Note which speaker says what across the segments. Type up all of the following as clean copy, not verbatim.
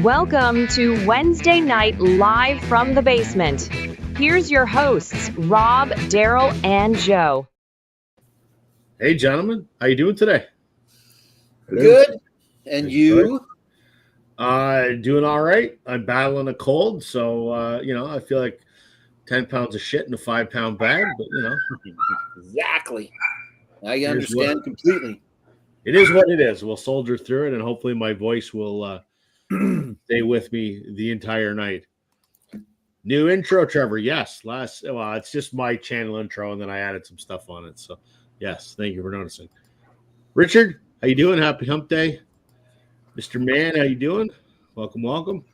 Speaker 1: Welcome to Wednesday Night Live from the Basement. Here's your hosts, Rob, Daryl, and Joe.
Speaker 2: Hey, gentlemen. How you doing today?
Speaker 3: Good. And you?
Speaker 2: Doing all right. I'm battling a cold, so, I feel like 10 pounds of shit in a 5-pound bag, but,
Speaker 3: Exactly. I understand completely.
Speaker 2: It is what it is. We'll soldier through it, and hopefully my voice will stay with me the entire night. New intro, Trevor. Yes. It's just my channel intro, and then I added some stuff on it. So, yes, thank you for noticing. Richard, how you doing? Happy hump day. Mr. Man, how you doing? Welcome.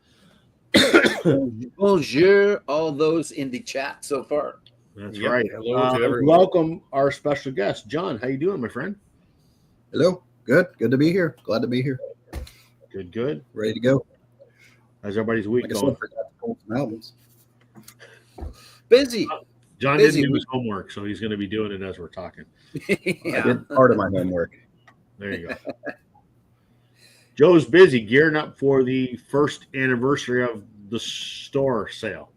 Speaker 3: Bonjour, all those in the chat so far.
Speaker 2: That's right.
Speaker 4: Hello to everyone.
Speaker 2: Welcome our special guest, John. How you doing, my friend?
Speaker 4: Hello. Good to be here. Glad to be here.
Speaker 2: Good.
Speaker 4: Ready to go.
Speaker 2: How's everybody's week going?
Speaker 4: Albums.
Speaker 3: Busy.
Speaker 2: John didn't do his homework, so he's going to be doing it as we're talking.
Speaker 4: I did part of my homework.
Speaker 2: There you go. Joe's busy gearing up for the first anniversary of the store sale.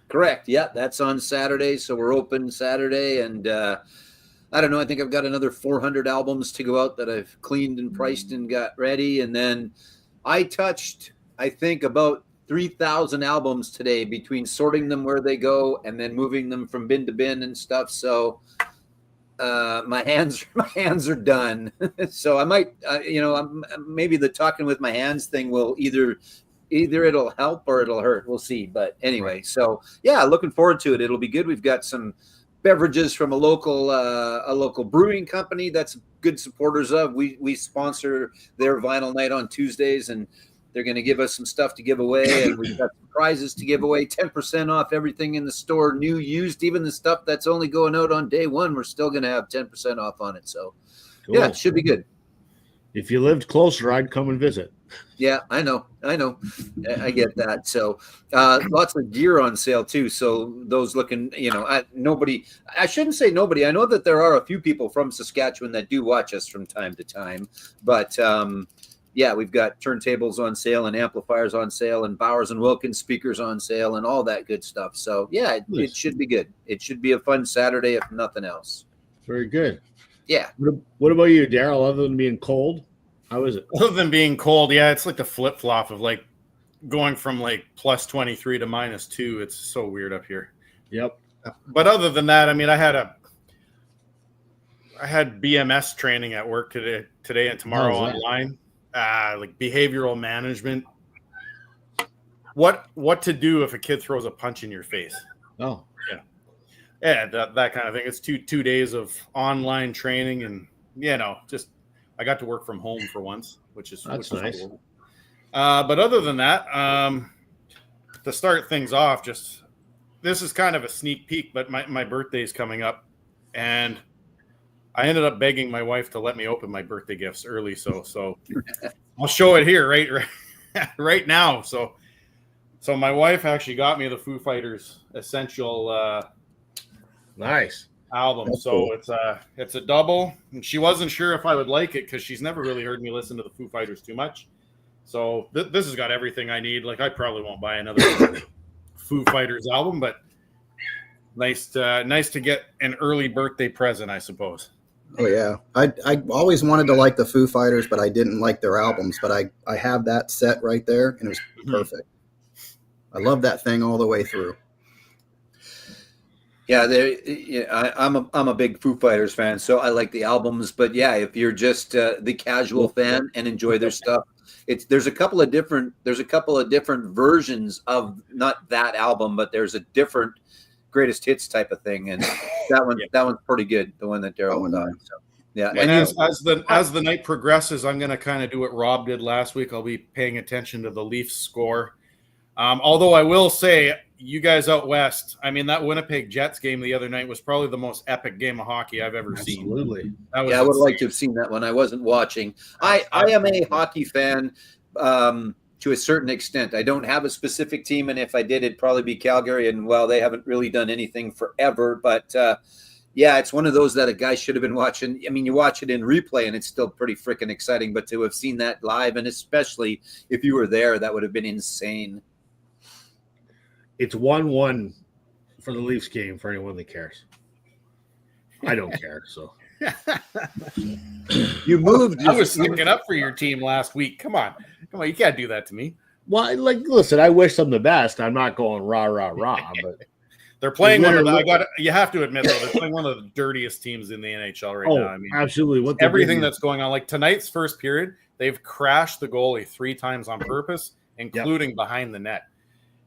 Speaker 3: Correct. Yeah, that's on Saturday. So we're open Saturday. And I don't know. I think I've got another 400 albums to go out that I've cleaned and priced and got ready. And then I touched, I think, about 3,000 albums today between sorting them where they go and then moving them from bin to bin and stuff. So my hands are done. So I might, maybe the talking with my hands thing will either it'll help or it'll hurt. We'll see. But anyway, so yeah, looking forward to it. It'll be good. We've got some beverages from a local brewing company that's good supporters of. We sponsor their vinyl night on Tuesdays, and they're going to give us some stuff to give away, and we've got some prizes to give away. 10% off everything in the store, new, used, even the stuff that's only going out on day one. We're still going to have 10% off on it. So, cool. Yeah, it should be good.
Speaker 2: If you lived closer, I'd come and visit.
Speaker 3: Yeah, I know. I get that. So, lots of gear on sale too. So those looking, I shouldn't say nobody. I know that there are a few people from Saskatchewan that do watch us from time to time, but yeah, we've got turntables on sale and amplifiers on sale and Bowers and Wilkins speakers on sale and all that good stuff. So yeah, it should be good. It should be a fun Saturday, if nothing else.
Speaker 2: Very good.
Speaker 3: Yeah.
Speaker 2: What about you, Daryl? Other than being cold, how is it?
Speaker 4: Other than being cold, yeah, it's like the flip flop of like going from like plus 23 to minus 2. It's so weird up here.
Speaker 2: Yep.
Speaker 4: But other than that, I mean, I had BMS training at work today and tomorrow online. Like behavioral management. What to do if a kid throws a punch in your face?
Speaker 2: Oh,
Speaker 4: yeah, that kind of thing. It's two days of online training, and just I got to work from home for once, which is
Speaker 2: nice.
Speaker 4: Cool. But other than that, to start things off, this is kind of a sneak peek, but my birthday's coming up, and I ended up begging my wife to let me open my birthday gifts early, so I'll show it here right now. So my wife actually got me the Foo Fighters Essential
Speaker 2: nice
Speaker 4: album.
Speaker 2: That's
Speaker 4: so
Speaker 2: cool.
Speaker 4: It's a double, and she wasn't sure if I would like it because she's never really heard me listen to the Foo Fighters too much. So this has got everything I need. Like I probably won't buy another Foo Fighters album, but nice to get an early birthday present, I suppose.
Speaker 5: Oh yeah, I always wanted to like the Foo Fighters, but I didn't like their albums. But I have that set right there, and it was perfect. I love that thing all the way through.
Speaker 3: Yeah, I'm a big Foo Fighters fan, so I like the albums. But yeah, if you're just the casual fan and enjoy their stuff, there's a couple of different versions of not that album, but there's a different greatest hits type of thing, and that one's pretty good. The one that Daryl went on. So, yeah,
Speaker 4: and as the night progresses, I'm going to kind of do what Rob did last week. I'll be paying attention to the Leafs score. Although I will say, you guys out west, I mean, that Winnipeg Jets game the other night was probably the most epic game of hockey I've ever seen.
Speaker 2: Absolutely.
Speaker 3: I would have liked to have seen that one. I wasn't watching. I am a hockey fan to a certain extent. I don't have a specific team, and if I did, it'd probably be Calgary. And well, they haven't really done anything forever. But Yeah, it's one of those that a guy should have been watching. I mean, you watch it in replay and it's still pretty freaking exciting, but to have seen that live, and especially if you were there, that would have been insane.
Speaker 2: It's 1-1 for the Leafs game for anyone that cares. I don't care, so.
Speaker 3: You moved.
Speaker 4: I was sticking up for your team last week. Come on. You can't do that to me.
Speaker 2: Well, listen, I wish them the best. I'm not going rah, rah, rah, but
Speaker 4: they're playing you have to admit, though, they're playing one of the dirtiest teams in the NHL right now. I mean,
Speaker 2: absolutely.
Speaker 4: Everything that's going on, like tonight's first period, they've crashed the goalie 3 times on purpose, including behind the net.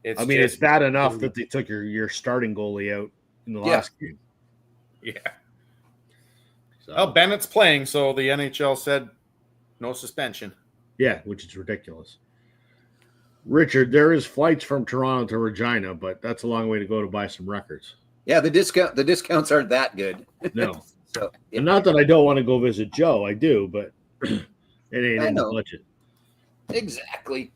Speaker 2: It's bad enough that they took your starting goalie out in the last game.
Speaker 4: Yeah. So. Well, Bennett's playing, so the NHL said no suspension.
Speaker 2: Yeah, which is ridiculous. Richard, there is flights from Toronto to Regina, but that's a long way to go to buy some records.
Speaker 3: Yeah, the discounts aren't that good.
Speaker 2: No.
Speaker 3: So, yeah.
Speaker 2: And not that I don't want to go visit Joe. I do, but it ain't in the budget.
Speaker 3: Exactly.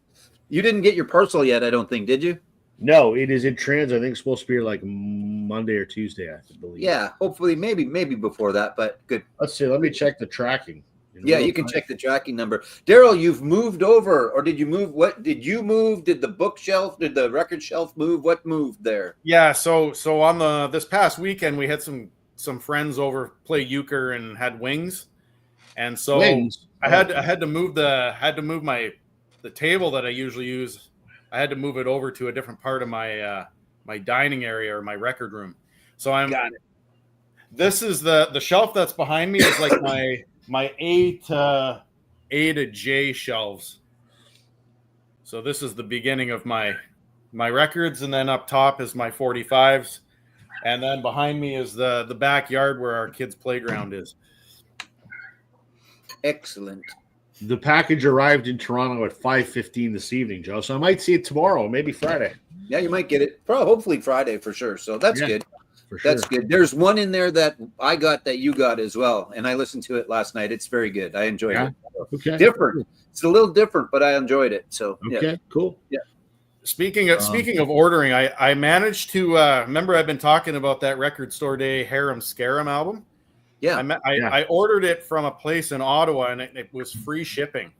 Speaker 3: You didn't get your parcel yet, I don't think, did you?
Speaker 2: No, it is in transit. I think it's supposed to be like Monday or Tuesday, I believe.
Speaker 3: Yeah, hopefully, maybe before that, but good.
Speaker 2: Let's see. Let me check the tracking.
Speaker 3: Yeah, you can check the tracking number. Daryl, you've moved over, or did you move? What did you move? Did the bookshelf, did the record shelf move? What moved there?
Speaker 4: Yeah, so on this past weekend we had some friends over play euchre and had wings, and so I had to move the table that I usually use. I had to move it over to a different part of my my dining area or my record room. So this is the shelf that's behind me is like my A to J shelves. So this is the beginning of my records, and then up top is my 45s, and then behind me is the backyard where our kids' playground is.
Speaker 3: Excellent.
Speaker 2: The package arrived in Toronto at 5:15 this evening, Joe. So I might see it tomorrow, maybe Friday.
Speaker 3: Yeah, you might get it. Hopefully Friday for sure. So that's good.
Speaker 2: For sure.
Speaker 3: That's good. There's one in there that I got that you got as well, and I listened to it last night. It's very good. I enjoyed it.
Speaker 2: Okay.
Speaker 3: Different. It's a little different, but I enjoyed it. So
Speaker 2: cool.
Speaker 3: Yeah.
Speaker 4: Speaking of ordering, I managed to remember I've been talking about that Record Store Day Harem Scarum album.
Speaker 3: Yeah.
Speaker 4: I ordered it from a place in Ottawa, and it was free shipping.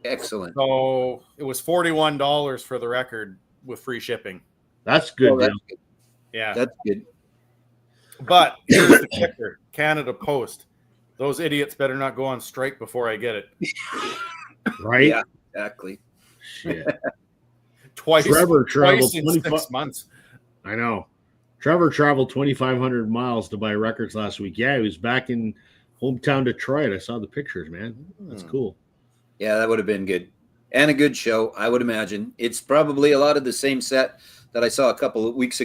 Speaker 3: Excellent.
Speaker 4: So it was $41 for the record with free shipping.
Speaker 2: That's good.
Speaker 3: That's good.
Speaker 4: Yeah,
Speaker 3: that's good.
Speaker 4: But here's the kicker: Canada Post. Those idiots better not go on strike before I get it.
Speaker 2: Right?
Speaker 3: Yeah, exactly.
Speaker 2: Shit.
Speaker 4: Twice in 6 months.
Speaker 2: I know. Trevor traveled 2,500 miles to buy records last week. Yeah, he was back in hometown Detroit. I saw the pictures, man. That's cool.
Speaker 3: Yeah, that would have been good. And a good show, I would imagine. It's probably a lot of the same set that I saw a couple of years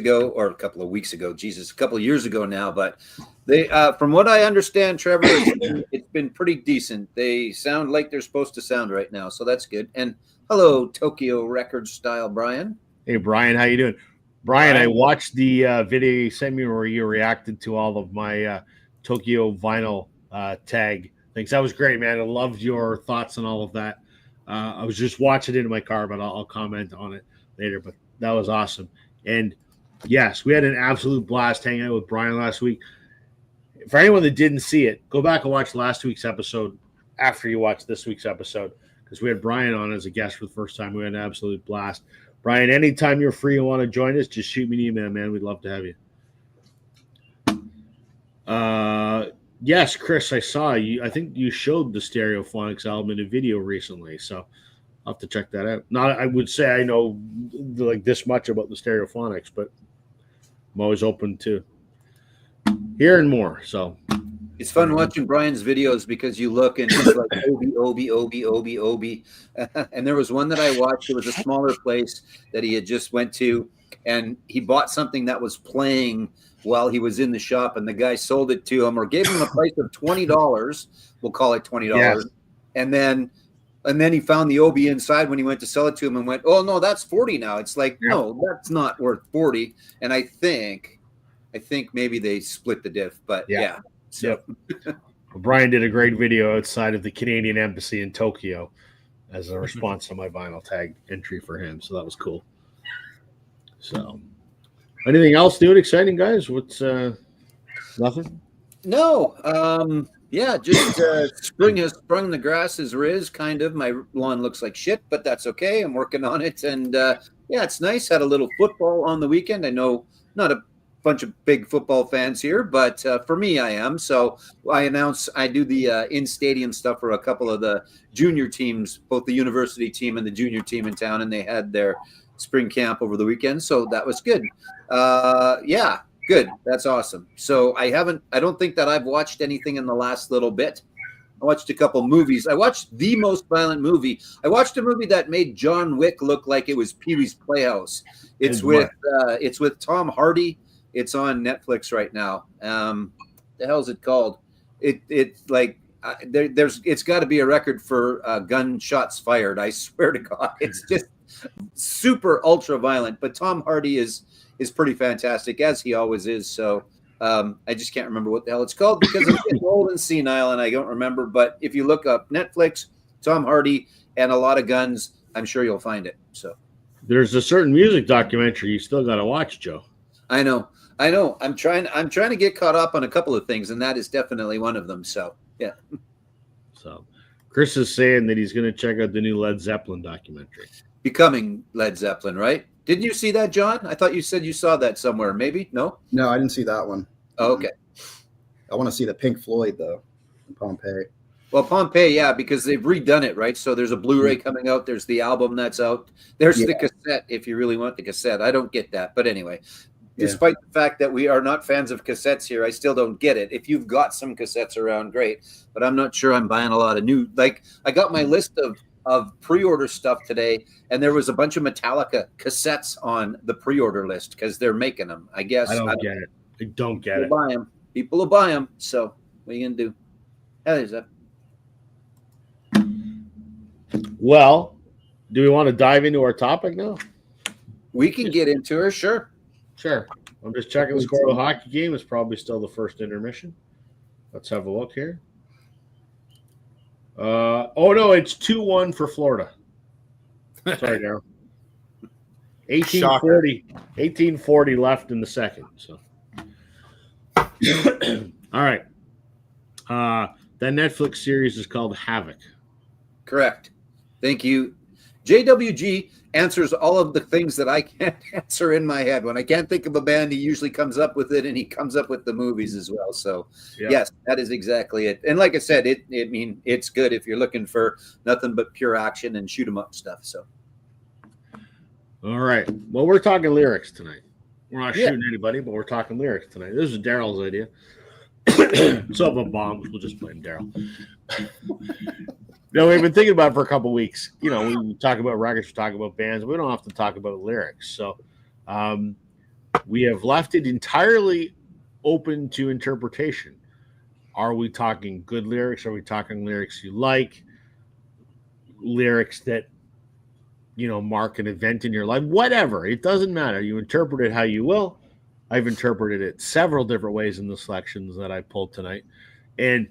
Speaker 3: ago now. But they, from what I understand, Trevor, it's been pretty decent. They sound like they're supposed to sound right now, so that's good. And hello, Tokyo Records style, Brian.
Speaker 2: Hey, Brian, how you doing? Brian, I watched the video you sent me where you reacted to all of my Tokyo vinyl tag things. That was great, man. I loved your thoughts on all of that. I was just watching it in my car, but I'll comment on it later. But that was awesome. And yes, we had an absolute blast hanging out with Brian last week. For anyone that didn't see it, go back and watch last week's episode after you watch this week's episode, because we had Brian on as a guest for the first time. We had an absolute blast. Brian, anytime you're free and want to join us, just shoot me an email, man. We'd love to have you. Yes, Chris, I saw you. I think you showed the Stereophonics album in a video recently, so I'll have to check that out. Not, I would say I know like this much about the Stereophonics, but I'm always open to hearing more. So
Speaker 3: it's fun watching Brian's videos because you look and he's like Obi. And there was one that I watched. It was a smaller place that he had just went to, and he bought something that was playing while he was in the shop, and the guy sold it to him or gave him a price of $20. We'll call it $20. Yes. And then he found the Obi inside when he went to sell it to him and went, "Oh no, that's $40 now." It's like, no, that's not worth $40. And I think maybe they split the diff, but yeah. So.
Speaker 2: Yep. Brian did a great video outside of the Canadian Embassy in Tokyo as a response to my vinyl tag entry for him. So that was cool. So anything else, dude? Exciting, guys? What's Nothing.
Speaker 3: No. Yeah, just spring has sprung, the grass is riz, kind of. My lawn looks like shit, but that's okay. I'm working on it. And yeah, it's nice. Had a little football on the weekend. I know not a bunch of big football fans here, but for me, I am. So I do the in-stadium stuff for a couple of the junior teams, both the university team and the junior team in town, and they had their spring camp over the weekend. So that was good. Yeah. Good. That's awesome. So I don't think that I've watched anything in the last little bit. I watched a couple movies. I watched the most violent movie. I watched a movie that made John Wick look like it was Pee-wee's Playhouse. It's with Tom Hardy. It's on Netflix right now. The hell is it called? It's got to be a record for gunshots fired. I swear to God, it's just super ultra violent. But Tom Hardy is pretty fantastic, as he always is. So I just can't remember what the hell it's called because I'm getting old and senile and I don't remember. But if you look up Netflix, Tom Hardy, and a lot of guns, I'm sure you'll find it. So
Speaker 2: there's a certain music documentary you still got to watch, Joe.
Speaker 3: I know. I'm trying to get caught up on a couple of things, and that is definitely one of them. So yeah.
Speaker 2: So Chris is saying that he's going to check out the new Led Zeppelin documentary.
Speaker 3: Becoming Led Zeppelin, right? Didn't you see that, John? I thought you said you saw that somewhere. Maybe? No?
Speaker 5: No, I didn't see that one.
Speaker 3: Oh, okay.
Speaker 5: I want to see the Pink Floyd, though, in Pompeii.
Speaker 3: Well, Pompeii, yeah, because they've redone it, right? So there's a Blu-ray coming out. There's the album that's out. There's the cassette, if you really want the cassette. I don't get that. But anyway, despite the fact that we are not fans of cassettes here, I still don't get it. If you've got some cassettes around, great. But I'm not sure I'm buying a lot of new. Like, I got my list of pre-order stuff today, and there was a bunch of Metallica cassettes on the pre-order list because they're making them. I guess
Speaker 2: I don't get it. I don't get it.
Speaker 3: Buy them. People will buy them. So what are you gonna do? How is that?
Speaker 2: Well, do we want to dive into our topic now?
Speaker 3: We can get into her, sure.
Speaker 2: Sure. I'm just checking the score of the hockey game. It's probably still the first intermission. Let's have a look here. No, it's 2-1 for Florida. Sorry, Darryl. 1840 left in the second. So, all right. That Netflix series is called Havoc.
Speaker 3: Correct. Thank you. JWG answers all of the things that I can't answer in my head. When I can't think of a band, he usually comes up with it, and he comes up with the movies as well. So, yes, that is exactly it. And like I said, it's good if you're looking for nothing but pure action and shoot 'em up stuff. So,
Speaker 2: all right. Well, we're talking lyrics tonight. We're not shooting anybody, but we're talking lyrics tonight. This is Darryl's idea. So, about bombs, we'll just blame Darryl. No, we've been thinking about it for a couple of weeks. You know, we talk about records, we talk about bands. We don't have to talk about lyrics. So we have left it entirely open to interpretation. Are we talking good lyrics? Are we talking lyrics you like? Lyrics that, you know, mark an event in your life? Whatever. It doesn't matter. You interpret it how you will. I've interpreted it several different ways in the selections that I pulled tonight. And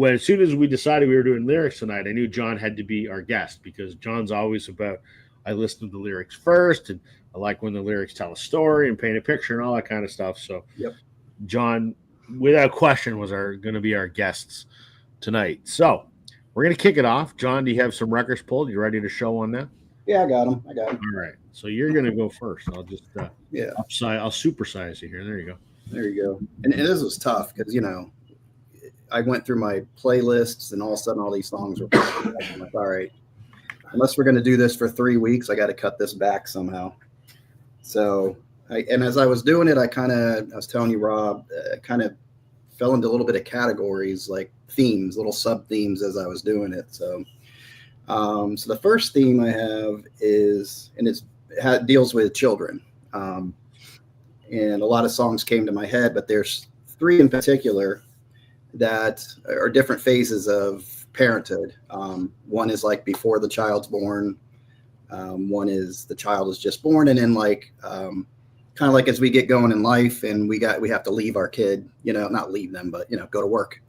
Speaker 2: as soon as we decided we were doing lyrics tonight, I knew John had to be our guest because John's always about, I listen to the lyrics first, and I like when the lyrics tell a story and paint a picture and all that kind of stuff. So John, without question, was going to be our guests tonight. So we're going to kick it off. John, do you have some records pulled? You ready to show one now?
Speaker 5: Yeah, I got them.
Speaker 2: All right. So you're going to go first. I'll just I'll supersize you here. There you go.
Speaker 5: There you go. And this was tough because, you know, I went through my playlists and all of a sudden all these songs were I'm like, all right, unless we're going to do this for 3 weeks, I got to cut this back somehow. So, as I was doing it, I was telling you, Rob, kind of fell into a little bit of categories, like themes, little sub themes as I was doing it. So, so the first theme I have deals with children. And a lot of songs came to my head, but there's 3 in particular that are different phases of parenthood. One is like before the child's born. One is the child is just born, and then like kind of like as we get going in life and we have to leave our kid, you know, not leave them, but, you know, go to work.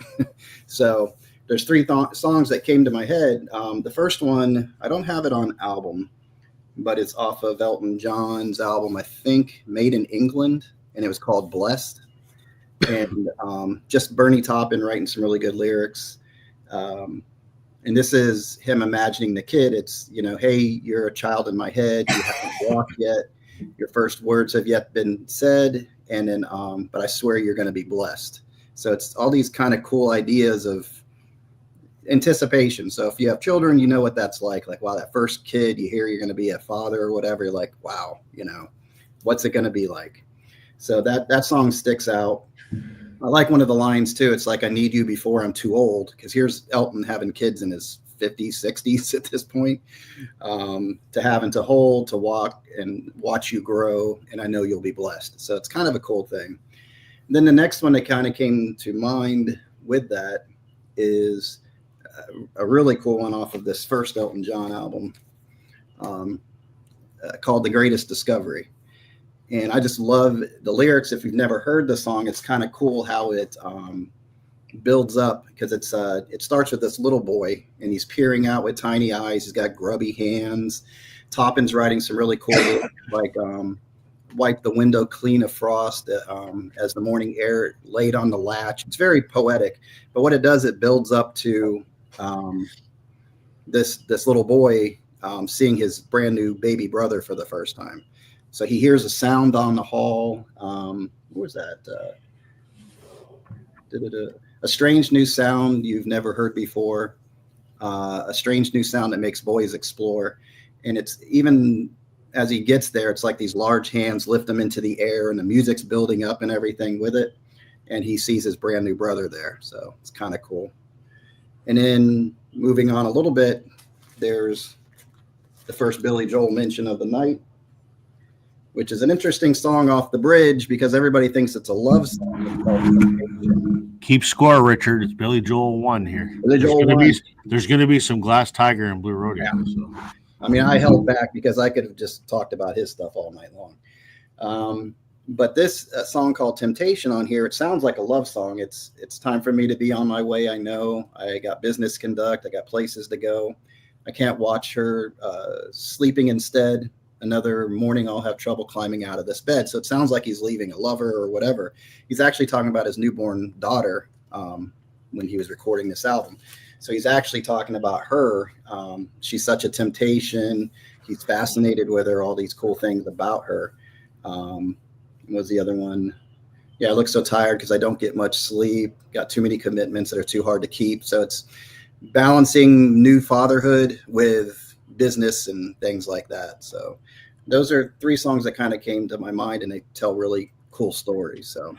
Speaker 5: So there's 3 songs that came to my head. The first one, I don't have it on album, but it's off of Elton John's album, I think Made in England, and it was called Blessed. and just Bernie Taupin writing some really good lyrics. And this is him imagining the kid. It's, you know, hey, you're a child in my head. You haven't walked yet. Your first words have yet been said. And then, but I swear you're going to be blessed. So it's all these kind of cool ideas of anticipation. So if you have children, you know what that's like. Like, wow, that first kid, you hear you're going to be a father or whatever. You're like, wow, you know, what's it going to be like? So that song sticks out. I like one of the lines too. It's like, I need you before I'm too old. Because here's Elton having kids in his 50s, 60s at this point, to having to hold, to walk and watch you grow. And I know you'll be blessed. So it's kind of a cool thing. And then the next one that kind of came to mind with that is a really cool one off of this first Elton John album called The Greatest Discovery. And I just love the lyrics. If you've never heard the song, it's kind of cool how it builds up, because it starts with this little boy and he's peering out with tiny eyes. He's got grubby hands. Taupin's writing some really cool lyrics, like wipe the window clean of frost as the morning air laid on the latch. It's very poetic, but what it does, it builds up to this little boy seeing his brand new baby brother for the first time. So he hears a sound on the hall. What was that? A strange new sound you've never heard before. A strange new sound that makes boys explore. And it's even as he gets there, it's like these large hands lift him into the air and the music's building up and everything with it. And he sees his brand new brother there. So it's kind of cool. And then moving on a little bit, there's the first Billy Joel mention of the night, which is an interesting song off the bridge because everybody thinks it's a love song.
Speaker 2: Keep score, Richard. It's Billy Joel 1 here. There's going to be some Glass Tiger and Blue Rodeo. Yeah. So.
Speaker 5: I mean, I held back because I could have just talked about his stuff all night long. But this song called Temptation on here, it sounds like a love song. It's time for me to be on my way. I know I got business to conduct. I got places to go. I can't watch her sleeping instead. Another morning I'll have trouble climbing out of this bed. So it sounds like he's leaving a lover or whatever. He's actually talking about his newborn daughter when he was recording this album. So he's actually talking about her. She's such a temptation. He's fascinated with her, all these cool things about her. What was the other one? Yeah, I look so tired because I don't get much sleep. Got too many commitments that are too hard to keep. So it's balancing new fatherhood with business and things like that. So those are 3 songs that kind of came to my mind, and they tell really cool stories. So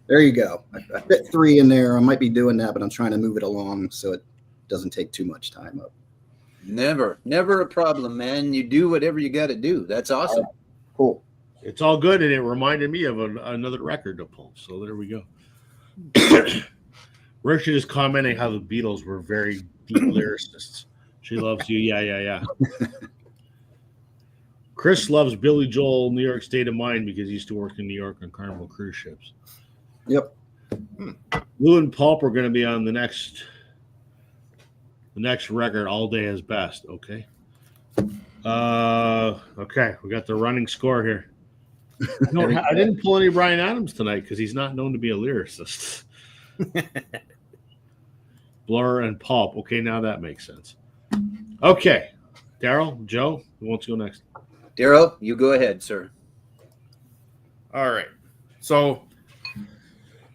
Speaker 5: there you go. I fit 3 in there. I might be doing that, but I'm trying to move it along so it doesn't take too much time up.
Speaker 3: Never a problem, man. You do whatever you got to do. That's awesome.
Speaker 5: Cool.
Speaker 2: It's all good, and it reminded me of another record to pull. So there we go. Richard is commenting how the Beatles were very deep lyricists. She loves you. Yeah. Chris loves Billy Joel, New York State of Mind, because he used to work in New York on Carnival cruise ships.
Speaker 5: Yep.
Speaker 2: Lou and Pulp are going to be on the next record, All Day as Best. Okay. Okay. We got the running score here. I didn't pull any Bryan Adams tonight because he's not known to be a lyricist. Blur and Pulp. Okay, now that makes sense. Okay. Daryl, Joe, who wants to go next?
Speaker 3: Daryl, you go ahead, sir.
Speaker 4: All right. So,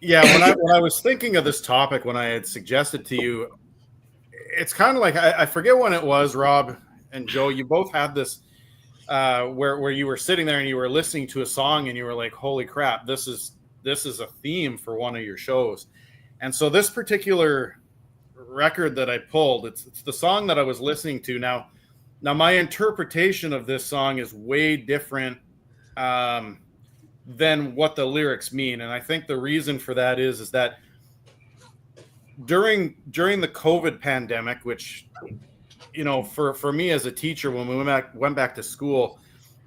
Speaker 4: yeah, when I was thinking of this topic, when I had suggested to you, it's kind of like, I forget when it was, Rob and Joe, you both had this where you were sitting there and you were listening to a song and you were like, holy crap, this is a theme for one of your shows. And so this particular record that I pulled, it's the song that I was listening to. Now my interpretation of this song is way different than what the lyrics mean. And I think the reason for that is that during the COVID pandemic, which, you know, for me as a teacher, when we went back to school,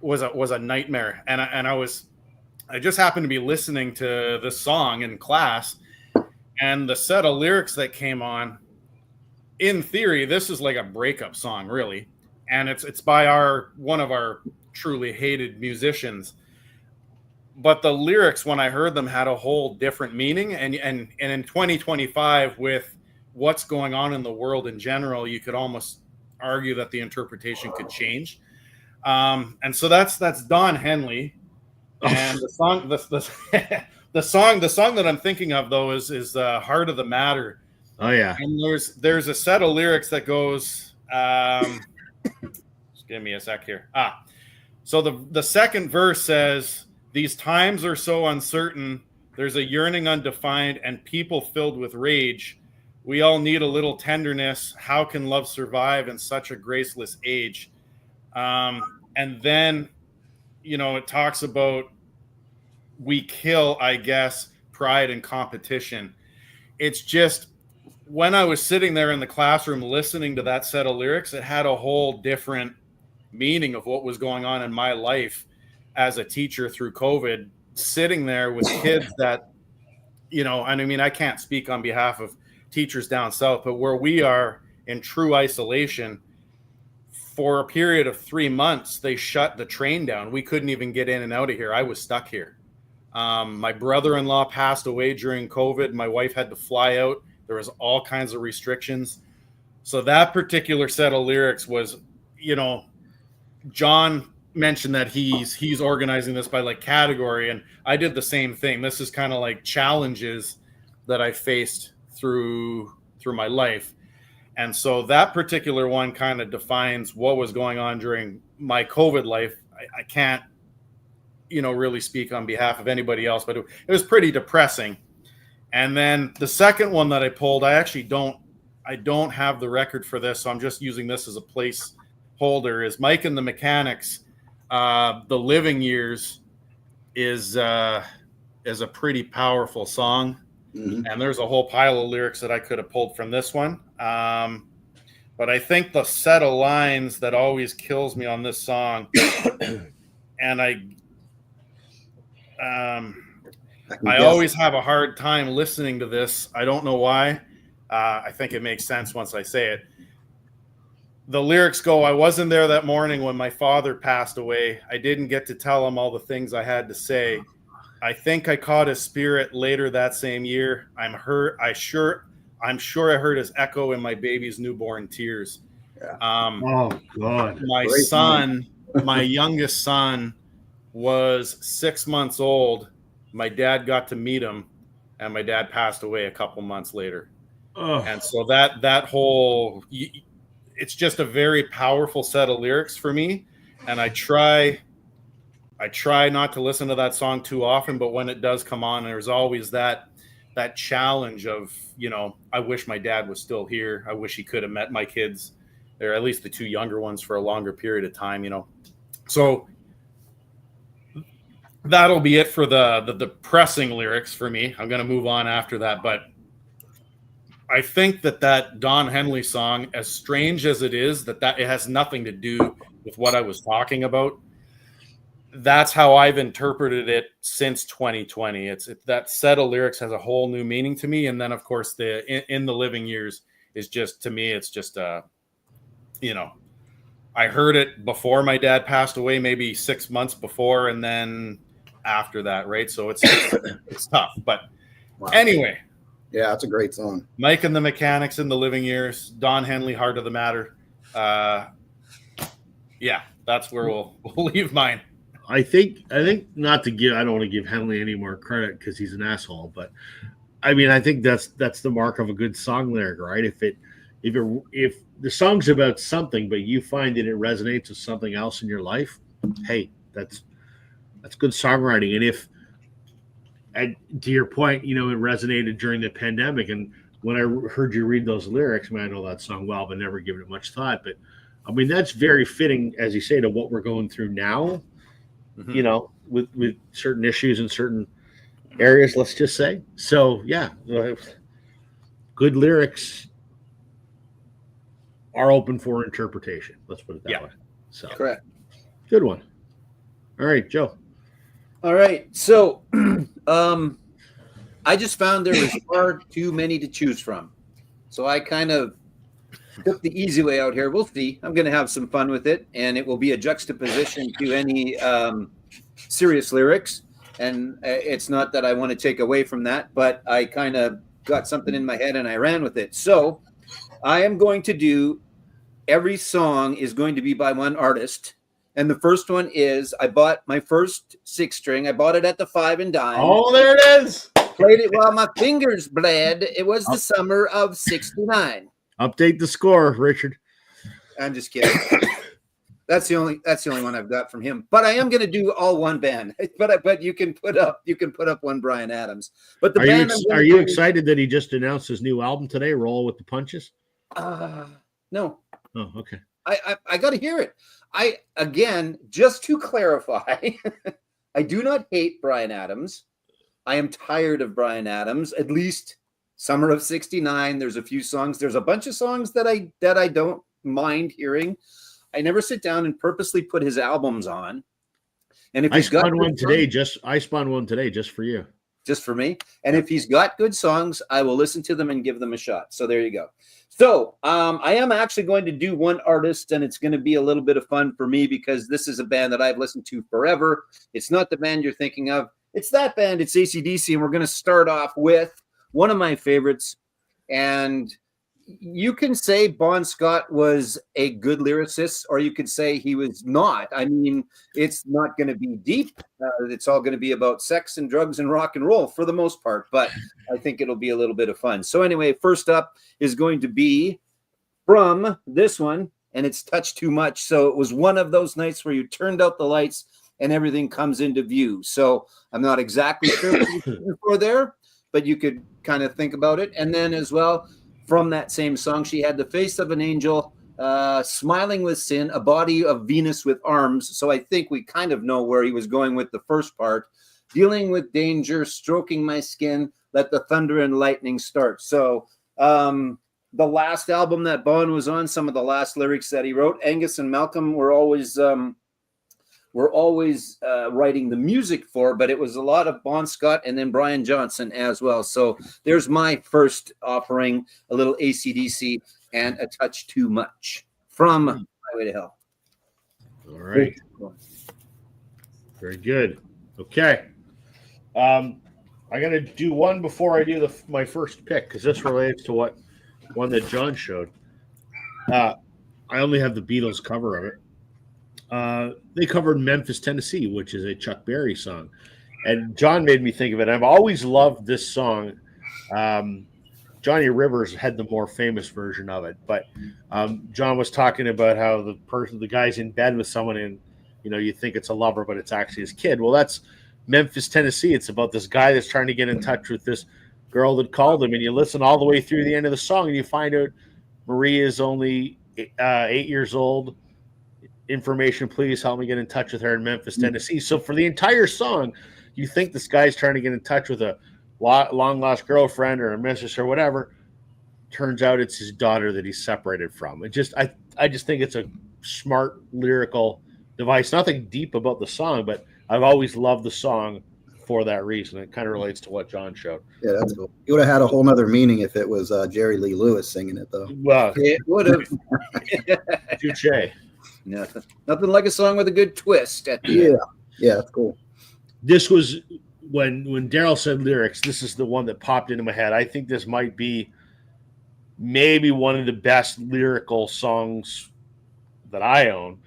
Speaker 4: was a nightmare. And I just happened to be listening to this song in class, and the set of lyrics that came on, in theory, this is like a breakup song, really. And it's by one of our truly hated musicians. but the lyrics, when I heard them, had a whole different meaning. And in 2025, with what's going on in the world in general, you could almost argue that the interpretation could change. And so that's Don Henley. And the song, the song that I'm thinking of though is Heart of the Matter.
Speaker 2: Oh yeah.
Speaker 4: And there's a set of lyrics that goes, just give me a sec here. So the second verse says, "These times are so uncertain. There's a yearning undefined and people filled with rage. We all need a little tenderness. How can love survive in such a graceless age?" And then, it talks about we kill, I guess, pride and competition. It's just, when I was sitting there in the classroom listening to that set of lyrics, it had a whole different meaning of what was going on in my life as a teacher through COVID, sitting there with kids that, and I mean, I can't speak on behalf of teachers down south, but where we are in true isolation, for a period of 3 months, they shut the train down. We couldn't even get in and out of here. I was stuck here. My brother-in-law passed away during COVID. My wife had to fly out. There was all kinds of restrictions. So that particular set of lyrics was, John mentioned that he's organizing this by like category, and I did the same thing. This is kind of like challenges that I faced through my life. And so that particular one kind of defines what was going on during my COVID life. I can't, really speak on behalf of anybody else, but it was pretty depressing. And then the second one that I pulled, I don't have the record for this, so I'm just using this as a placeholder, is Mike and the Mechanics. The Living Years is a pretty powerful song. Mm-hmm. And there's a whole pile of lyrics that I could have pulled from this one. But I think the set of lines that always kills me on this song, and I always have a hard time listening to this. I don't know why. I think it makes sense once I say it. The lyrics go, "I wasn't there that morning when my father passed away. I didn't get to tell him all the things I had to say. I think I caught his spirit later that same year. I'm sure I heard his echo in my baby's newborn tears."
Speaker 5: Yeah.
Speaker 2: Oh God.
Speaker 4: My youngest son was 6 months old. My dad got to meet him, and my dad passed away a couple months later.
Speaker 2: Oh.
Speaker 4: And so that whole, it's just a very powerful set of lyrics for me. And I try not to listen to that song too often, but when it does come on, there's always that challenge of, I wish my dad was still here. I wish he could have met my kids, or at least the two younger ones, for a longer period of time, So that'll be it for the depressing lyrics for me. I'm going to move on after that, but I think that Don Henley song, as strange as it is, that it has nothing to do with what I was talking about. That's how I've interpreted it since 2020. It's that set of lyrics has a whole new meaning to me. And then, of course, in the Living Years is just, to me, it's just, I heard it before my dad passed away, maybe 6 months before, and then after that, right? So it's tough. But wow. Anyway.
Speaker 5: Yeah, it's a great song.
Speaker 4: Mike and the Mechanics in the Living Years, Don Henley, Heart of the Matter. Yeah, that's where we'll leave mine.
Speaker 2: I think not to give, I don't want to give Henley any more credit because he's an asshole, but I mean, I think that's the mark of a good song lyric, right? If the song's about something, but you find that it resonates with something else in your life, hey, that's good songwriting. And to your point, it resonated during the pandemic. And when I heard you read those lyrics, man, I know that song well, but never given it much thought. But I mean, that's very fitting, as you say, to what we're going through now. Mm-hmm. With certain issues in certain areas, let's just say. So yeah, good lyrics are open for interpretation. Let's put it that way. So
Speaker 3: correct.
Speaker 2: Good one. All right, Joe.
Speaker 3: All right. So I just found there was far too many to choose from. So I kind of took the easy way out here. We'll see. I'm going to have some fun with it, and it will be a juxtaposition to any serious lyrics. And it's not that I want to take away from that, but I kind of got something in my head and I ran with it. So I am going to do, every song is going to be by one artist. And the first one is, I bought my first 6-string. I bought it at the 5 and Dime.
Speaker 2: Oh, there it is.
Speaker 3: Played it while my fingers bled. It was the summer of '69.
Speaker 2: Update the score, Richard.
Speaker 3: I'm just kidding. That's the only one I've got from him. But I am going to do all one band. But you can put up one Bryan Adams. But the
Speaker 2: are you excited that he just announced his new album today? Roll with the Punches.
Speaker 3: No.
Speaker 2: Oh, okay.
Speaker 3: I got to hear it. Again, just to clarify, I do not hate Bryan Adams. I am tired of Bryan Adams. At least summer of '69. There's a few songs. There's a bunch of songs that I don't mind hearing. I never sit down and purposely put his albums on. And if
Speaker 2: I spun one today just for you.
Speaker 3: Just for me. And if he's got good songs, I will listen to them and give them a shot. So there you go. So I am actually going to do one artist, and it's going to be a little bit of fun for me because this is a band that I've listened to forever. It's not the band you're thinking of. It's that band. It's AC/DC, and we're going to start off with one of my favorites. And you can say Bon Scott was a good lyricist, or you could say he was not. I mean, it's not going to be deep. It's all going to be about sex and drugs and rock and roll for the most part, but I think it'll be a little bit of fun. So anyway, first up is going to be from this one, and it's Touch Too Much. So it was one of those nights where you turned out the lights and everything comes into view. So I'm not exactly sure what you're looking for there, but you could kind of think about it. And then as well, from that same song, she had the face of an angel, smiling with sin, a body of Venus with arms. So I think we kind of know where he was going with the first part. Dealing with danger, stroking my skin, let the thunder and lightning start. So the last album that Bon was on, some of the last lyrics that he wrote, Angus and Malcolm were always writing the music for, but it was a lot of Bon Scott and then Brian Johnson as well. So there's my first offering, a little AC/DC and A Touch Too Much from Highway to Hell.
Speaker 2: All right. Very good. Okay. I got to do one before I do my first pick, because this relates to one that John showed. I only have the Beatles cover of it. They covered Memphis, Tennessee, which is a Chuck Berry song. And John made me think of it. I've always loved this song. Johnny Rivers had the more famous version of it. But John was talking about how the guy's in bed with someone and, you think it's a lover, but it's actually his kid. Well, that's Memphis, Tennessee. It's about this guy that's trying to get in touch with this girl that called him. And you listen all the way through the end of the song and you find out Marie is only 8 years old. Information, please help me get in touch with her in Memphis, Tennessee. So for the entire song, you think this guy's trying to get in touch with a long lost girlfriend or a mistress or whatever. Turns out it's his daughter that he's separated from. I just think it's a smart lyrical device. Nothing deep about the song, but I've always loved the song for that reason. It kind of relates to what John showed.
Speaker 5: Yeah, that's cool. It would have had a whole nother meaning if it was Jerry Lee Lewis singing it, though.
Speaker 2: Well,
Speaker 3: It would have.
Speaker 2: touche.
Speaker 3: Nothing like a song with a good twist at the end.
Speaker 5: Yeah, that's cool.
Speaker 2: This was when Daryl said lyrics. This is the one that popped into my head. I think this might be maybe one of the best lyrical songs that I own.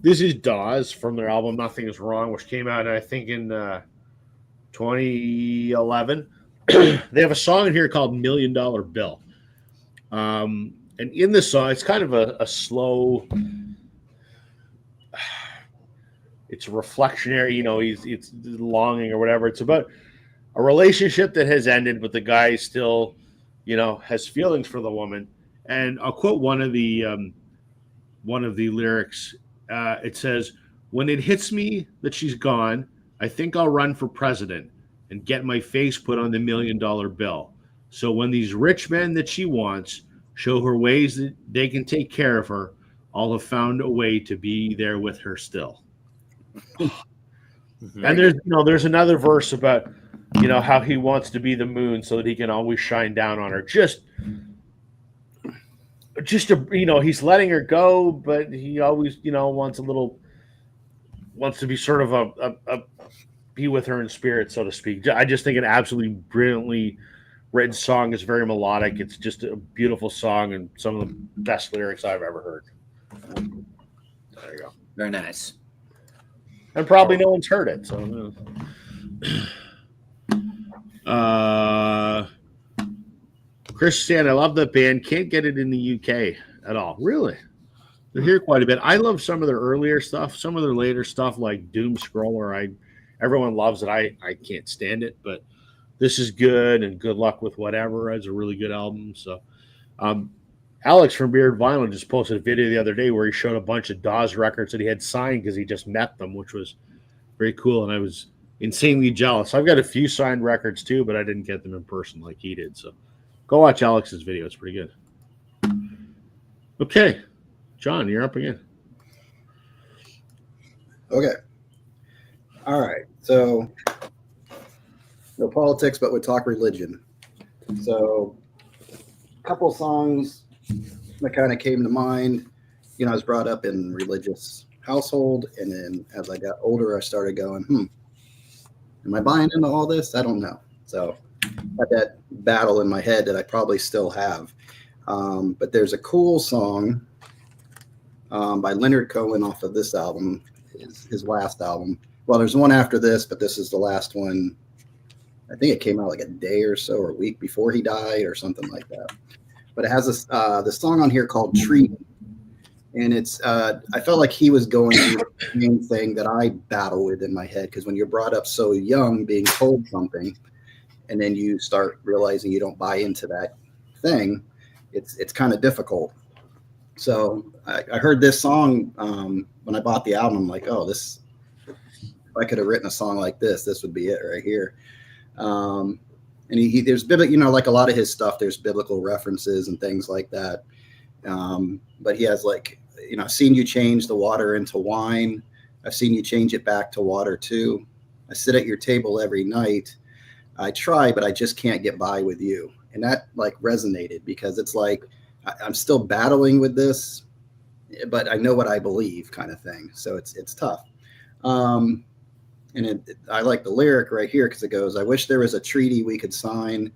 Speaker 2: This is Dawes from their album Nothing Is Wrong, which came out, I think, in 2011. They have a song in here called $1 Million Bill. And in this song, it's kind of a slow... It's reflectionary, it's longing or whatever. It's about a relationship that has ended, but the guy still, has feelings for the woman. And I'll quote one of the lyrics. It says, "When it hits me that she's gone, I think I'll run for president and get my face put on the $1 million bill. So when these rich men that she wants show her ways that they can take care of her, I'll have found a way to be there with her still." And there's another verse about how he wants to be the moon so that he can always shine down on her. Just he's letting her go, but he always wants to be sort of be with her in spirit, so to speak. I just think an absolutely brilliantly written song is very melodic. It's just a beautiful song and some of the best lyrics I've ever heard. There you go.
Speaker 3: Very nice.
Speaker 2: And probably no one's heard it. So, Christian, I love that band. Can't get it in the UK at all. Really? They're here quite a bit. I love some of their earlier stuff. Some of their later stuff, like Doom Scroller, everyone loves it. I can't stand it, but This Is Good and Good Luck with Whatever is a really good album. So, Alex from Beard Vinyl just posted a video the other day where he showed a bunch of Dawes records that he had signed because he just met them, which was very cool. And I was insanely jealous. I've got a few signed records too, but I didn't get them in person like he did. So go watch Alex's video. It's pretty good. Okay. John, you're up again.
Speaker 5: Okay. All right. So no politics, but we talk religion. So a couple songs that kind of came to mind. I was brought up in religious household, and then as I got older, I started going, am I buying into all this? I don't know. So I had that battle in my head that I probably still have. But there's a cool song by Leonard Cohen off of this album, his last album. Well, there's one after this, but this is the last one. I think it came out like a day or so or a week before he died or something like that. But it has this song on here called Treat. And it's I felt like he was going through the same thing that I battle with in my head, because when you're brought up so young, being told something, and then you start realizing you don't buy into that thing, it's kind of difficult. So I heard this song when I bought the album. I'm like, oh, this, if I could have written a song like this would be it right here. And there's biblical, like a lot of his stuff, there's biblical references and things like that. But he has like, I've seen you change the water into wine. I've seen you change it back to water too. I sit at your table every night. I try, but I just can't get by with you. And that like resonated, because it's like, I'm still battling with this, but I know what I believe, kind of thing. So it's tough. And I like the lyric right here, because it goes, I wish there was a treaty we could sign.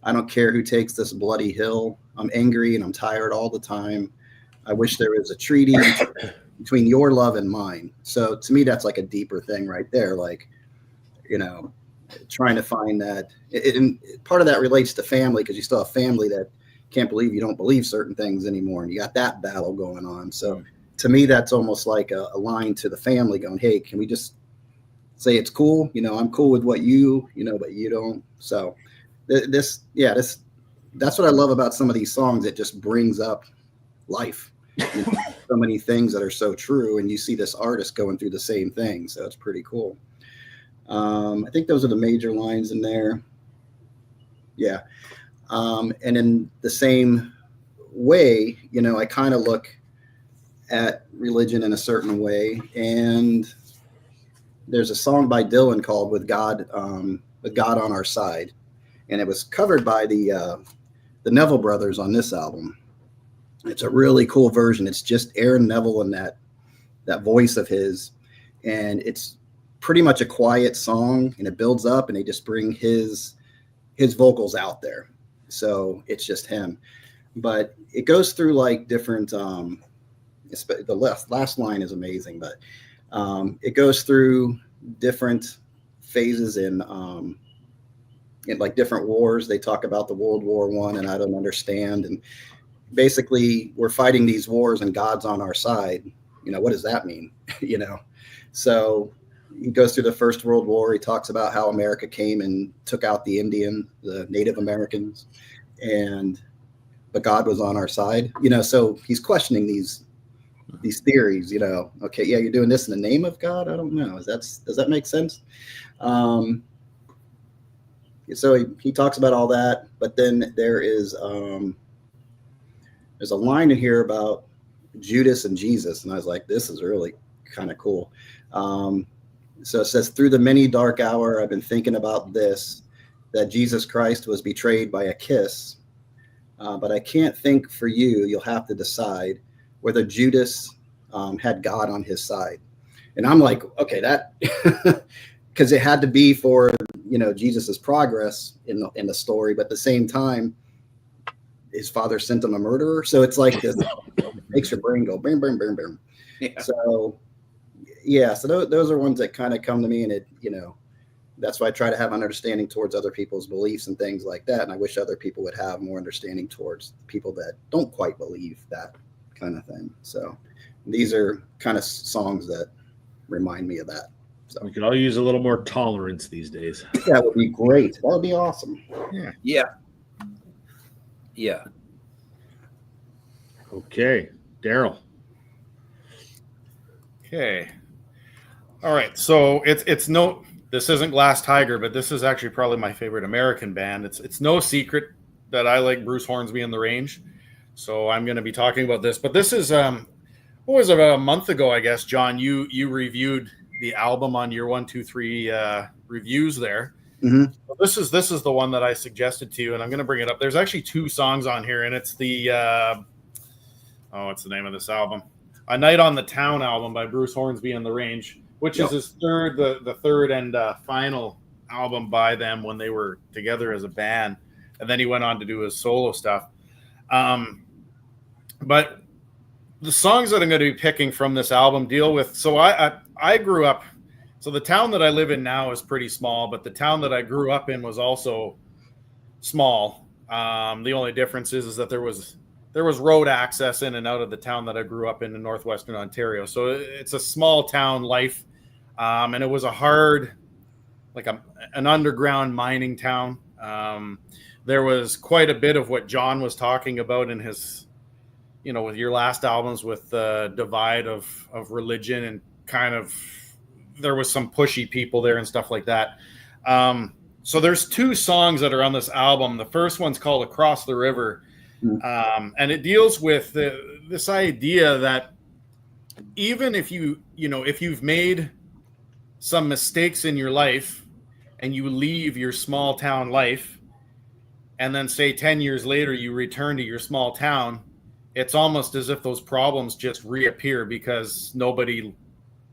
Speaker 5: I don't care who takes this bloody hill. I'm angry and I'm tired all the time. I wish there was a treaty between your love and mine. So to me, that's like a deeper thing right there. Like, trying to find that. And part of that relates to family, because you still have family that can't believe you don't believe certain things anymore. And you got that battle going on. So to me, that's almost like a line to the family going, hey, can we just say it's cool? I'm cool with what you, but you don't. So that's what I love about some of these songs. It just brings up life. So many things that are so true, and you see this artist going through the same thing. So it's pretty cool. I think those are the major lines in there. Yeah. And in the same way, I kind of look at religion in a certain way. And there's a song by Dylan called With God on Our Side. And it was covered by the Neville brothers on this album. It's a really cool version. It's just Aaron Neville and that voice of his. And it's pretty much a quiet song, and it builds up, and they just bring his vocals out there. So it's just him. But it goes through like different, the last line is amazing, but it goes through different phases in like different wars. They talk about the World War I, and I don't understand. And basically we're fighting these wars and God's on our side. What does that mean? So he goes through the First World War. He talks about how America came and took out the Native Americans, but God was on our side, so he's questioning these theories, okay, yeah, you're doing this in the name of God. I don't know. Does that make sense? So he talks about all that, but then there's a line in here about Judas and Jesus. And I was like, this is really kind of cool. So it says, through the many dark hour, I've been thinking about this, that Jesus Christ was betrayed by a kiss. But I can't think for you. You'll have to decide whether Judas had God on his side. And I'm like, okay, that because it had to be for, Jesus's progress in the story, but at the same time, his father sent him a murderer. So it's like this makes your brain go boom, boom, boom, boom.
Speaker 3: Yeah.
Speaker 5: So those are ones that kind of come to me, and it, that's why I try to have an understanding towards other people's beliefs and things like that. And I wish other people would have more understanding towards people that don't quite believe that kind of thing. So these are kind of songs that remind me of that. So
Speaker 2: We could all use a little more tolerance these days.
Speaker 5: that would be great. That would be awesome.
Speaker 3: Yeah.
Speaker 2: Okay, Daryl.
Speaker 4: Okay. All right. So this isn't Glass Tiger, but this is actually probably my favorite American band. It's no secret that I like Bruce Hornsby and the Range. So I'm going to be talking about this. But this is what was it, about a month ago, I guess, John, you reviewed the album on your 1, 2, 3 reviews there.
Speaker 5: Mm-hmm.
Speaker 4: So this is the one that I suggested to you, and I'm going to bring it up. There's actually 2 songs on here, and it's the what's the name of this album? A Night on the Town album by Bruce Hornsby and the Range, which is his the third and final album by them when they were together as a band, and then he went on to do his solo stuff. But the songs that I'm going to be picking from this album deal with. So I grew up. So the town that I live in now is pretty small, but the town that I grew up in was also small. The only difference is that there was road access in and out of the town that I grew up in northwestern Ontario. So it's a small town life, and it was a hard, like an underground mining town. There was quite a bit of what John was talking about in his, with your last albums, with the divide of religion, and kind of there was some pushy people there and stuff like that. So there's 2 songs that are on this album. The first one's called Across the River. And it deals with this idea that even if if you've made some mistakes in your life and you leave your small town life, and then say 10 years later you return to your small town, it's almost as if those problems just reappear because nobody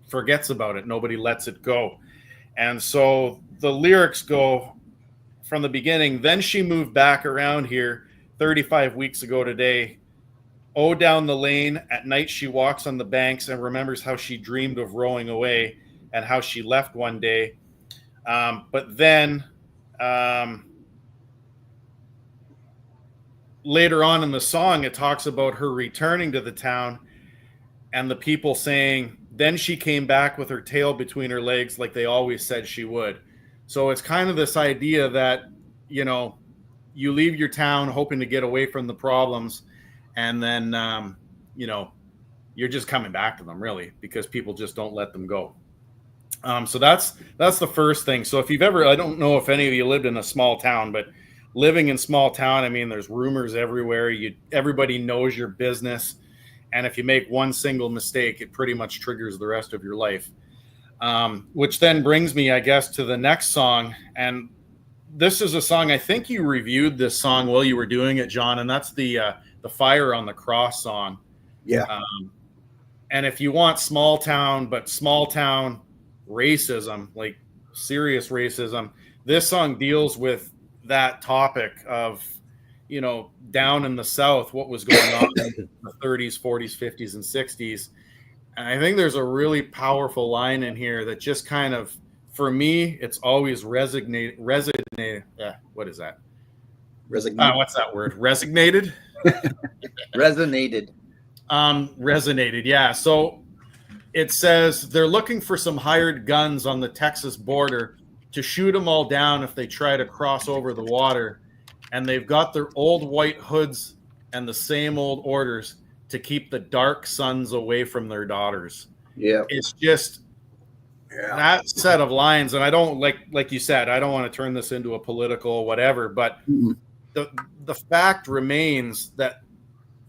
Speaker 4: forgets about it. Nobody lets it go. And so the lyrics go from the beginning. Then she moved back around here 35 weeks ago today. Oh, down the lane at night she walks on the banks and remembers how she dreamed of rowing away and how she left one day. But then later on in the song, it talks about her returning to the town and the people saying, then she came back with her tail between her legs like they always said she would. So it's kind of this idea that, you leave your town hoping to get away from the problems, and then, you're just coming back to them, really, because people just don't let them go. So that's the first thing. So if you've ever, I don't know if any of you lived in a small town, but living in small town, I mean, there's rumors everywhere. Everybody knows your business. And if you make one single mistake, it pretty much triggers the rest of your life. Which then brings me, I guess, to the next song. And this is a song, I think you reviewed this song while you were doing it, John, and that's the Fire on the Cross song.
Speaker 5: Yeah.
Speaker 4: And if you want small town racism, like serious racism, this song deals with that topic of, down in the South, what was going on in the 30s, 40s, 50s, and 60s. And I think there's a really powerful line in here that just kind of, for me, it's always resonated. What is that? What's that word? Resignated?
Speaker 3: Resonated.
Speaker 4: Resonated, yeah. So it says they're looking for some hired guns on the Texas border to shoot them all down if they try to cross over the water. And they've got their old white hoods and the same old orders to keep the dark sons away from their daughters.
Speaker 5: Yeah.
Speaker 4: It's just that set of lines. And I don't, like you said, I don't want to turn this into a political whatever, but the fact remains that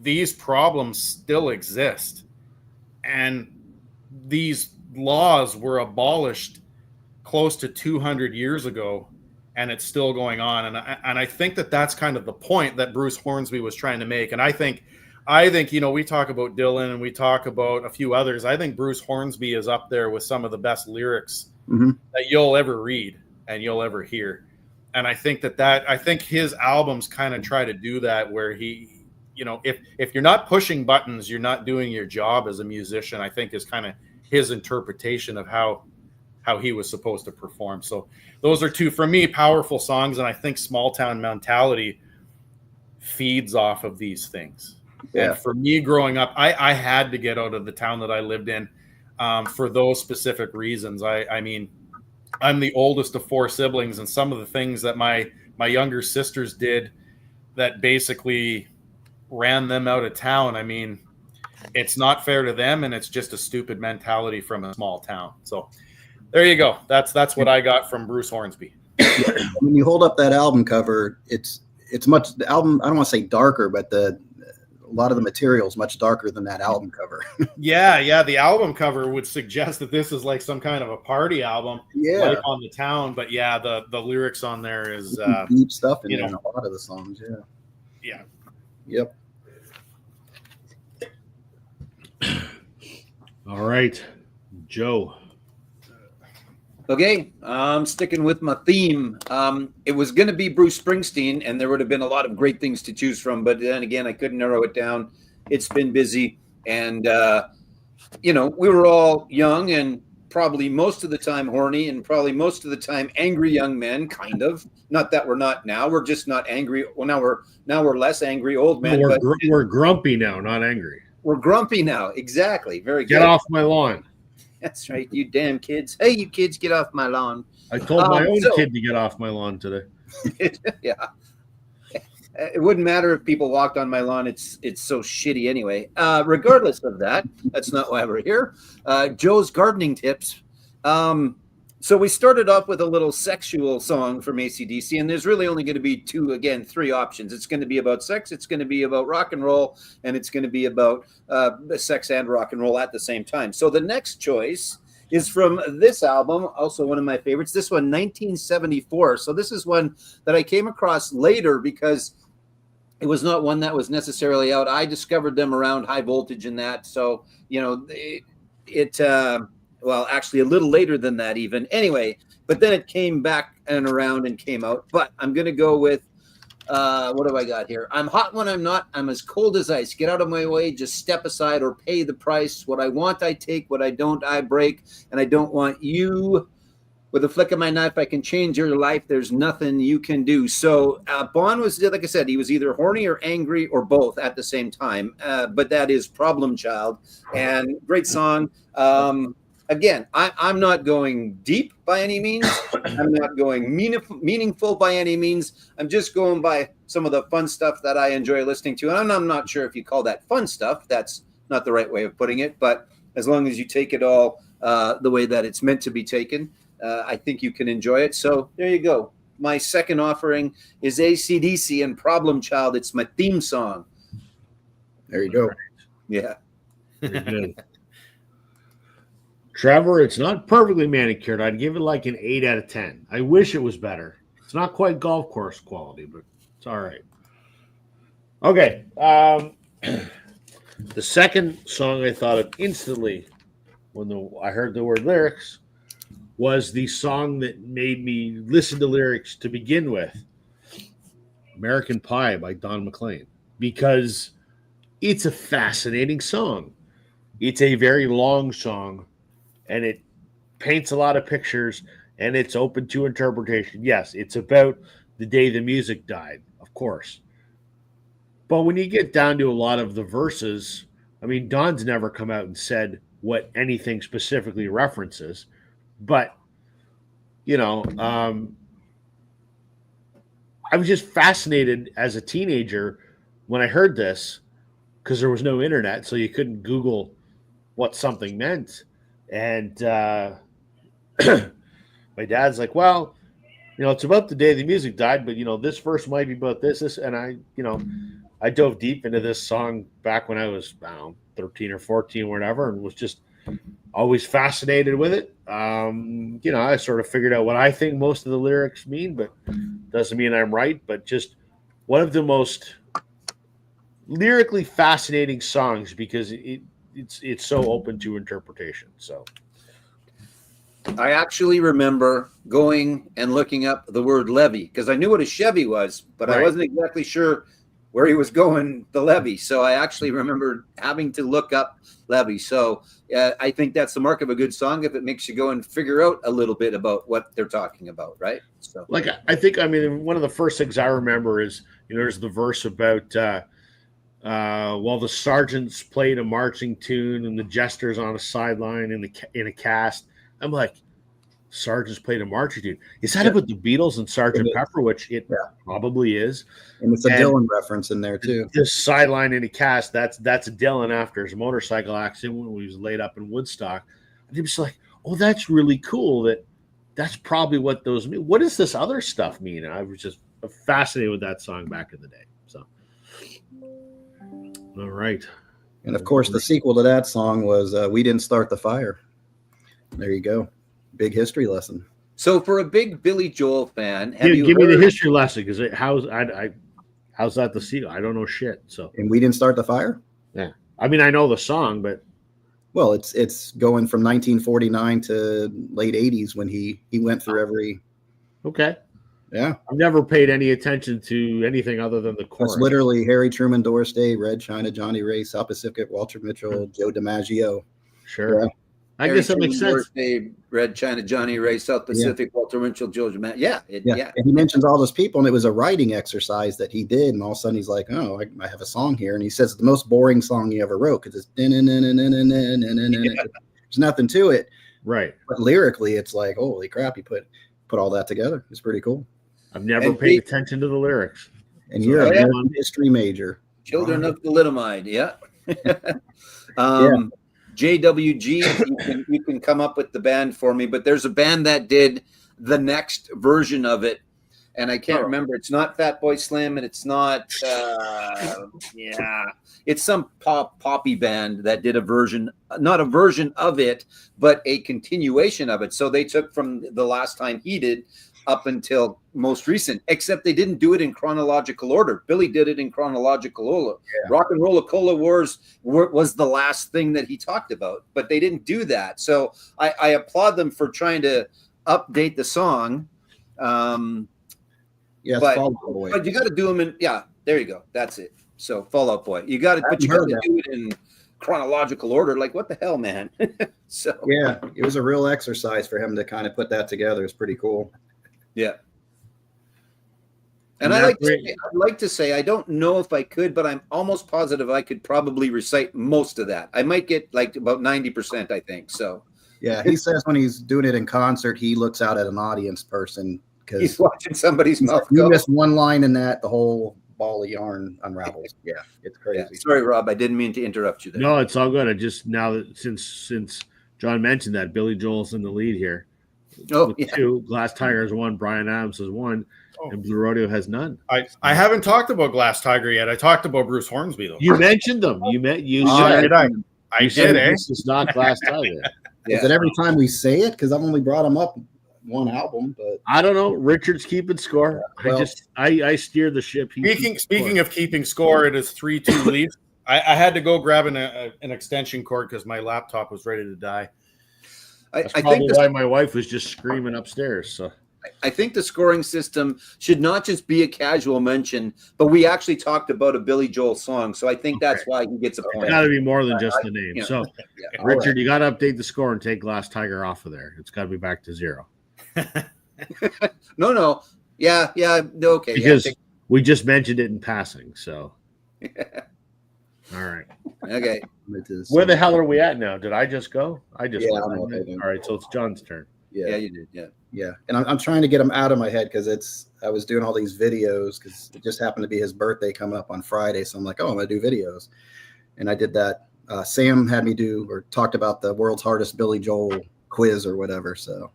Speaker 4: these problems still exist. And these laws were abolished close to 200 years ago, and it's still going on. And I think that that's kind of the point that Bruce Hornsby was trying to make. And I think, we talk about Dylan and we talk about a few others. I think Bruce Hornsby is up there with some of the best lyrics that you'll ever read and you'll ever hear. And I think I think his albums kind of try to do that, where he, if you're not pushing buttons, you're not doing your job as a musician, I think is kind of his interpretation of how he was supposed to perform. So those are two, for me, powerful songs. And I think Small Town Mentality feeds off of these things. Yeah. And for me growing up, I had to get out of the town that I lived in for those specific reasons. I mean, I'm the oldest of 4 siblings, and some of the things that my younger sisters did that basically ran them out of town, I mean, it's not fair to them, and it's just a stupid mentality from a small town. So there you go. That's what I got from Bruce Hornsby.
Speaker 5: When you hold up that album cover, it's much, the album, I don't want to say darker, but a lot of the material is much darker than that album cover.
Speaker 4: Yeah. The album cover would suggest that this is like some kind of a party album, like on the town. But yeah, the lyrics on there is
Speaker 5: deep stuff in there, a lot of the songs.
Speaker 4: Yeah.
Speaker 5: Yep.
Speaker 2: All right, Joe.
Speaker 3: Okay, I'm sticking with my theme. It was going to be Bruce Springsteen, and there would have been a lot of great things to choose from. But then again, I couldn't narrow it down. It's been busy. And, we were all young and probably most of the time horny and probably most of the time angry young men, kind of. Not that we're not now. We're just not angry. Well, now we're less angry old men.
Speaker 2: We're grumpy now, not angry.
Speaker 3: We're grumpy now. Exactly. Very good.
Speaker 2: Get off my lawn.
Speaker 3: That's right, you damn kids. Hey, you kids, get off my lawn.
Speaker 2: I told my own kid to get off my lawn today.
Speaker 3: Yeah. It wouldn't matter if people walked on my lawn. It's so shitty anyway. Regardless of that, that's not why we're here. Joe's gardening tips. So we started off with a little sexual song from AC/DC, and there's really only going to be 3 options. It's going to be about sex, it's going to be about rock and roll, and it's going to be about sex and rock and roll at the same time. So the next choice is from this album, also one of my favorites. This one, 1974. So this is one that I came across later because it was not one that was necessarily out. I discovered them around High Voltage and that. So, well, actually a little later than that even. Anyway, but then it came back and around and came out. But I'm going to go with, what have I got here? I'm hot when I'm not. I'm as cold as ice. Get out of my way. Just step aside or pay the price. What I want, I take. What I don't, I break. And I don't want you. With a flick of my knife, I can change your life. There's nothing you can do. So Bon was, like I said, he was either horny or angry or both at the same time. But that is Problem Child. And great song. Again, I'm not going deep by any means. I'm not going meaningful by any means. I'm just going by some of the fun stuff that I enjoy listening to. And I'm not sure if you call that fun stuff. That's not the right way of putting it. But as long as you take it all the way that it's meant to be taken, I think you can enjoy it. So there you go. My second offering is AC/DC and Problem Child. It's my theme song.
Speaker 5: There you go.
Speaker 3: Yeah.
Speaker 2: Very good. Trevor, it's not perfectly manicured. I'd give it like an 8 out of 10. I wish it was better. It's not quite golf course quality, but it's all right. Okay. The second song I thought of instantly when I heard the word lyrics was the song that made me listen to lyrics to begin with, American Pie by Don McLean, because it's a fascinating song. It's a very long song, and it paints a lot of pictures, and it's open to interpretation. Yes, it's about the day the music died, of course. But when you get down to a lot of the verses, I mean, Don's never come out and said what anything specifically references, but, I was just fascinated as a teenager when I heard this, because there was no internet, so you couldn't Google what something meant. And my dad's like, well, it's about the day the music died, but, this verse might be about this. And I dove deep into this song back when I was, 13 or 14 or whatever, and was just always fascinated with it. I sort of figured out what I think most of the lyrics mean, but doesn't mean I'm right. But just one of the most lyrically fascinating songs because it's so open to interpretation. So
Speaker 3: I actually remember going and looking up the word levee because I knew what a Chevy was, but I wasn't exactly sure where he was going, the levee. So I actually remember having to look up levee. So I think that's the mark of a good song if it makes you go and figure out a little bit about what they're talking about, right? So,
Speaker 2: like, I think, I mean, one of the first things I remember is, there's the verse about while the sergeants played a marching tune and the jesters on a sideline in a cast. I'm like, sergeants played a marching tune. Is that about the Beatles and Sergeant Pepper? Which it probably is.
Speaker 5: And it's a Dylan reference in there too.
Speaker 2: This sideline in a cast, that's Dylan after his motorcycle accident when he was laid up in Woodstock. And he was like, oh, that's really cool. That's probably what those mean. What does this other stuff mean? And I was just fascinated with that song back in the day. So, all right.
Speaker 5: And of course, the sequel to that song was "We Didn't Start the Fire." There you go. Big history lesson.
Speaker 3: So for a big Billy Joel fan,
Speaker 2: give me the history lesson, because how's that the sequel? I don't know shit. So,
Speaker 5: and "We Didn't Start the Fire."
Speaker 2: Yeah, I mean, I know the song, but
Speaker 5: well, it's going from 1949 to late 80s when he went through every.
Speaker 2: Okay.
Speaker 5: Yeah,
Speaker 2: I've never paid any attention to anything other than the chorus.
Speaker 5: It's literally Harry Truman, Doris Day, Red China, Johnny Ray, South Pacific, Walter Mitchell, Joe DiMaggio.
Speaker 2: Sure. Yeah. I
Speaker 3: Harry
Speaker 2: guess that makes sense.
Speaker 3: Day, Red China, Johnny Ray, South Pacific, Walter Mitchell, Joe DiMaggio. Yeah.
Speaker 5: And he mentions all those people, and it was a writing exercise that he did. And all of a sudden, he's like, "Oh, I have a song here," and he says it's the most boring song he ever wrote because it's there's nothing to it.
Speaker 2: Right.
Speaker 5: But lyrically, it's like, holy crap, he put all that together. It's pretty cool.
Speaker 2: I've never paid attention to the lyrics.
Speaker 5: And you're a history major.
Speaker 3: Children of the Thalidomide, yeah. JWG, you can come up with the band for me, but there's a band that did the next version of it, and I can't remember. It's not Fatboy Slim, and it's not, it's some poppy band that did a version, not a version of it, but a continuation of it. So they took from the last time he did up until most recent, except they didn't do it in chronological order. Billy did it in chronological order. Yeah. Rock and Roll Cola Wars was the last thing that he talked about, but they didn't do that. So I applaud them for trying to update the song. But you got to do them in, there you go. That's it. So Fall Out Boy, you got to do it in chronological order. Like, what the hell, man? So
Speaker 5: yeah, it was a real exercise for him to kind of put that together. It's pretty cool.
Speaker 3: Yeah. And I'd like to say, I don't know if I could, but I'm almost positive I could probably recite most of that. I might get like about 90%, I think. So
Speaker 5: yeah, he says when he's doing it in concert, he looks out at an audience person because
Speaker 3: he's watching somebody's mouth
Speaker 5: go. You miss one line in that, the whole ball of yarn unravels. Yeah, it's crazy.
Speaker 3: Yeah. Sorry, Rob, I didn't mean to interrupt you there.
Speaker 2: No, it's all good. I just, now that since John mentioned that, Billy Joel's in the lead here.
Speaker 3: Oh, yeah.
Speaker 2: 2, Glass Tiger has 1, Bryan Adams has 1, and Blue Rodeo has none.
Speaker 4: I haven't talked about Glass Tiger yet. I talked about Bruce Hornsby though.
Speaker 2: You mentioned them. I did. This is not Glass Tiger.
Speaker 5: Is it every time we say it? Because I've only brought them up one album, but
Speaker 2: I don't know. Richard's keeping score. Yeah, well, I steer the ship.
Speaker 4: Speaking of keeping score, it is 3-2 lead. I had to go grab an extension cord because my laptop was ready to die.
Speaker 2: That's probably why my wife was just screaming upstairs. So
Speaker 3: I think the scoring system should not just be a casual mention, but we actually talked about a Billy Joel song. So I think that's why he gets a point.
Speaker 2: It's got to be more than just the name. So, Richard, you got to update the score and take Glass Tiger off of there. It's got to be back to 0.
Speaker 3: No. Yeah. Okay.
Speaker 2: Because we just mentioned it in passing. So, all right.
Speaker 3: Okay.
Speaker 2: Where the hell are we at now? Did I just go? All right. So it's John's turn.
Speaker 3: Yeah, you did.
Speaker 5: Yeah. And I'm trying to get him out of my head because I was doing all these videos because it just happened to be his birthday coming up on Friday. So I'm like, I'm going to do videos. And I did that. Sam had me talked about the world's hardest Billy Joel quiz or whatever. So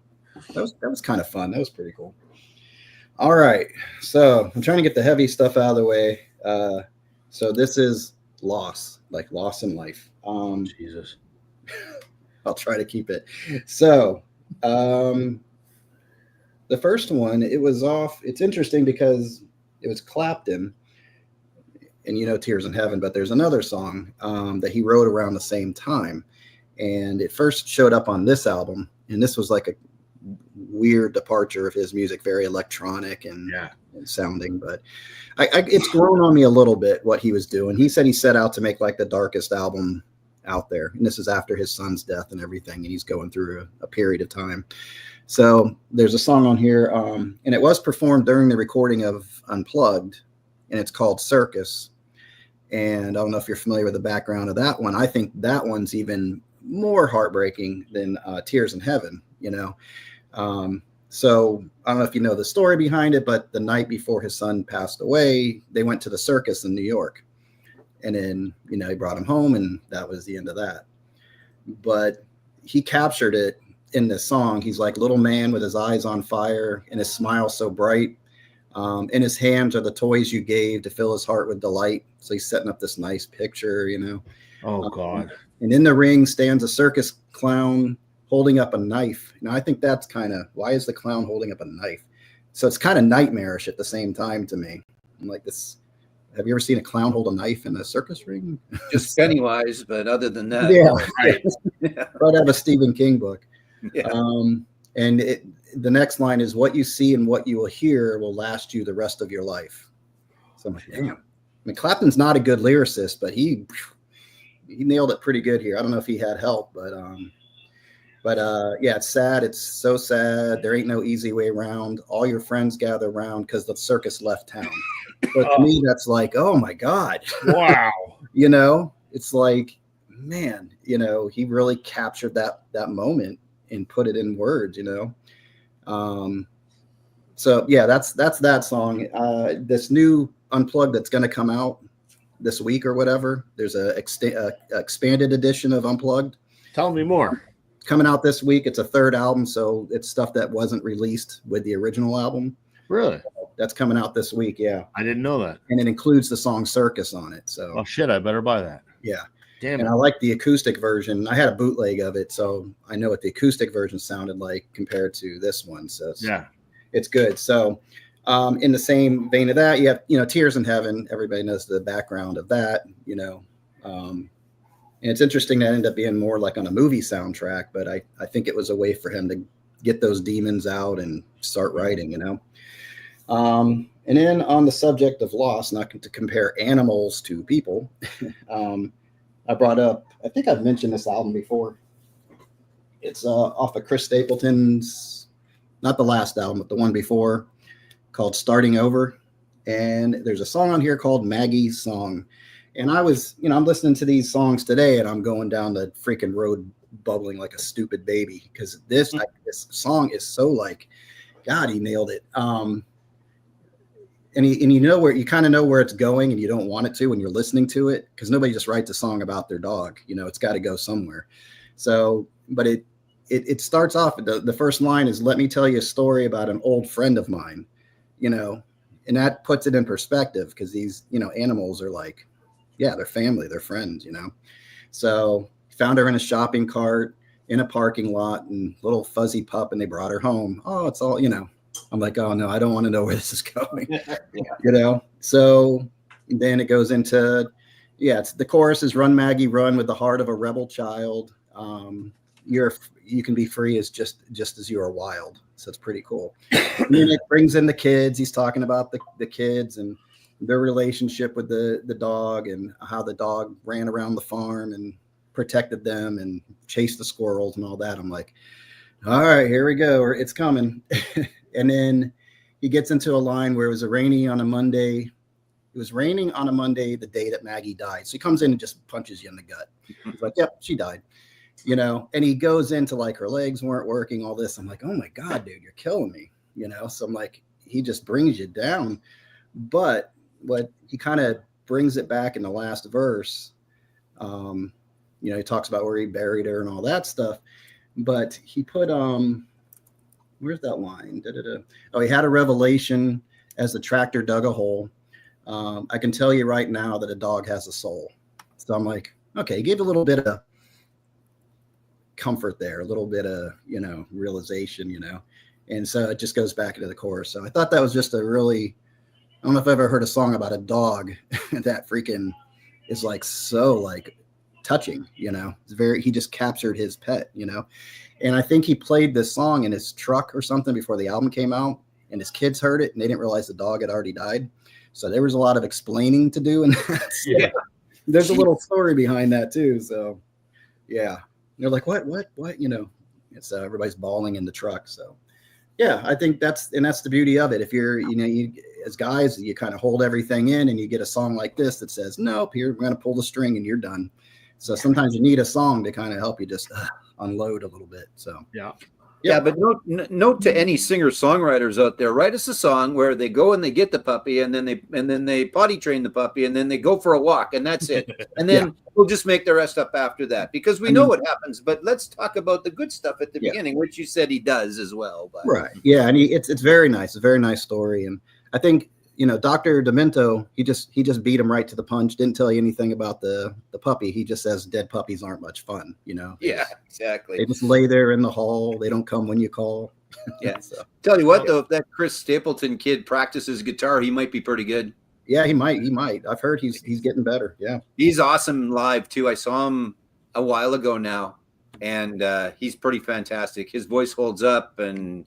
Speaker 5: that was kind of fun. That was pretty cool. All right. So I'm trying to get the heavy stuff out of the way. So this is loss in life.
Speaker 2: Jesus.
Speaker 5: I'll try to keep it. So the first one, it was off. It's interesting because it was Clapton, and Tears in Heaven, but there's another song that he wrote around the same time, and it first showed up on this album And this was like a weird departure of his music, very electronic and sounding, but it's grown on me a little bit what he was doing. He said he set out to make like the darkest album out there, and this is after his son's death and everything, and he's going through a period of time. So there's a song on here, and it was performed during the recording of Unplugged, and it's called Circus. And I don't know if you're familiar with the background of that one. I think that one's even more heartbreaking than Tears in Heaven, you know. So I don't know if you know the story behind it, but the night before his son passed away, they went to the circus in New York. And then, you know, he brought him home, and that was the end of that. But he captured it in this song. He's like little man with his eyes on fire and his smile so bright. In his hands are the toys you gave to fill his heart with delight. So he's setting up this nice picture, you know.
Speaker 2: Oh, God.
Speaker 5: And in the ring stands a circus clown holding up a knife. Now, I think that's kind of, why is the clown holding up a knife? So it's kind of nightmarish at the same time to me. I'm like, this, have you ever seen a clown hold a knife in a circus ring?
Speaker 3: Just Pennywise, but other than that.
Speaker 5: Yeah.
Speaker 2: Right.
Speaker 5: Right out of a Stephen King book.
Speaker 3: Yeah.
Speaker 5: And the next line is, what you see and what you will hear will last you the rest of your life. So I'm like, damn. I mean, Clapton's not a good lyricist, but he nailed it pretty good here. I don't know if he had help, but yeah, it's sad. It's so sad. There ain't no easy way around. All your friends gather around because the circus left town. But to me, that's like, oh my God.
Speaker 2: Wow.
Speaker 5: You know, it's like, man, you know, he really captured that moment and put it in words, you know. So yeah, that's that song. This new Unplugged that's going to come out this week or whatever. There's a expanded edition of Unplugged.
Speaker 2: Tell me more.
Speaker 5: Coming out this week. It's a third album, so it's stuff that wasn't released with the original album.
Speaker 2: Really?
Speaker 5: That's coming out this week, yeah.
Speaker 2: I didn't know that.
Speaker 5: And it includes the song Circus on it. So
Speaker 2: Oh shit, I better buy that.
Speaker 5: yeah.
Speaker 2: Damn
Speaker 5: And
Speaker 2: it.
Speaker 5: I like the acoustic version. I had a bootleg of it, so I know what the acoustic version sounded like compared to this one. So it's good. So in the same vein of that, you have, you know, Tears in Heaven. Everybody knows the background of that, you know. And it's interesting that ended up being more like on a movie soundtrack, but I think it was a way for him to get those demons out and start writing, you know. And then on the subject of loss, not to compare animals to people, I brought up, I think I've mentioned this album before. It's off of Chris Stapleton's, not the last album, but the one before, called Starting Over. And there's a song on here called Maggie's Song. And I was, you know, I'm listening to these songs today and I'm going down the freaking road bubbling like a stupid baby because this song is so like, God, he nailed it. And you know where you kind of know where it's going and you don't want it to when you're listening to it because nobody just writes a song about their dog. You know, it's got to go somewhere. So, but it starts off, the first line is, let me tell you a story about an old friend of mine, you know, and that puts it in perspective because these, you know, animals are like, yeah, they're family, they're friends, you know. So found her in a shopping cart in a parking lot and little fuzzy pup, and they brought her home. Oh, it's all, you know. I'm like, oh no, I don't want to know where this is going. You know. So then it goes into, yeah, it's the chorus is run Maggie run with the heart of a rebel child. You can be free as just as you are wild. So it's pretty cool. And then it brings in the kids. He's talking about the kids and their relationship with the dog and how the dog ran around the farm and protected them and chased the squirrels and all that. I'm like, all right, here we go. It's coming. And then he gets into a line where it was raining on a Monday. It was raining on a Monday, the day that Maggie died. So he comes in and just punches you in the gut. He's like, yep, she died. You know, and he goes into like her legs weren't working, all this. I'm like, oh my God, dude, you're killing me. You know, so I'm like, he just brings you down. But what he kind of brings it back in the last verse, you know, he talks about where he buried her and all that stuff. But he put, where's that line? Oh, he had a revelation as the tractor dug a hole. I can tell you right now that a dog has a soul. So I'm like, okay, he gave a little bit of comfort there, a little bit of, you know, realization, you know. And so it just goes back into the chorus. So I thought that was just a really, I don't know if I've ever heard a song about a dog that freaking is like so like touching, he just captured his pet, and I think he played this song in his truck or something before the album came out, and his kids heard it and they didn't realize the dog had already died. So there was a lot of explaining to do. And there's a little story behind that too. So yeah, they're like, what, it's everybody's bawling in the truck. So yeah, I think that's the beauty of it. If you're, you as guys, you kind of hold everything in and you get a song like this that says, nope, here, we're going to pull the string and you're done. So sometimes you need a song to kind of help you just unload a little bit. So
Speaker 3: yeah, but note to any singer-songwriters out there: write us a song where they go and they get the puppy, and then they potty train the puppy, and then they go for a walk, and that's it. And then we'll just make the rest up after that, because we know what happens. But let's talk about the good stuff at the beginning, which you said he does as well. But.
Speaker 5: Right? Yeah, and it's very nice. It's a very nice story, and I think Dr. Demento, he just beat him right to the punch. Didn't tell you anything about the puppy. He just says dead puppies aren't much fun.
Speaker 3: Yeah, exactly.
Speaker 5: They just lay there in the hall. They don't come when you call.
Speaker 3: Yeah. So. Tell you what, though, if that Chris Stapleton kid practices guitar, he might be pretty good.
Speaker 5: Yeah, he might. I've heard he's getting better. Yeah,
Speaker 3: he's awesome live too. I saw him a while ago now, and he's pretty fantastic. His voice holds up, and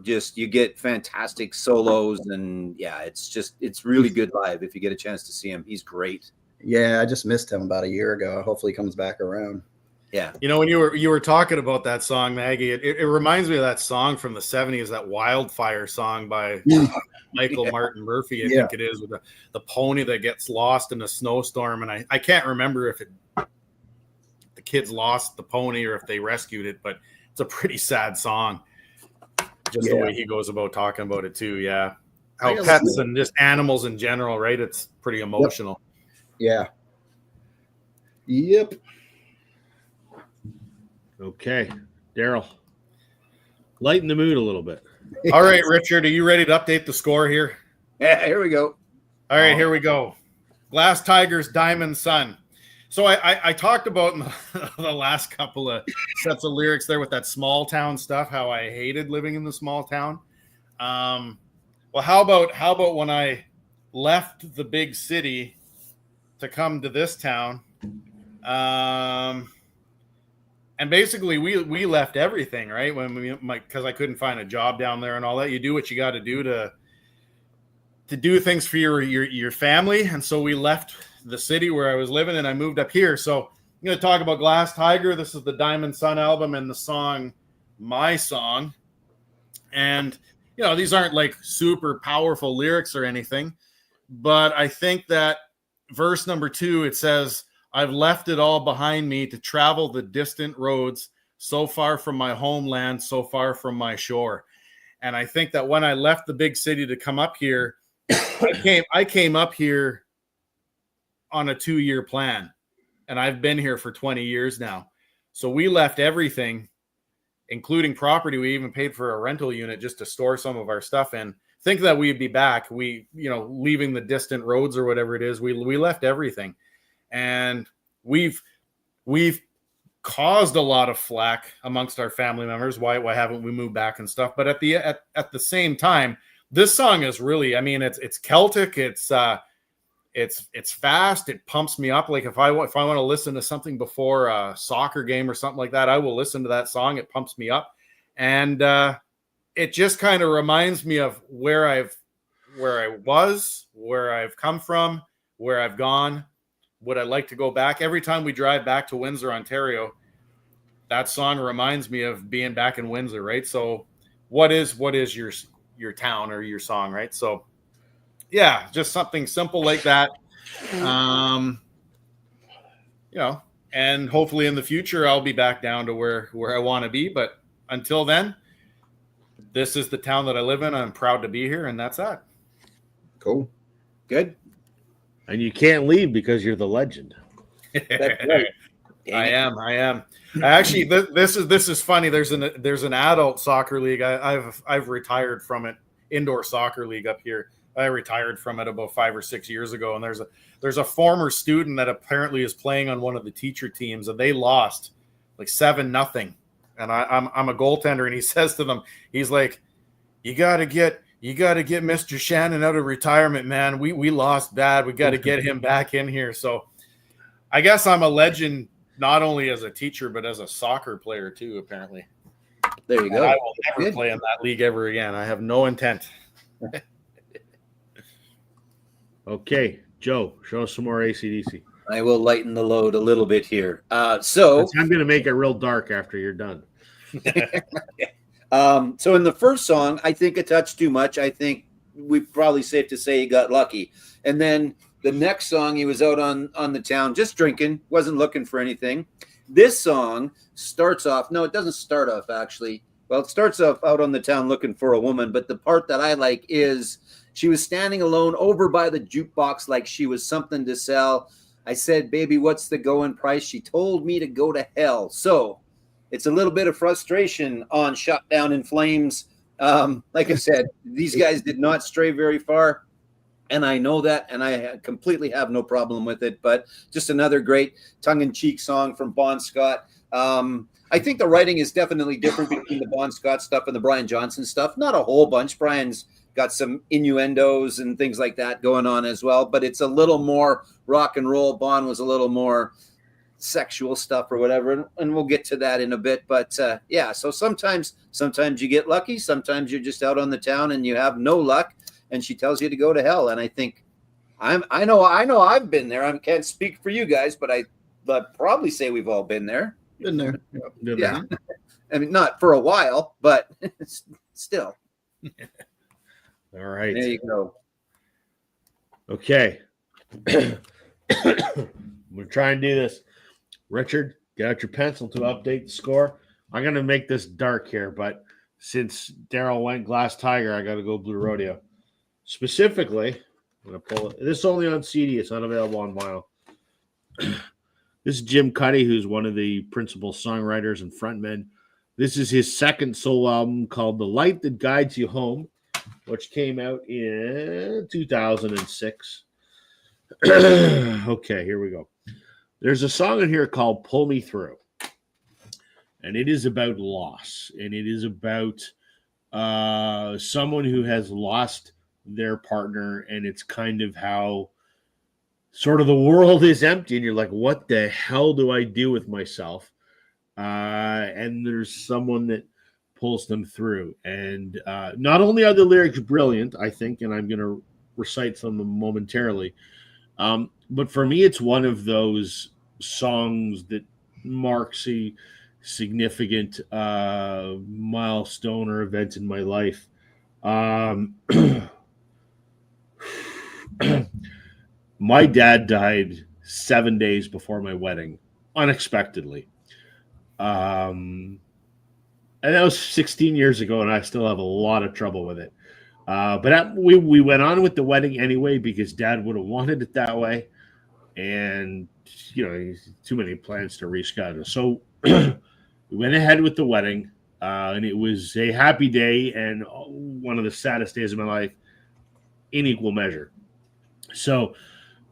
Speaker 3: just you get fantastic solos, and it's really good live if you get a chance to see him. He's great.
Speaker 5: Yeah, I just missed him about a year ago. Hopefully he comes back around.
Speaker 3: Yeah.
Speaker 4: When you were talking about that song, Maggie, it reminds me of that song from the 70s, that Wildfire song by Michael Martin Murphy, I think it is, with the pony that gets lost in a snowstorm. And I can't remember if the kids lost the pony or if they rescued it, but it's a pretty sad song. Just the way he goes about talking about it too. Yeah. How pets and just animals in general, right? It's pretty emotional.
Speaker 5: Yep. Yeah. Yep.
Speaker 2: Okay. Daryl, lighten the mood a little bit.
Speaker 4: All right, Richard, are you ready to update the score here?
Speaker 3: Yeah, here we go.
Speaker 4: All right, here we go. Glass Tigers, Diamond Sun. So I talked about in the last couple of sets of lyrics there with that small town stuff, how I hated living in the small town. Well, how about when I left the big city to come to this town? And basically we left everything, right? Because I couldn't find a job down there and all that. You do what you got to do to do things for your family. And so we left the city where I was living and I moved up here. So I'm going to talk about Glass Tiger. This is the Diamond Sun album and the song, My Song. And, these aren't like super powerful lyrics or anything, but I think that verse number 2, it says, I've left it all behind me to travel the distant roads, so far from my homeland, so far from my shore. And I think that when I left the big city to come up here, I came up here on a 2-year plan, and I've been here for 20 years now. So we left everything, including property. We even paid for a rental unit just to store some of our stuff in. Think that we'd be back. Leaving the distant roads or whatever it is, we left everything. And we've caused a lot of flack amongst our family members. Why haven't we moved back and stuff? But at the same time, this song is really, it's Celtic. It's fast. It pumps me up. Like if I want to listen to something before a soccer game or something like that, I will listen to that song. It pumps me up, and it just kind of reminds me of where I was, where I've come from, where I've gone. Would I like to go back? Every time we drive back to Windsor, Ontario, that song reminds me of being back in Windsor, right? So what is your town or your song, right? So yeah, just something simple like that. And hopefully in the future I'll be back down to where I want to be. But until then, this is the town that I live in. I'm proud to be here, and that's that.
Speaker 5: Cool.
Speaker 3: Good.
Speaker 2: And you can't leave because you're the legend.
Speaker 3: Right.
Speaker 4: I am. Actually, this is funny. There's an adult soccer league. I've retired from it. Indoor soccer league up here. I retired from it about 5 or 6 years ago. And there's a former student that apparently is playing on one of the teacher teams, and they lost like 7-0. And I'm a goaltender, and he says to them, he's like, you got to get Mr. Shannon out of retirement, man. We lost bad. We got to get him back in here. So I guess I'm a legend not only as a teacher but as a soccer player too. Apparently,
Speaker 3: There you go.
Speaker 4: I will never
Speaker 3: Good.
Speaker 4: play in that league ever again. I have no intent.
Speaker 2: Okay, Joe, show us some more AC/DC.
Speaker 3: I will lighten the load a little bit here. So
Speaker 2: I'm going to make it real dark after you're done.
Speaker 3: So in the first song, I think a touch too much. I think we probably safe to say he got lucky. And then the next song, he was out on the town just drinking, wasn't looking for anything. This song starts off. No, it doesn't start off actually. Well, it starts off out on the town looking for a woman. But the part that I like is she was standing alone over by the jukebox like she was something to sell. I said, baby, what's the going price? She told me to go to hell. So it's a little bit of frustration on Shut Down in Flames. Like I said, these guys did not stray very far. And I know that, and I completely have no problem with it. But just another great tongue-in-cheek song from Bon Scott. I think the writing is definitely different between the Bon Scott stuff and the Brian Johnson stuff. Not a whole bunch. Brian's got some innuendos and things like that going on as well. But it's a little more rock and roll. Bon was a little more sexual stuff or whatever. And we'll get to that in a bit. But yeah, so sometimes you get lucky. Sometimes you're just out on the town and you have no luck. And she tells you to go to hell. And I think I know I've been there. I can't speak for you guys, but I'd probably say we've all been there.
Speaker 5: Been there.
Speaker 3: Yeah. I mean, not for a while, but still.
Speaker 2: All right.
Speaker 3: There you go.
Speaker 2: Okay. We're trying to do this. Richard, get out your pencil to update the score. I'm going to make this dark here, but since Daryl went Glass Tiger, I got to go Blue Rodeo. Specifically, I'm going to pull it. This is only on CD. It's not available on vinyl. This is Jim Cuddy, who's one of the principal songwriters and frontmen. This is his second solo album called The Light That Guides You Home, which came out in 2006. Okay, here we go. There's a song in here called Pull Me Through. And it is about loss. And it is about someone who has lost their partner. And it's kind of how sort of the world is empty. And you're like, what the hell do I do with myself? And there's someone that pulls them through. And not only are the lyrics brilliant, I think, and I'm going to recite some of them momentarily, but for me, it's one of those songs that marks a significant milestone or event in my life. My dad died 7 days before my wedding, unexpectedly. And that was 16 years ago, and I still have a lot of trouble with it. But we went on with the wedding anyway because Dad would have wanted it that way. And, you know, too many plans to reschedule. So we went ahead with the wedding, and it was a happy day and one of the saddest days of my life in equal measure. So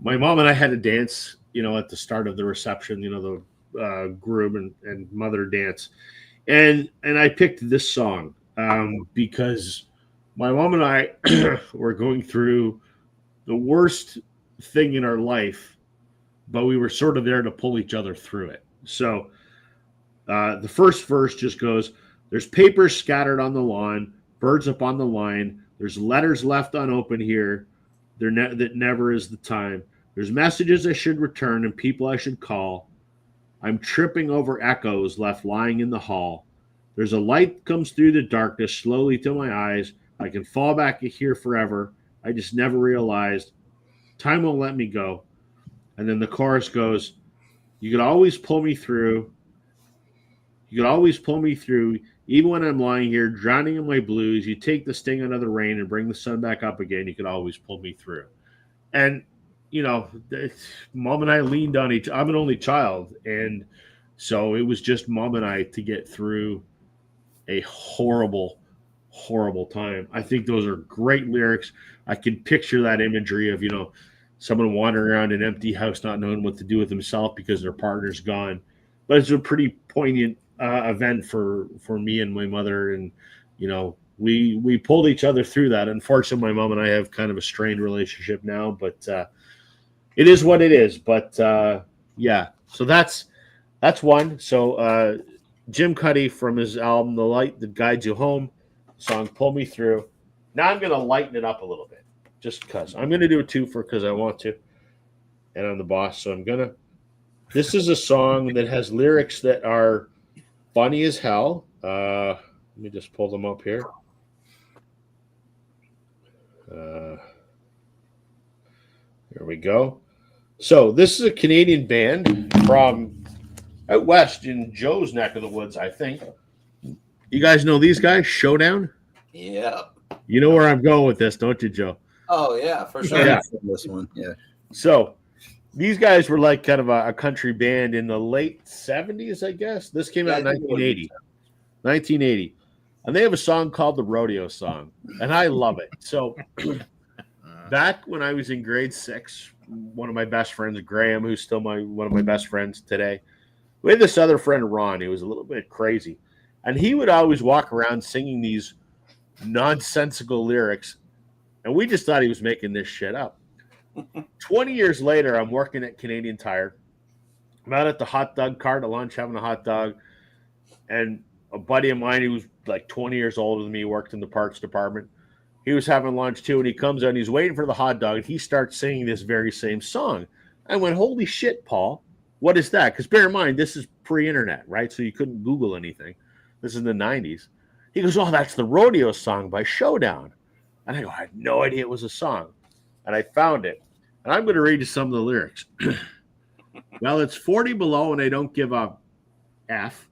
Speaker 2: my mom and I had to dance, you know, at the start of the reception, you know, the groom and mother dance. And I picked this song because my mom and I were going through the worst thing in our life, but we were sort of there to pull each other through it. So the first verse just goes, there's papers scattered on the lawn, birds up on the line. There's letters left unopened here. That never is the time. There's messages I should return and people I should call. I'm tripping over echoes left lying in the hall. There's a light comes through the darkness slowly to my eyes. I can fall back here forever. I just never realized. Time won't let me go. And then the chorus goes, you could always pull me through. You could always pull me through. Even when I'm lying here, drowning in my blues, you take the sting out of the rain and bring the sun back up again. You could always pull me through. And, you know, Mom and I leaned on each. I'm an only child. And so it was just Mom and I to get through a horrible, horrible time. I think those are great lyrics. I can picture that imagery of, you know, someone wandering around an empty house not knowing what to do with himself because their partner's gone. But it's a pretty poignant event for me and my mother. And, you know, we pulled each other through that. Unfortunately, my mom and I have kind of a strained relationship now, but it is what it is. But Yeah. So that's one. So Jim Cuddy from his album The Light That Guides You Home, song Pull Me Through. Now I'm gonna lighten it up a little bit. Just because. I'm gonna do a twofer because I want to. And I'm the boss, so I'm gonna. This is a song that has lyrics that are funny as hell. Let me just pull them up here. There we go. So this is a Canadian band from out west in Joe's neck of the woods, I think. You guys know these guys? Showdown?
Speaker 3: Yeah.
Speaker 2: You know where I'm going with this, don't you, Joe?
Speaker 3: Oh, yeah, for sure.
Speaker 2: Yeah.
Speaker 5: This one, yeah.
Speaker 2: So these guys were like kind of a country band in the late 70s, I guess. This came out in 1980. 1980. And they have a song called The Rodeo Song. And I love it. So back when I was in grade 6, one of my best friends, Graham, who's still one of my best friends today, we had this other friend, Ron, who was a little bit crazy. And he would always walk around singing these nonsensical lyrics. And we just thought he was making this shit up. 20 years later, I'm working at Canadian Tire. I'm out at the hot dog cart at lunch having a hot dog. And a buddy of mine who was like 20 years older than me, worked in the parks department. He was having lunch too, and he comes out and he's waiting for the hot dog, and he starts singing this very same song. I went, holy shit, Paul, what is that? Because bear in mind, this is pre-internet, right? So you couldn't Google anything. This is in the 90s. He goes, oh, that's the Rodeo Song by Showdown. And I go, I had no idea it was a song. And I found it. And I'm going to read you some of the lyrics. Well, it's 40 below and I don't give a F.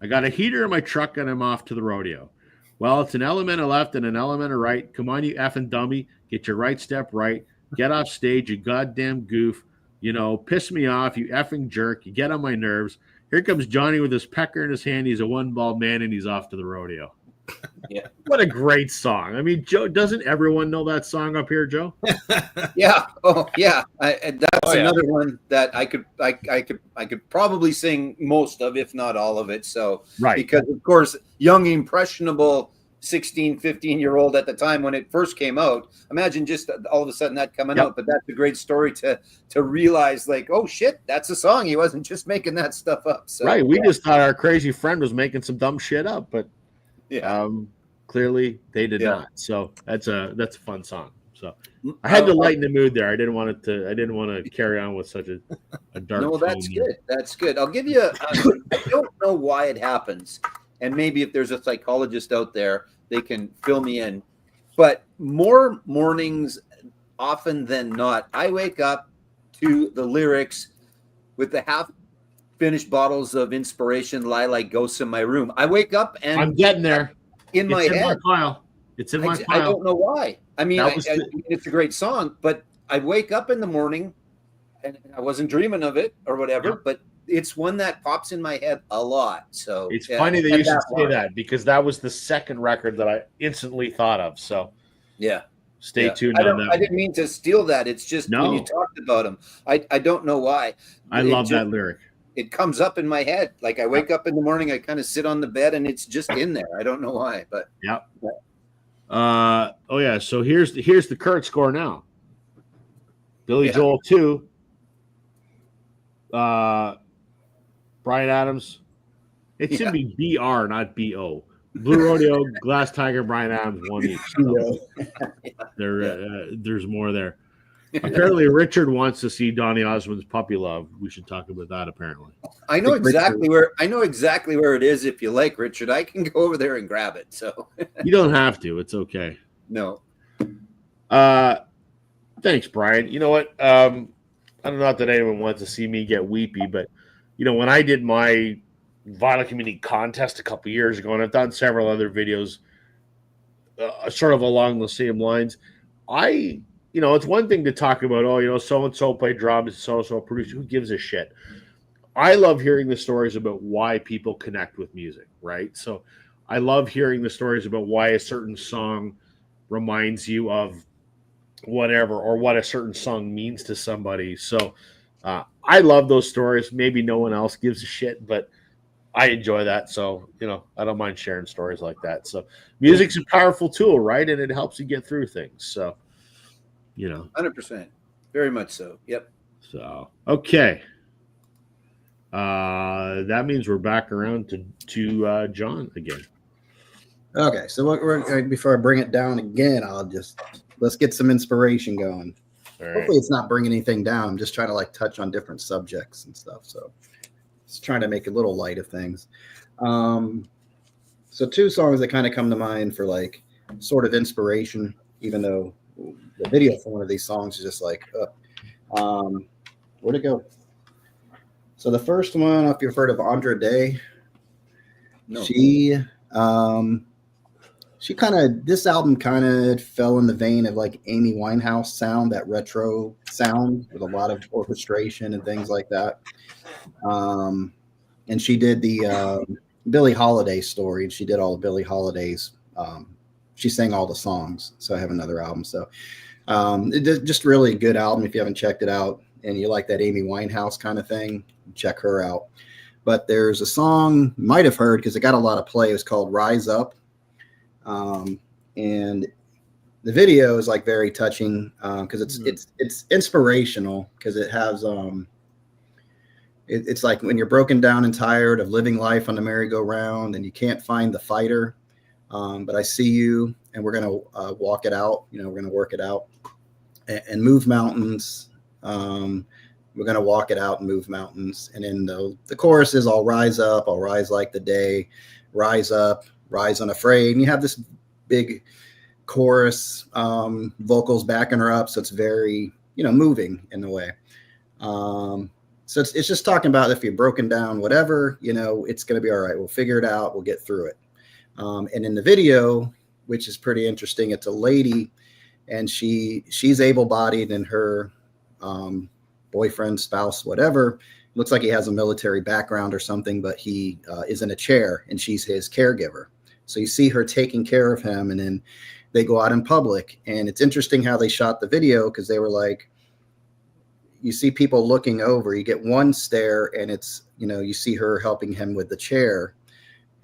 Speaker 2: I got a heater in my truck and I'm off to the rodeo. Well, it's an element of left and an element of right. Come on, you effing dummy. Get your right step right. Get off stage, you goddamn goof. You know, piss me off, you effing jerk. You get on my nerves. Here comes Johnny with his pecker in his hand. He's a one-ball man and he's off to the rodeo.
Speaker 3: Yeah.
Speaker 2: What a great song. I mean, Joe, doesn't everyone know that song up here, Joe?
Speaker 3: Yeah. Oh, yeah. That's another one that I could probably sing most of, if not all of it. So,
Speaker 2: right.
Speaker 3: Because of course, young, impressionable 16, 15-year-old at the time when it first came out, imagine just all of a sudden that coming out. But that's a great story to realize, like, oh shit, that's a song. He wasn't just making that stuff up. So,
Speaker 2: right. We just thought our crazy friend was making some dumb shit up, but clearly they did not. So that's a fun song. So I had to lighten the mood there. I didn't want to carry on with such a dark.
Speaker 3: No, that's good. That's good. I'll give you. I don't know why it happens, and maybe if there's a psychologist out there, they can fill me in. But more mornings, often than not, I wake up to the lyrics with the half-finished bottles of inspiration lie like ghosts in my room. I wake up and
Speaker 2: I'm getting there.
Speaker 3: In my head.
Speaker 2: It's in my pile.
Speaker 3: I don't know why. I mean, it's a great song, but I wake up in the morning and I wasn't dreaming of it or whatever, but it's one that pops in my head a lot. So
Speaker 2: it's funny that you should say that because that was the second record that I instantly thought of. So stay tuned on that.
Speaker 3: I didn't mean to steal that. It's just when you talked about him, I don't know why.
Speaker 2: I love that lyric.
Speaker 3: It comes up in my head. Like I wake up in the morning, I kind of sit on the bed and it's just in there. I don't know why, but
Speaker 2: So here's the current score now. Billy Joel 2. Brian Adams. It should be BR, not BO. Blue Rodeo, Glass Tiger, Brian Adams, 1 each. So there's more there. Apparently, Richard wants to see Donny Osmond's Puppy Love. We should talk about that. Apparently,
Speaker 3: I know exactly where it is. If you like, Richard, I can go over there and grab it. So
Speaker 2: you don't have to. It's okay.
Speaker 3: No.
Speaker 2: Thanks, Brian. You know what? I don't know that anyone wants to see me get weepy, but when I did my Vinyl Community contest a couple years ago, and I've done several other videos, sort of along the same lines, it's one thing to talk about, so-and-so played drums, so-and-so produced. Who gives a shit? I love hearing the stories about why people connect with music, right? So I love hearing the stories about why a certain song reminds you of whatever or what a certain song means to somebody. So I love those stories. Maybe no one else gives a shit, but I enjoy that. So, I don't mind sharing stories like that. So music's a powerful tool, right? And it helps you get through things. So
Speaker 3: 100%. Very much so. Yep.
Speaker 2: So, okay. That means we're back around to John again.
Speaker 5: Okay, so before I bring it down again, let's get some inspiration going.
Speaker 2: All right.
Speaker 5: Hopefully, it's not bringing anything down. I'm just trying to like touch on different subjects and stuff. So, just trying to make a little light of things. So 2 songs that kind of come to mind for like sort of inspiration, even though the video for one of these songs is just like, where'd it go? So the first one, I don't know if you've heard of Andra Day.
Speaker 3: No.
Speaker 5: She kind of, this album kind of fell in the vein of like Amy Winehouse sound, that retro sound with a lot of orchestration and things like that. And she did the Billie Holiday story, and she did all of Billie Holiday's. She sang all the songs. So I have another album. So just really good album. If you haven't checked it out and you like that Amy Winehouse kind of thing, check her out. But there's a song you might have heard because it got a lot of play. It was called Rise Up. And the video is like very touching because it's inspirational because it has it's like when you're broken down and tired of living life on the merry-go-round and you can't find the fighter, but I see you and we're gonna walk it out. We're gonna work it out and move mountains. We're gonna walk it out and move mountains. And then the chorus is, I'll rise up, I'll rise like the day, rise up, rise unafraid. And you have this big chorus, vocals backing her up. So it's very, moving in a way. So it's just talking about if you're broken down, whatever, it's going to be all right. We'll figure it out. We'll get through it. And in the video, which is pretty interesting, it's a lady and she's able-bodied and her boyfriend, spouse, whatever, looks like he has a military background or something, but he is in a chair and she's his caregiver. So you see her taking care of him, and then they go out in public. And it's interesting how they shot the video because they were like, you see people looking over, you get one stare and it's, you see her helping him with the chair.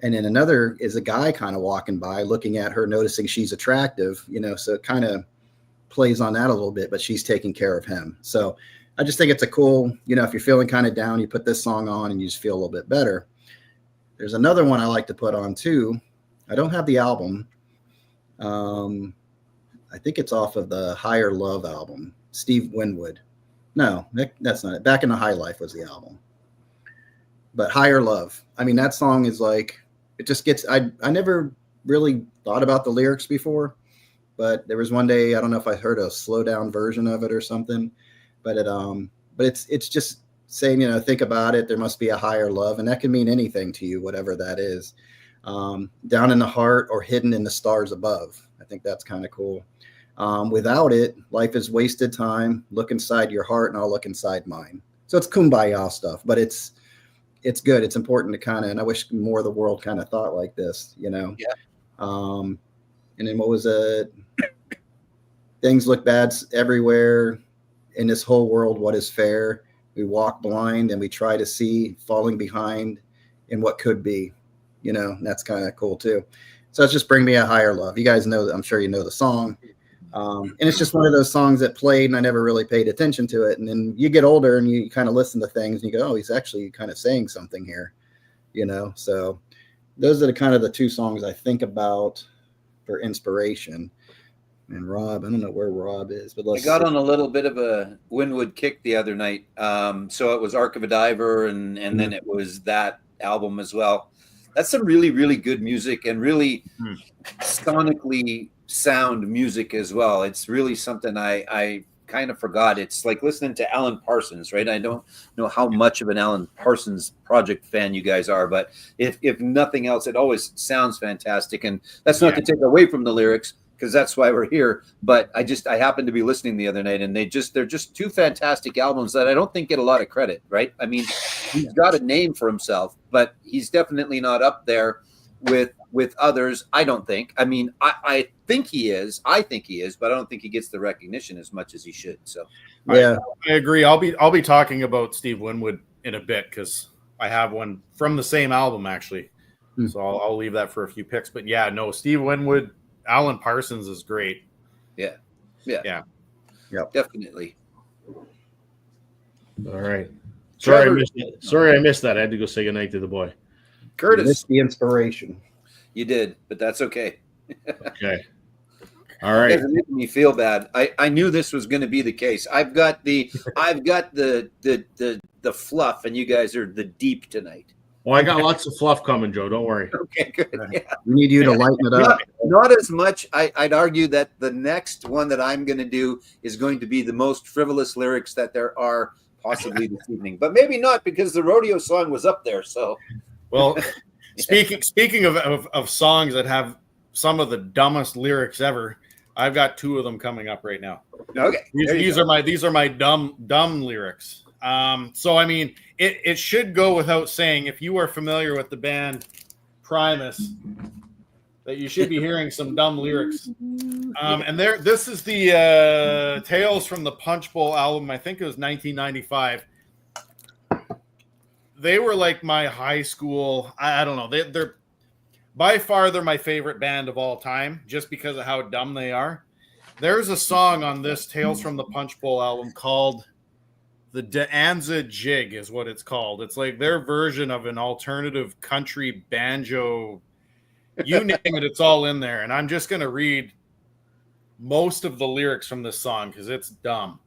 Speaker 5: And then another is a guy kind of walking by, looking at her, noticing she's attractive, so it kind of plays on that a little bit, but she's taking care of him. So I just think it's a cool, if you're feeling kind of down, you put this song on and you just feel a little bit better. There's another one I like to put on too. I don't have the album. I think it's off of the Higher Love album, Steve Winwood. No, that's not it. Back in the High Life was the album. But Higher Love. I mean, that song is like, it just gets, I never really thought about the lyrics before, but there was one day, I don't know if I heard a slow down version of it or something, but it's just saying, think about it. There must be a higher love, and that can mean anything to you, whatever that is. Down in the heart or hidden in the stars above. I think that's kind of cool. Without it, life is wasted time. Look inside your heart and I'll look inside mine. So it's kumbaya stuff, but it's good. It's important to kind of, and I wish more of the world kind of thought like this, Yeah. And then what was it? Things look bad everywhere in this whole world. What is fair? We walk blind and we try to see, falling behind in what could be. And that's kind of cool too. So it's just Bring Me a Higher Love. You guys know that. I'm sure you know the song. And it's just one of those songs that played and I never really paid attention to it. And then you get older and you kind of listen to things and you go, oh, he's actually kind of saying something here, So those are the 2 songs I think about for inspiration. And Rob, I don't know where Rob is, but
Speaker 3: I got on a little bit of a Winwood kick the other night. So it was Ark of a Diver and then it was that album as well. That's some really, really good music and really sonically sound music as well. It's really something I kind of forgot. It's like listening to Alan Parsons, right? I don't know how much of an Alan Parsons project fan you guys are, but if nothing else, it always sounds fantastic. And that's not to take away from the lyrics, because that's why we're here. But I happened to be listening the other night, and they're just 2 fantastic albums that I don't think get a lot of credit, right? I mean, he's got a name for himself, but he's definitely not up there with others, I don't think. I mean, I think he is. I think he is, but I don't think he gets the recognition as much as he should. So,
Speaker 5: yeah,
Speaker 4: I agree. I'll be talking about Steve Winwood in a bit because I have one from the same album actually. So I'll leave that for a few picks. But yeah, no, Steve Winwood, Alan Parsons is great.
Speaker 3: Yeah,
Speaker 5: Yep.
Speaker 3: definitely.
Speaker 2: All right. Sorry,
Speaker 3: Trevor,
Speaker 2: I missed that. I had to go say goodnight to the boy.
Speaker 3: Curtis,
Speaker 5: Missed the inspiration.
Speaker 3: you did, but that's okay.
Speaker 2: Okay. All
Speaker 3: You
Speaker 2: right.
Speaker 3: guys are making me feel bad. I knew this was going to be the case. I've got the fluff, and you guys are the deep tonight.
Speaker 2: Well, I got lots of fluff coming, Joe. Don't worry.
Speaker 3: Okay, good. Yeah.
Speaker 5: We need you to lighten it up.
Speaker 3: Not as much. I'd argue that the next one that I'm going to do is going to be the most frivolous lyrics that there are possibly this evening, but maybe not because the rodeo song was up there. So,
Speaker 4: Well, speaking of songs that have some of the dumbest lyrics ever, I've got two of them coming up right now.
Speaker 3: okay,
Speaker 4: These are my dumb lyrics. So I mean, it should go without saying, if you are familiar with the band Primus, that you should be hearing some dumb lyrics. And this is the Tales from the Punch Bowl album. I think it was 1995. They were like my high school. I don't know. They're by far they're my favorite band of all time, just because of how dumb they are. There's a song on this Tales from the Punch Bowl album called The Danza Jig is what it's called. It's like their version of an alternative country banjo. You name it, it's all in there. And I'm just going to read most of the lyrics from this song because it's dumb.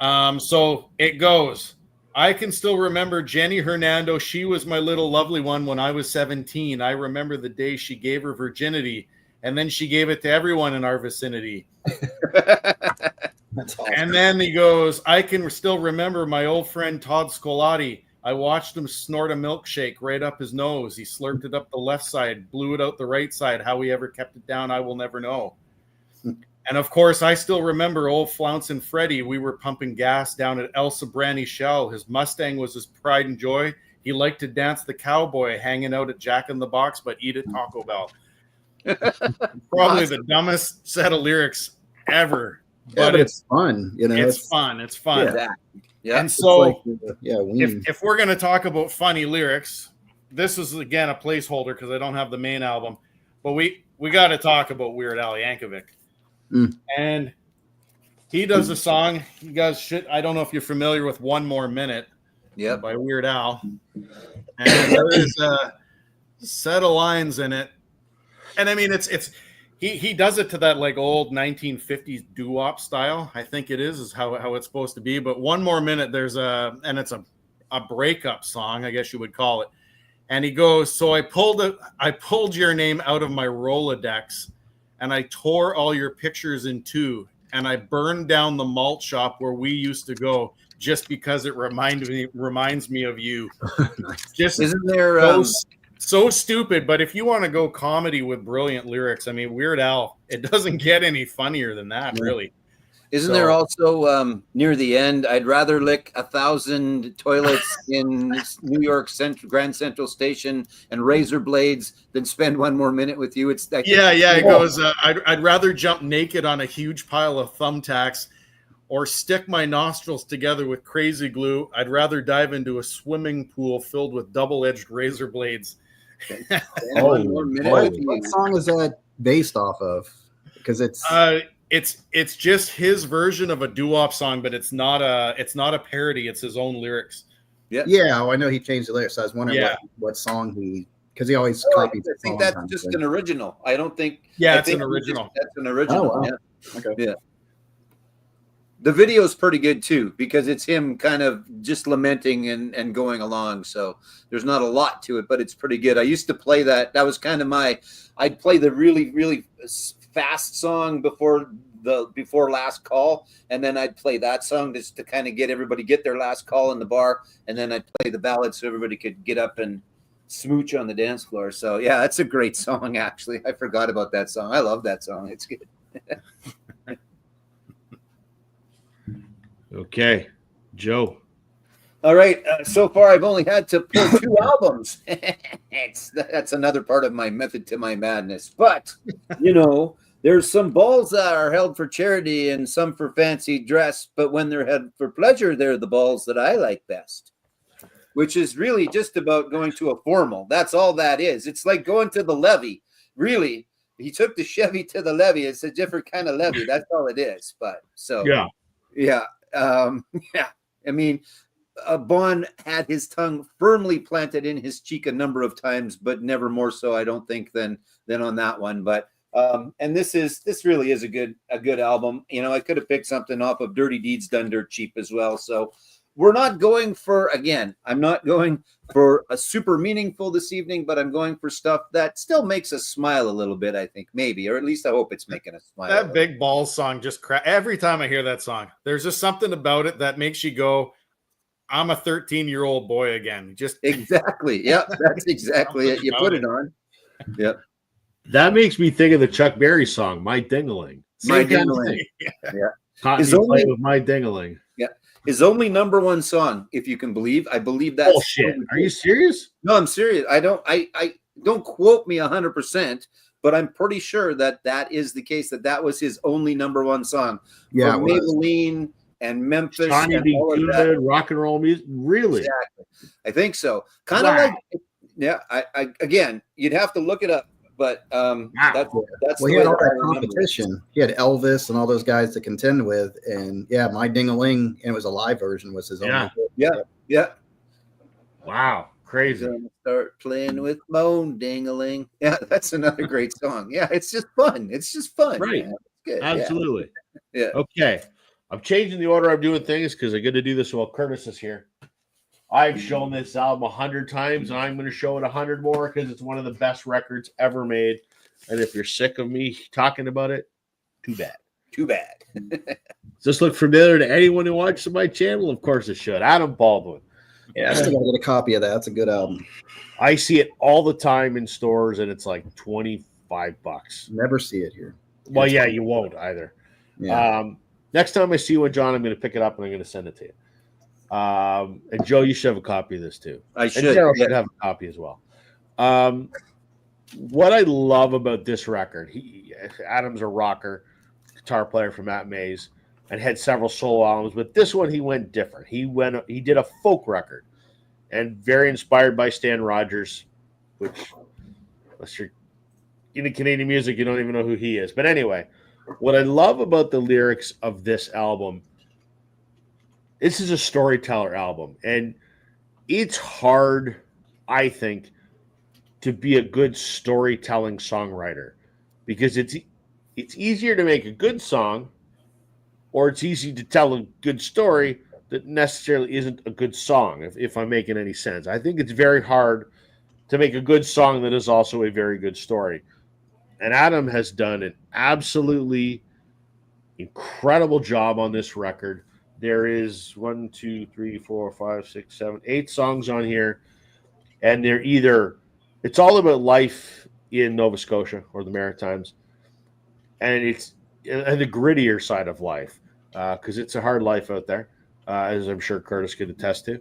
Speaker 4: So it goes. I can still remember Jenny Hernando. She was my little lovely one when I was 17. I remember the day she gave her virginity, and then she gave it to everyone in our vicinity.
Speaker 5: That's awesome.
Speaker 4: And then he goes, I can still remember my old friend Todd Scolati. I watched him snort a milkshake right up his nose. He slurped it up the left side, blew it out the right side. How he ever kept it down, I will never know. And of course, I still remember old Flouncin' Freddie. We were pumping gas down at El Sobrani Shell. His Mustang was his pride and joy. He liked to dance the cowboy, hanging out at Jack in the Box, but eat at Taco Bell. Probably the dumbest set of lyrics ever.
Speaker 5: But it's fun, you know.
Speaker 4: It's fun. It's fun.
Speaker 3: Yeah.
Speaker 4: And so,
Speaker 5: if
Speaker 4: we're going to talk about funny lyrics, this is again a placeholder because I don't have the main album, but we got to talk about Weird Al Yankovic. And he does a song. He does shit. I don't know if you're familiar with One More Minute, by Weird Al. And there is a set of lines in it, and I mean he does it to that like old 1950s doo-wop style. I think it is how it's supposed to be. But One More Minute, it's a breakup song, I guess you would call it. And he goes, so I pulled your name out of my Rolodex, and I tore all your pictures in two, and I burned down the malt shop where we used to go just because it reminds me of you. Just
Speaker 3: isn't there
Speaker 4: so stupid, but if you want to go comedy with brilliant lyrics, I mean, Weird Al, it doesn't get any funnier than that, really.
Speaker 3: Isn't there also near the end, I'd rather lick 1,000 toilets in New York Grand Central Station and razor blades than spend 1 more minute with you? It's that.
Speaker 4: Yeah. It goes, I'd rather jump naked on a huge pile of thumbtacks or stick my nostrils together with crazy glue. I'd rather dive into a swimming pool filled with double-edged razor blades.
Speaker 3: One more minute with you.
Speaker 5: What song is that based off of? Because
Speaker 4: it's just his version of a doo-wop song, but it's not a parody. It's his own lyrics.
Speaker 5: Yeah. Well, I know he changed the lyrics. So I was wondering what song because he always copies.
Speaker 3: I think that's just an original. I don't think.
Speaker 4: Yeah, it's an original.
Speaker 3: That's an original.
Speaker 5: Oh, wow.
Speaker 3: Yeah.
Speaker 5: Okay.
Speaker 3: Yeah. The video is pretty good too because it's him kind of just lamenting and going along. So there's not a lot to it, but it's pretty good. I used to play that. That was kind of I'd play the really, really fast song before last call, and then I'd play that song just to kind of get their last call in the bar, and then I'd play the ballad so everybody could get up and smooch on the dance floor. So yeah, that's a great song. Actually, I forgot about that song. I love that song. It's good.
Speaker 2: Okay, Joe.
Speaker 3: All right. So far, I've only had to pull 2 albums. That's another part of my method to my madness. But, there's some balls that are held for charity and some for fancy dress. But when they're held for pleasure, they're the balls that I like best, which is really just about going to a formal. That's all that is. It's like going to the levee. Really, he took the Chevy to the levee. It's a different kind of levee. That's all it is. But so, yeah. I mean, Bon had his tongue firmly planted in his cheek a number of times, but never more so, I don't think, than on that one. But and this really is a good album. You know, I could have picked something off of Dirty Deeds Done Dirt Cheap as well. So we're not going for, again, I'm not going for a super meaningful this evening, but I'm going for stuff that still makes us smile a little bit, I think, maybe, or at least I hope it's making us smile.
Speaker 4: That Big Balls song just every time I hear that song, there's just something about it that makes you go, I'm a 13-year-old boy again. Just
Speaker 3: exactly. Yep, that's exactly it. You put it on. Yep.
Speaker 2: That makes me think of the Chuck Berry song, My Ding-a-ling.
Speaker 3: My Ding-a-ling. Yeah.
Speaker 2: Caught me playing with My Ding-a-ling.
Speaker 3: Yeah. His only number one song, if you can believe. I believe that's
Speaker 2: bullshit. Are you serious?
Speaker 3: No, I'm serious. I don't quote me 100%, but I'm pretty sure that is the case, that was his only number one song.
Speaker 5: Yeah.
Speaker 3: Maybelline and Memphis
Speaker 2: Johnny
Speaker 3: and
Speaker 2: B.
Speaker 3: all of
Speaker 2: Good,
Speaker 3: that.
Speaker 2: rock and roll music. Really?
Speaker 3: Exactly. I think so. Kind of like, yeah, I again, you'd have to look it up, but that's
Speaker 5: well,
Speaker 3: the
Speaker 5: he
Speaker 3: way
Speaker 5: had all
Speaker 3: that I
Speaker 5: that
Speaker 3: remember it.
Speaker 5: competition. He had Elvis and all those guys to contend with, and yeah, My Ding-a-Ling, and it was a live version, was his own.
Speaker 3: Yeah.
Speaker 2: Wow, crazy.
Speaker 3: Gonna start playing with Moan Ding-a-ling. Yeah, that's another great song. Yeah, it's just fun. It's just fun.
Speaker 2: Right.
Speaker 3: Man. It's good.
Speaker 2: Absolutely.
Speaker 3: Yeah.
Speaker 2: Okay. I'm changing the order I'm doing things because I get to do this while Curtis is here. I've shown this album 100 times, and I'm going to show it 100 more because it's one of the best records ever made. And if you're sick of me talking about it, too bad.
Speaker 3: Too bad.
Speaker 2: Does this look familiar to anyone who watches my channel? Of course it should. Adam Baldwin.
Speaker 5: Yeah, I still gotta get a copy of that. It's a good album.
Speaker 2: I see it all the time in stores, and it's like $25.
Speaker 5: Never see it here.
Speaker 2: Well, yeah, you won't either.
Speaker 5: Yeah.
Speaker 2: Next time I see one, John, I'm going to pick it up and I'm going to send it to you. And Joe, you should have a copy of this too.
Speaker 3: I should.
Speaker 2: And Daryl should have a copy as well. What I love about this record, Adam's a rocker, guitar player for Matt Mays, and had several solo albums, but this one he went different. He did a folk record, and very inspired by Stan Rogers, which, unless you're into Canadian music, you don't even know who he is. But anyway, what I love about the lyrics of this album, this is a storyteller album, and it's hard, I think, to be a good storytelling songwriter because it's easier to make a good song, or it's easy to tell a good story that necessarily isn't a good song, if I'm making any sense. I think it's very hard to make a good song that is also a very good story. And Adam has done an absolutely incredible job on this record. There is 1, 2, 3, 4, 5, 6, 7, 8 songs on here. And they're it's all about life in Nova Scotia or the Maritimes. And it's the grittier side of life because it's a hard life out there, as I'm sure Curtis could attest to.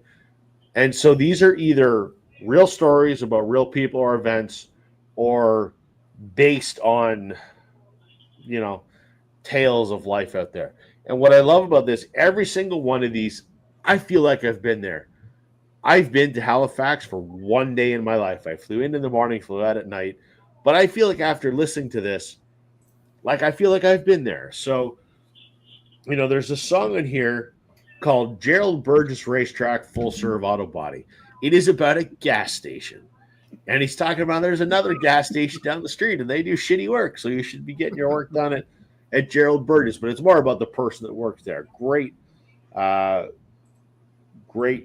Speaker 2: And so these are either real stories about real people or events, or based on, tales of life out there. And what I love about this, every single one of these, I feel like I've been there. I've been to Halifax for one day in my life. I flew in the morning, flew out at night. But I feel like after listening to this, I feel like I've been there. So, there's a song in here called Gerald Burgess Racetrack Full Serve Auto Body. It is about a gas station. And he's talking about there's another gas station down the street and they do shitty work. So you should be getting your work done at Gerald Burgess. But it's more about the person that works there. Great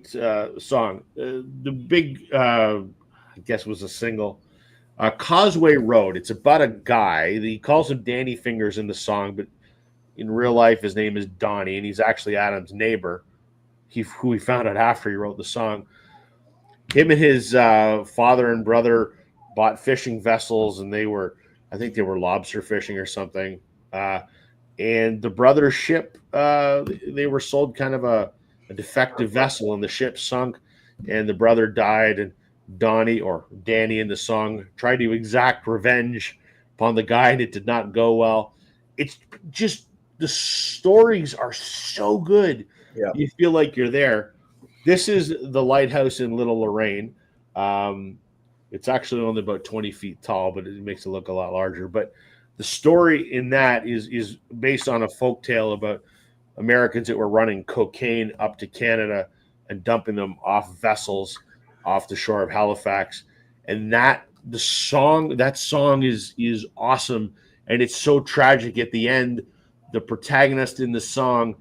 Speaker 2: song. The big, I guess, was a single. Causeway Road. It's about a guy. He calls him Danny Fingers in the song, but in real life, his name is Donnie, and he's actually Adam's neighbor, who he found out after he wrote the song. Him and his father and brother bought fishing vessels, and I think they were lobster fishing or something. And the brother's ship, they were sold kind of a defective vessel, and the ship sunk, and the brother died, and Donnie, or Danny in the song, tried to exact revenge upon the guy, and it did not go well. It's just, the stories are so good.
Speaker 5: Yeah.
Speaker 2: You feel like you're there. This is the lighthouse in Little Lorraine. It's actually only about 20 feet tall, but it makes it look a lot larger. But the story in that is based on a folktale about Americans that were running cocaine up to Canada and dumping them off vessels off the shore of Halifax. And that song is awesome, and it's so tragic at the end. The protagonist in the song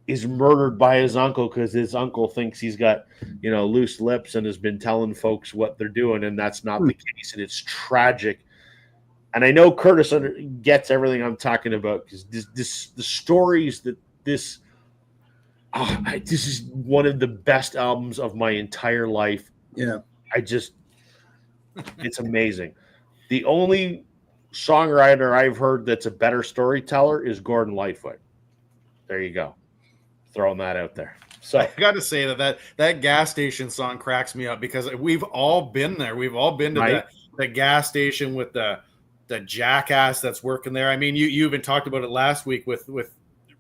Speaker 2: is murdered by his uncle because his uncle thinks he's got, loose lips and has been telling folks what they're doing, and that's not the case, and it's tragic. And I know Curtis gets everything I'm talking about, because the stories that this is one of the best albums of my entire life.
Speaker 5: Yeah.
Speaker 2: It's amazing. The only songwriter I've heard that's a better storyteller is Gordon Lightfoot. There you go. Throwing that out there. So
Speaker 4: I got to say that gas station song cracks me up, because we've all been there. We've all been to the gas station with the jackass that's working there. I mean, you even talked about it last week with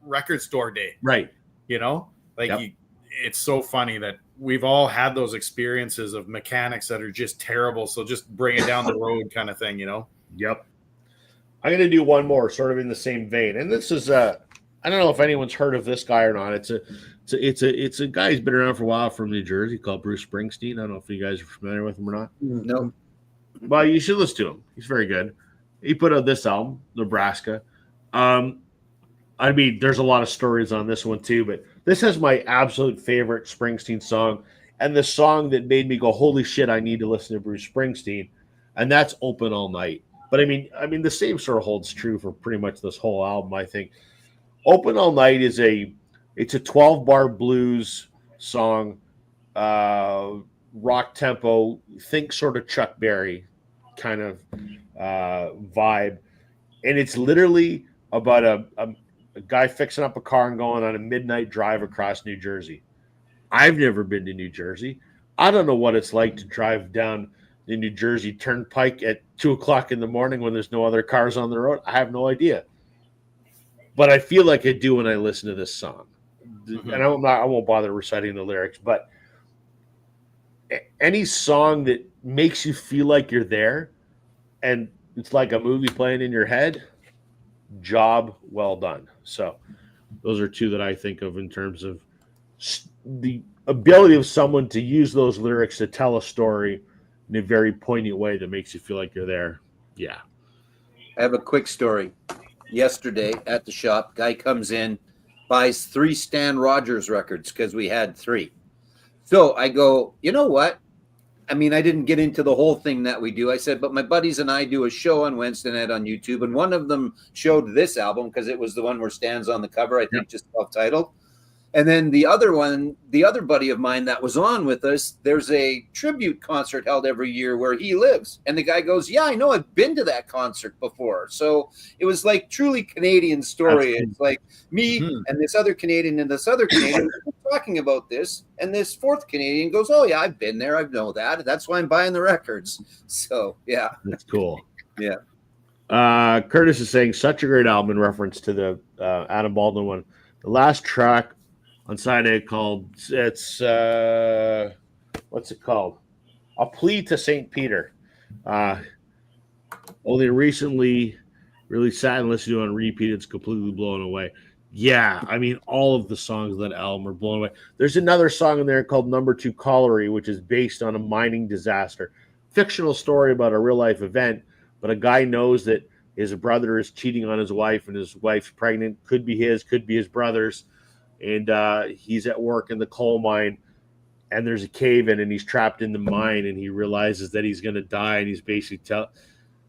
Speaker 4: record store day,
Speaker 2: right?
Speaker 4: It's so funny that we've all had those experiences of mechanics that are just terrible. So just bring it down the road kind of thing,
Speaker 2: Yep. I'm going to do one more sort of in the same vein. And this is I don't know if anyone's heard of this guy or not. It's a guy who's been around for a while from New Jersey called Bruce Springsteen. I don't know if you guys are familiar with him or not.
Speaker 3: No.
Speaker 2: Well, you should listen to him. He's very good. He put out this album, Nebraska. I mean, there's a lot of stories on this one too, but this is my absolute favorite Springsteen song, and the song that made me go, holy shit, I need to listen to Bruce Springsteen, and that's Open All Night. But I mean, the same sort of holds true for pretty much this whole album, I think. Open All Night it's a 12-bar blues song, rock tempo, think sort of Chuck Berry kind of vibe, and it's literally about a guy fixing up a car and going on a midnight drive across New Jersey. I've never been to New Jersey. I don't know what it's like to drive down the New Jersey Turnpike at 2:00 in the morning when there's no other cars on the road. I have no idea. But I feel like I do when I listen to this song. Mm-hmm. And I won't bother reciting the lyrics, but any song that makes you feel like you're there and it's like a movie playing in your head, job well done. So those are two that I think of in terms of the ability of someone to use those lyrics to tell a story in a very poignant way that makes you feel like you're there. Yeah.
Speaker 3: I have a quick story. Yesterday at the shop, guy comes in, buys 3 Stan Rogers records because we had 3. So I go, you know what? I mean, I didn't get into the whole thing that we do. I said, but my buddies and I do a show on Wednesday night on YouTube, and one of them showed this album because it was the one where Stan's on the cover, I think, just self-titled. And then the other one, the other buddy of mine that was on with us, there's a tribute concert held every year where he lives. And the guy goes, yeah, I know, I've been to that concert before. So it was like truly Canadian story. It's like me and this other Canadian and this other Canadian talking about this. And this fourth Canadian goes, oh, yeah, I've been there. I know that. That's why I'm buying the records. So, yeah.
Speaker 2: That's cool.
Speaker 3: Yeah.
Speaker 2: Curtis is saying such a great album in reference to the Adam Baldwin one. The last track on side A called, it's what's it called? A Plea to St. Peter. Only recently really sat and listened to it on repeat. It's completely blown away. Yeah, I mean, all of the songs of that album are blown away. There's another song in there called Number 2 Colliery, which is based on a mining disaster. Fictional story about a real life event, but a guy knows that his brother is cheating on his wife and his wife's pregnant. Could be his brother's. And he's at work in the coal mine, and there's a cave in, and he's trapped in the mine, and he realizes that he's going to die, and he's basically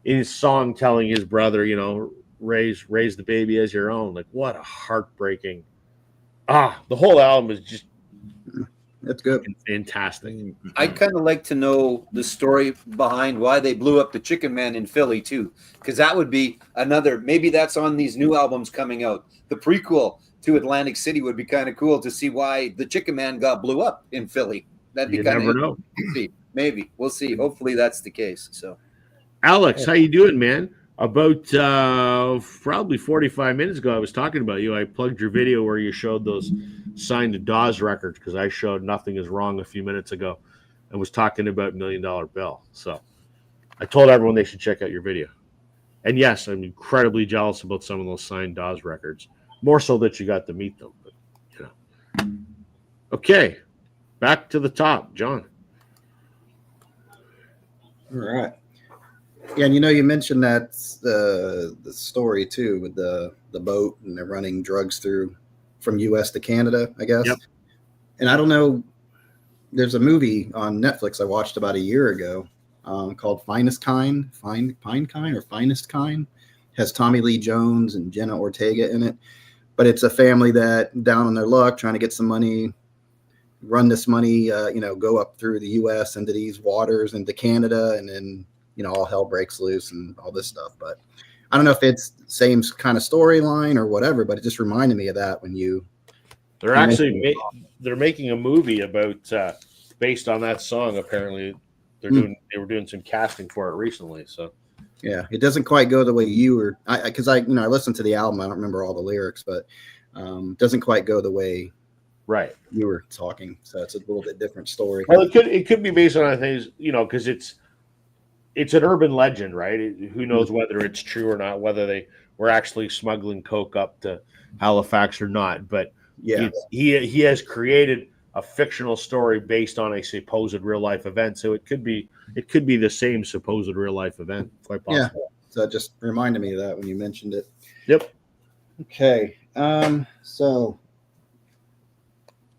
Speaker 2: in his song telling his brother, raise the baby as your own. Like, what a heartbreaking. The whole album is just,
Speaker 5: it's good,
Speaker 2: fantastic.
Speaker 3: I'd kind of like to know the story behind why they blew up the Chicken Man in Philly too, because that would be another. Maybe that's on these new albums coming out. The prequel to Atlantic City would be kind of cool to see why the Chicken Man got blew up in Philly. That'd be kind of
Speaker 2: know.
Speaker 3: Maybe we'll see. Hopefully that's the case. So,
Speaker 2: Alex, how you doing, man? About probably 45 minutes ago, I was talking about you. I plugged your video where you showed those signed Dawes records because I showed Nothing Is Wrong a few minutes ago and was talking about $1 Million Bill. So I told everyone they should check out your video. And yes, I'm incredibly jealous about some of those signed Dawes records. More so that you got to meet them. But, Okay. back to the top, John.
Speaker 5: All right. Yeah, and you mentioned that the story too with the boat and they're running drugs through from U.S. to Canada, I guess.
Speaker 2: Yep.
Speaker 5: And I don't know. There's a movie on Netflix I watched about a year ago called Finest Kind, Finest Kind. Has Tommy Lee Jones and Jenna Ortega in it. But it's a family that down on their luck, trying to get some money, run this money, go up through the U.S. into these waters into Canada, and then all hell breaks loose and all this stuff. But I don't know if it's the same kind of storyline or whatever, but it just reminded me of that when
Speaker 2: they're actually they're making a movie about based on that song. Apparently, they were doing some casting for it recently. So
Speaker 5: yeah, it doesn't quite go the way you were. I listened to the album. I don't remember all the lyrics, but doesn't quite go the way
Speaker 2: right
Speaker 5: you were talking. So it's a little bit different story.
Speaker 2: Well, it could be based on things, because it's an urban legend, right? Who knows whether it's true or not, whether they were actually smuggling coke up to Halifax or not. But
Speaker 5: yeah,
Speaker 2: he has created a fictional story based on a supposed real life event. So it could be the same supposed real life event, quite possible.
Speaker 5: Yeah. So it just reminded me of that when you mentioned it.
Speaker 2: Yep.
Speaker 5: Okay. So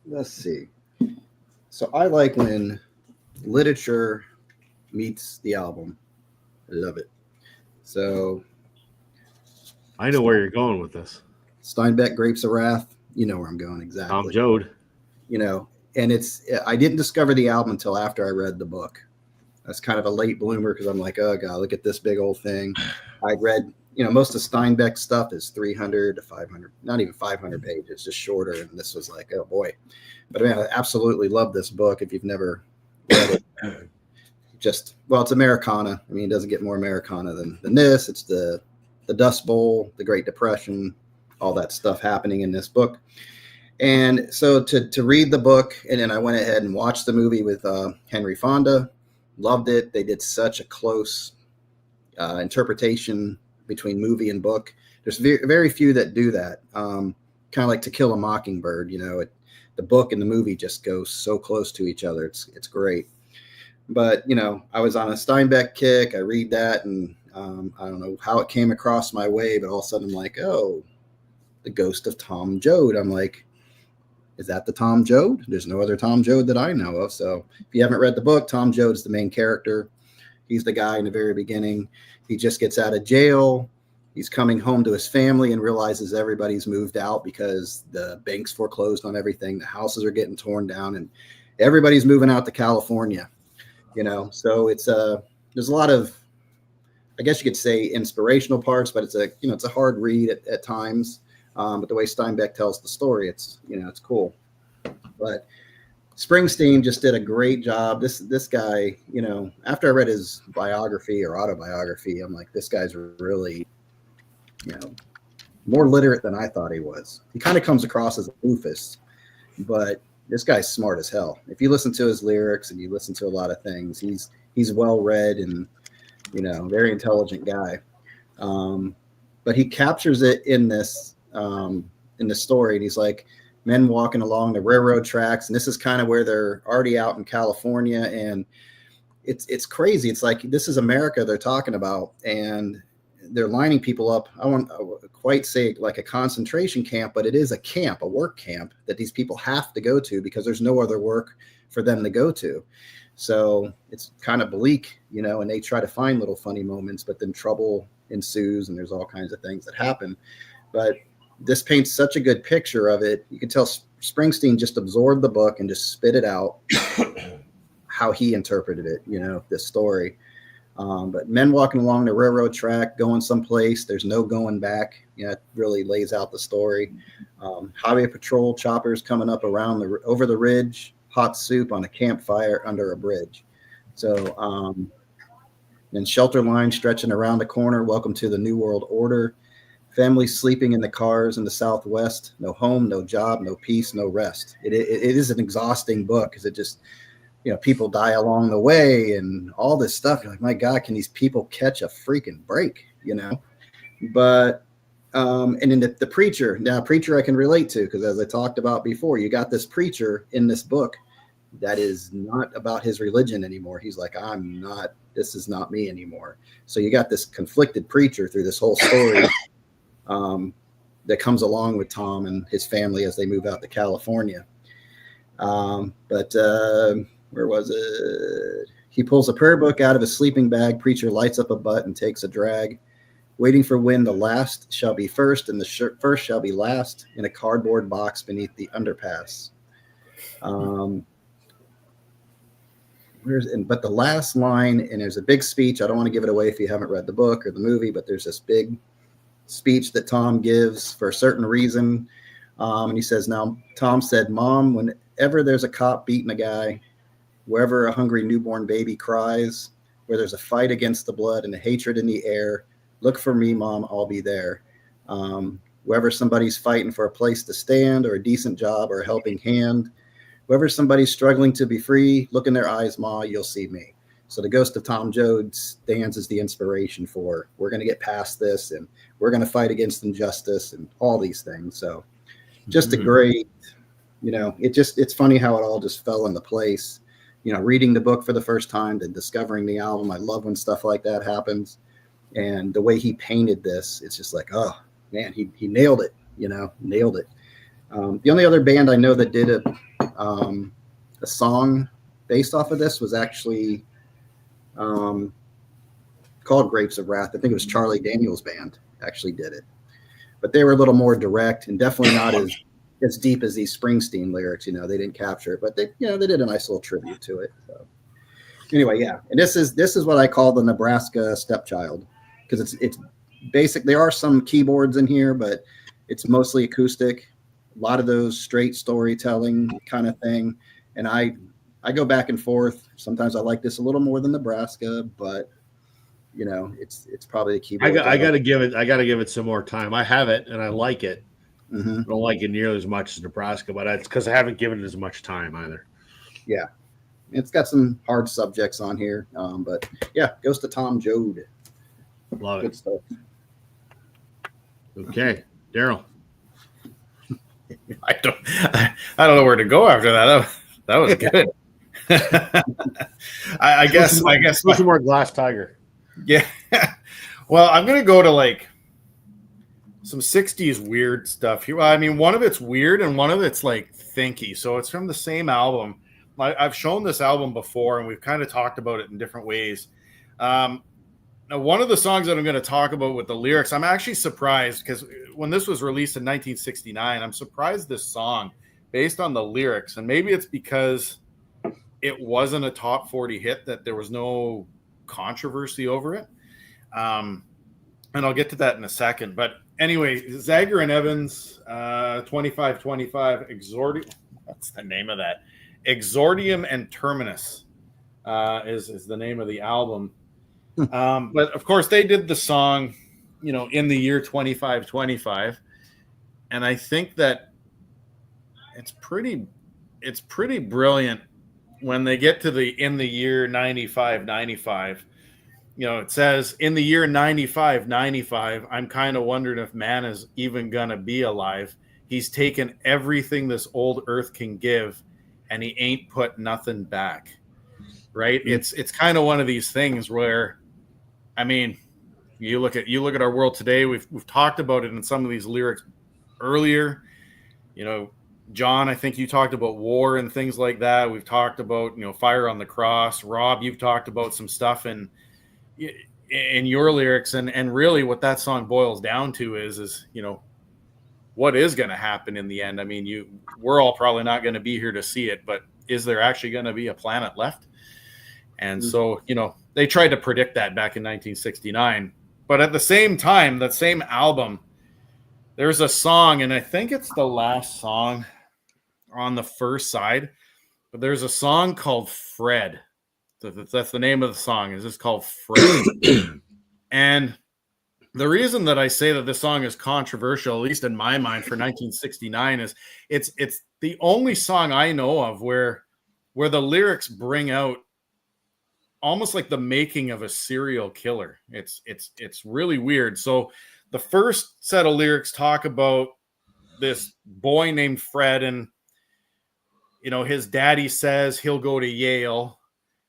Speaker 5: let's see. So I like when literature meets the album. I love it. So
Speaker 2: I know where you're going with this.
Speaker 5: Steinbeck, Grapes of Wrath. You know where I'm going exactly.
Speaker 2: Tom Joad.
Speaker 5: And I didn't discover the album until after I read the book. That's kind of a late bloomer because I'm like, oh God, look at this big old thing. I read, most of Steinbeck's stuff is 300 to 500, not even 500 pages, just shorter. And this was like, oh boy. But I absolutely love this book. If you've never read it, it's Americana. It doesn't get more Americana than this. It's the Dust Bowl, the Great Depression, all that stuff happening in this book. And so to read the book, and then I went ahead and watched the movie with Henry Fonda. Loved it. They did such a close interpretation between movie and book. There's very, very few that do that. Kind of like To Kill a Mockingbird. The book and the movie just go so close to each other. It's great. But I was on a Steinbeck kick. I read that, and I don't know how it came across my way, but all of a sudden I'm like, oh, the ghost of Tom Joad. I'm like, is that the Tom Joad? There's no other Tom Joad that I know of. So if you haven't read the book, Tom Joad is the main character. He's the guy in the very beginning. He just gets out of jail. He's coming home to his family and realizes everybody's moved out because the banks foreclosed on everything. The houses are getting torn down and everybody's moving out to California. So it's there's a lot of, I guess you could say, inspirational parts, but it's a hard read at times. But the way Steinbeck tells the story, it's cool. But Springsteen just did a great job. This guy, after I read his biography or autobiography, I'm like, this guy's really, more literate than I thought he was. He kind of comes across as a doofus, but this guy's smart as hell. If you listen to his lyrics and you listen to a lot of things, he's well read and very intelligent guy. But he captures it in this story, and he's like, men walking along the railroad tracks, and this is kind of where they're already out in California, and it's crazy. It's like, this is America they're talking about, and they're lining people up. I won't quite say like a concentration camp, but it is a camp, a work camp that these people have to go to because there's no other work for them to go to. So it's kind of bleak, and they try to find little funny moments, but then trouble ensues and there's all kinds of things that happen. But this paints such a good picture of it. You can tell Springsteen just absorbed the book and just spit it out how he interpreted it, this story. But men walking along the railroad track, going someplace, there's no going back. It really lays out the story. Highway patrol choppers coming up over the ridge, hot soup on a campfire under a bridge. So then shelter lines stretching around the corner. Welcome to the New World Order. Families sleeping in the cars in the Southwest. No home, no job, no peace, no rest. It is an exhausting book because it just, people die along the way and all this stuff. You're like, my God, can these people catch a freaking break? But and then the preacher. Now, preacher I can relate to because as I talked about before, you got this preacher in this book that is not about his religion anymore. He's like, this is not me anymore. So you got this conflicted preacher through this whole story that comes along with Tom and his family as they move out to California. But where was it? He pulls a prayer book out of his sleeping bag. Preacher lights up a butt and takes a drag. Waiting for when the last shall be first and the first shall be last in a cardboard box beneath the underpass. But the last line, and there's a big speech. I don't want to give it away if you haven't read the book or the movie, but there's this big speech that Tom gives for a certain reason. And he says, now, Tom said, Mom, whenever there's a cop beating a guy, wherever a hungry newborn baby cries, where there's a fight against the blood and a hatred in the air, look for me, Mom, I'll be there. Wherever somebody's fighting for a place to stand or a decent job or a helping hand, wherever somebody's struggling to be free, look in their eyes, Ma, you'll see me. So the ghost of Tom Joad stands as the inspiration for, we're going to get past this and we're going to fight against injustice and all these things. So just a great, it's funny how it all just fell into place. Reading the book for the first time, then discovering the album. I love when stuff like that happens. And the way he painted this, it's just like, oh man, he nailed it, nailed it. The only other band I know that did a song based off of this was actually called Grapes of Wrath. I think it was Charlie Daniels' band actually did it, but they were a little more direct and definitely not as deep as these Springsteen lyrics. They didn't capture it, but they did a nice little tribute to it. So anyway, yeah. And this is what I call the Nebraska stepchild, because it's basic. There are some keyboards in here, but it's mostly acoustic. A lot of those straight storytelling kind of thing. And I go back and forth. Sometimes I like this a little more than Nebraska, but it's probably the keyboard.
Speaker 2: I gotta give it some more time. I have it and I like it.
Speaker 5: Mm-hmm.
Speaker 2: I don't like it nearly as much as Nebraska, but it's because I haven't given it as much time either.
Speaker 5: Yeah. It's got some hard subjects on here. But yeah, goes to Tom Joad.
Speaker 2: Love
Speaker 5: Good
Speaker 2: it.
Speaker 5: stuff.
Speaker 2: Okay. Daryl.
Speaker 4: I don't know where to go after that. That was good. I guess
Speaker 2: Some more Glass Tiger.
Speaker 4: Yeah. Well, I'm gonna go to like some 60s weird stuff here. Well, I mean, one of it's weird and one of it's like thinky. So it's from the same album. I've shown this album before and we've kind of talked about it in different ways. Now, one of the songs that I'm going to talk about with the lyrics, I'm actually surprised because when this was released in 1969, I'm surprised this song based on the lyrics. And maybe it's because it wasn't a top 40 hit that there was no controversy over it. And I'll get to that in a second. But anyway, Zager and Evans, 2525, Exordium. What's the name of that? Exordium and Terminus is the name of the album. But of course, they did the song, in the year 2525. And I think that it's pretty brilliant when they get to in the year 95. It says in the year 95, I'm kind of wondering if man is even going to be alive. He's taken everything this old earth can give and he ain't put nothing back. Right. Mm-hmm. It's kind of one of these things where, I mean, you look at our world today. We've talked about it in some of these lyrics earlier. John, I think you talked about war and things like that. We've talked about fire on the cross. Rob, you've talked about some stuff in your lyrics, and really what that song boils down to is what is going to happen in the end. I mean, we're all probably not going to be here to see it, but is there actually going to be a planet left? And so they tried to predict that back in 1969. But at the same time, that same album, there's a song, and I think it's the last song on the first side, but there's a song called Fred. That's the name of the song. Is just called Fred. And the reason that I say that this song is controversial, at least in my mind, for 1969, is it's the only song I know of where the lyrics bring out almost like the making of a serial killer. It's really weird. So the first set of lyrics talk about this boy named Fred, and his daddy says he'll go to Yale,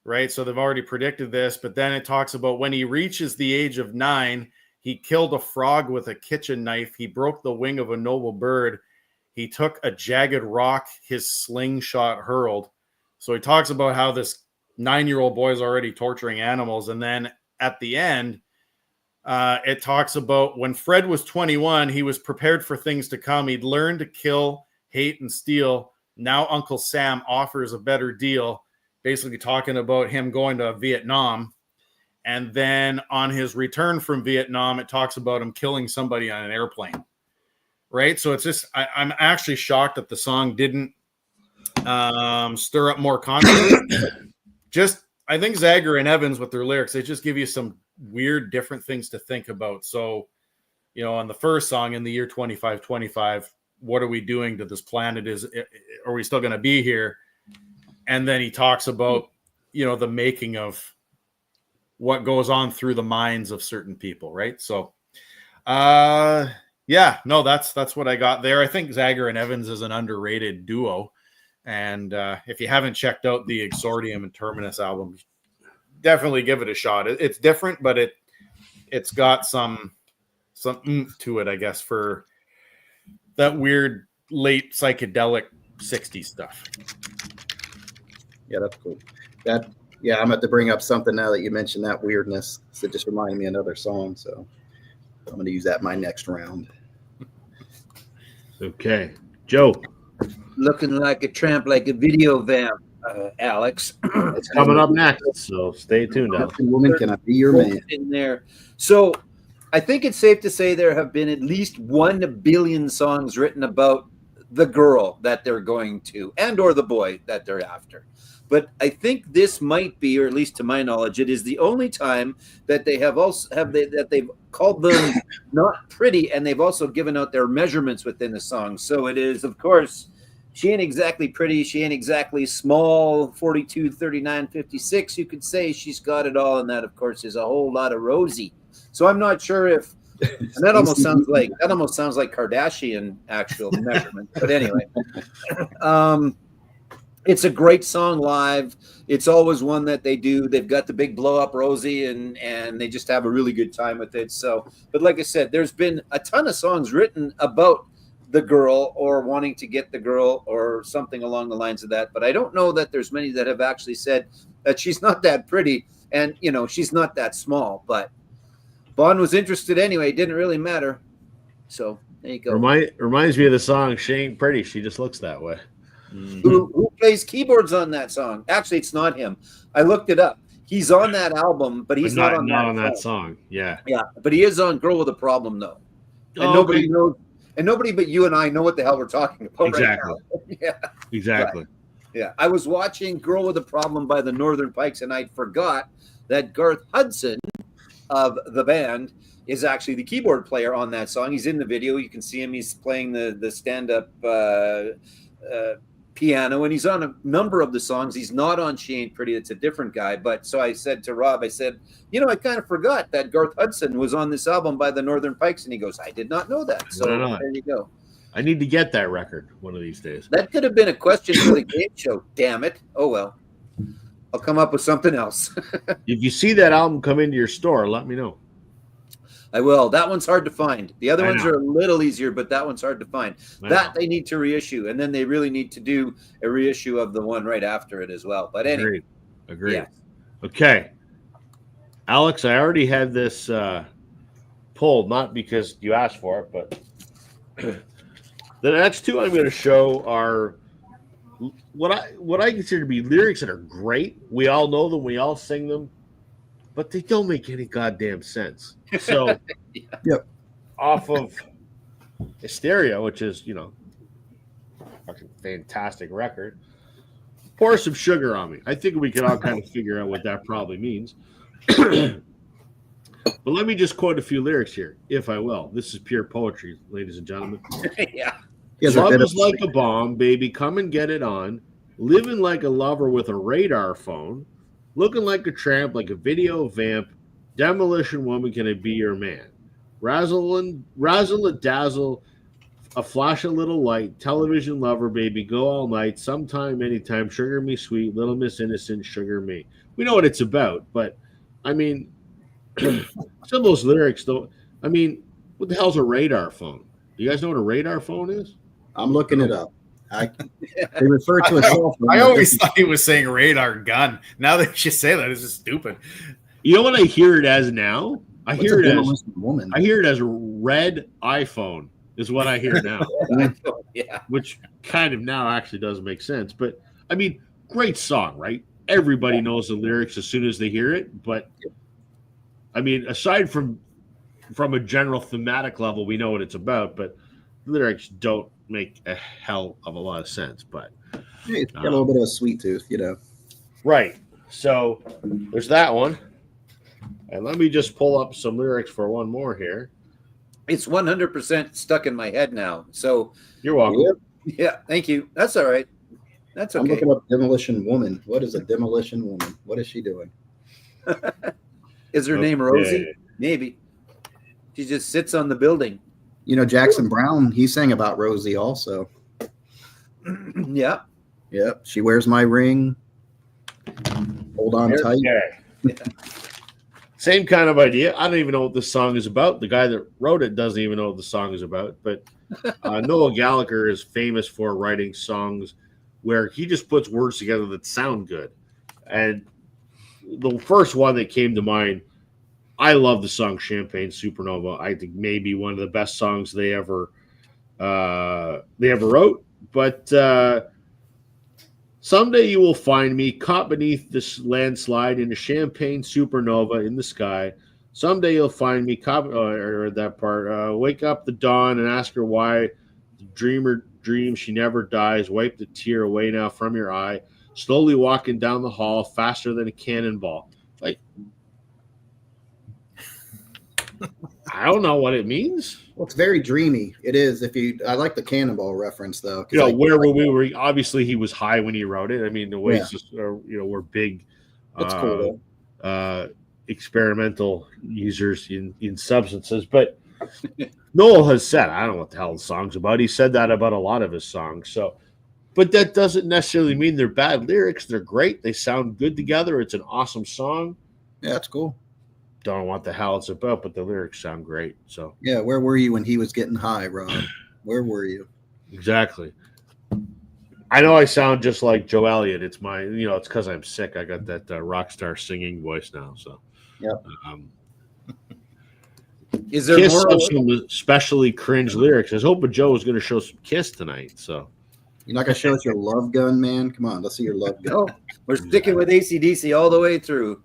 Speaker 4: right? So they've already predicted this, but then it talks about when he reaches the age of 9, he killed a frog with a kitchen knife. He broke the wing of a noble bird. He took a jagged rock his slingshot hurled. So he talks about how this 9-year-old boy is already torturing animals. And then at the end, it talks about when Fred was 21, he was prepared for things to come. He'd learned to kill, hate, and steal. Now Uncle Sam offers a better deal, basically talking about him going to Vietnam. And then on his return from Vietnam, it talks about him killing somebody on an airplane. Right. So it's just, I'm actually shocked that the song didn't stir up more controversy. I think Zager and Evans with their lyrics, they just give you some weird, different things to think about. So, on the first song, in the year 2525, what are we doing to this planet? Are we still going to be here? And then he talks about, the making of what goes on through the minds of certain people. Right. So, yeah, no, that's what I got there. I think Zager and Evans is an underrated duo. And if you haven't checked out the Exordium and Terminus albums, definitely give it a shot. It's different, but it's got some oomph to it, I guess, for that weird late psychedelic 60s stuff.
Speaker 5: Yeah, that's cool. I'm about to bring up something now that you mentioned that weirdness. So it just reminded me of another song. So I'm going to use that in my next round.
Speaker 2: Okay. Joe.
Speaker 3: Looking like a tramp, like a video vamp, Alex.
Speaker 2: It's coming up next, so stay tuned.
Speaker 5: Woman, can I be your man?
Speaker 3: In there. So I think it's safe to say there have been at least 1 billion songs written about the girl that they're going to and or the boy that they're after. But I think this might be, or at least to my knowledge, it is the only time that they they've called them not pretty, and they've also given out their measurements within the song. So it is, of course, she ain't exactly pretty, she ain't exactly small, 42, 39, 56. You could say she's got it all, and that, of course, is a whole lot of rosy. So I'm not sure if, and that almost sounds like Kardashian actual measurement. But anyway, it's a great song live. It's always one that they do. They've got the big blow up Rosie and they just have a really good time with it. So, but like I said, there's been a ton of songs written about the girl or wanting to get the girl or something along the lines of that. But I don't know that there's many that have actually said that she's not that pretty and, she's not that small. But Bond was interested anyway. It didn't really matter. So there you go.
Speaker 2: Reminds me of the song, She Ain't Pretty. She just looks that way.
Speaker 3: Mm-hmm. Who plays keyboards on that song? Actually, it's not him. I looked it up. He's on that album, but he's not on that song.
Speaker 2: Yeah.
Speaker 3: Yeah, but he is on Girl with a Problem, though. And nobody knows, and nobody but you and I know what the hell we're talking about.
Speaker 2: Exactly.
Speaker 3: Right now. Yeah.
Speaker 2: Exactly.
Speaker 3: Right. Yeah. I was watching Girl with a Problem by the Northern Pikes, and I forgot that Garth Hudson of the band is actually the keyboard player on that song. He's in the video. You can see him. He's playing the stand-up piano, and he's on a number of the songs. He's not on She Ain't Pretty. It's a different guy. But so I said to Rob, I said, I kind of forgot that Garth Hudson was on this album by the Northern Pikes. And he goes, I did not know that. So there you go.
Speaker 2: I need to get that record one of these days.
Speaker 3: That could have been a question for the game show. Damn it. Oh, well. I'll come up with something else.
Speaker 2: If you see that album come into your store, let me know.
Speaker 3: I will. That one's hard to find. The other ones are a little easier, but that one's hard to find. That they need to reissue, and then they really need to do a reissue of the one right after it as well. But anyway.
Speaker 2: Agreed.
Speaker 3: Yeah.
Speaker 2: Okay. Alex, I already had this pulled, not because you asked for it, but the next two I'm going to show are what I consider to be lyrics that are great. We all know them. We all sing them. But they don't make any goddamn sense. So, off of Hysteria, which is, fucking fantastic record, pour some sugar on me. I think we can all kind of figure out what that probably means. But let me just quote a few lyrics here, if I will. This is pure poetry, ladies and gentlemen.
Speaker 3: Yeah.
Speaker 2: Love is like a bomb, baby. Come and get it on. Living like a lover with a radar phone. Looking like a tramp, like a video vamp. Demolition woman, can I be your man? Razzle and dazzle a flash of little light, television lover, baby, go all night, sometime, anytime, sugar me sweet, little Miss Innocent, sugar me. We know what it's about, but I mean, some of those lyrics, though. I mean, what the hell's a radar phone? Do you guys know what a radar phone is?
Speaker 5: I'm looking it up. They refer to a cell phone.
Speaker 4: I always thought he was saying radar gun. Now that you say that, it's just stupid.
Speaker 2: You know what I hear it as now? I hear it as a red iPhone is what I hear now.
Speaker 3: Yeah.
Speaker 2: Which kind of now actually does make sense. But I mean, great song, right? Everybody knows the lyrics as soon as they hear it. But I mean, aside from a general thematic level, we know what it's about, but the lyrics don't make a hell of a lot of sense. But
Speaker 5: hey, it's got a little bit of a sweet tooth, you know.
Speaker 2: Right. So there's that one. And let me just pull up some lyrics for one more here.
Speaker 3: It's 100% stuck in my head now. So
Speaker 2: You're welcome.
Speaker 3: yeah, thank you. That's all right. That's okay.
Speaker 5: I'm looking up Demolition Woman. What is a Demolition Woman? What is she doing?
Speaker 3: Is her name Rosie? Maybe. She just sits on the building.
Speaker 5: You know, Jackson Brown, he sang about Rosie also.
Speaker 3: Yeah.
Speaker 5: Yep. She wears my ring. Hold on tight.
Speaker 2: Yeah. Same kind of idea. I don't even know what this song is about. The guy that wrote it doesn't even know what the song is about. But Noel Gallagher is famous for writing songs where he just puts words together that sound good. And the first one that came to mind, I love the song Champagne Supernova. I think maybe one of the best songs they ever wrote. But someday you will find me caught beneath this landslide in a champagne supernova in the sky. Someday you'll find me caught, or that part, wake up the dawn and ask her why. The dreamer dreams she never dies. Wipe the tear away now from your eye. Slowly walking down the hall, faster than a cannonball. Like, I don't know what it means.
Speaker 5: Well, it's very dreamy. It is. I like the cannonball reference though.
Speaker 2: You know, where we were. Obviously, he was high when he wrote it. I mean, the Oasis, were big.
Speaker 5: That's cool.
Speaker 2: Experimental users in substances, but Noel has said, I don't know what the hell the song's about. He said that about a lot of his songs. So, but that doesn't necessarily mean they're bad lyrics. They're great. They sound good together. It's an awesome song.
Speaker 5: Yeah, that's cool.
Speaker 2: Don't know what the hell it's about, but the lyrics sound great. So
Speaker 5: yeah, where were you when he was getting high, Rob? Where were you?
Speaker 2: Exactly. I know I sound just like Joe Elliott. It's my, it's because I'm sick. I got that rock star singing voice now. So,
Speaker 5: yep.
Speaker 3: Is there
Speaker 2: Kiss
Speaker 3: more?
Speaker 2: has some especially cringe lyrics. I was hoping Joe was going to show some Kiss tonight. So
Speaker 5: you're not going to show us your love gun, man? Come on, let's see your love gun.
Speaker 3: No, we're sticking with AC/DC all the way through.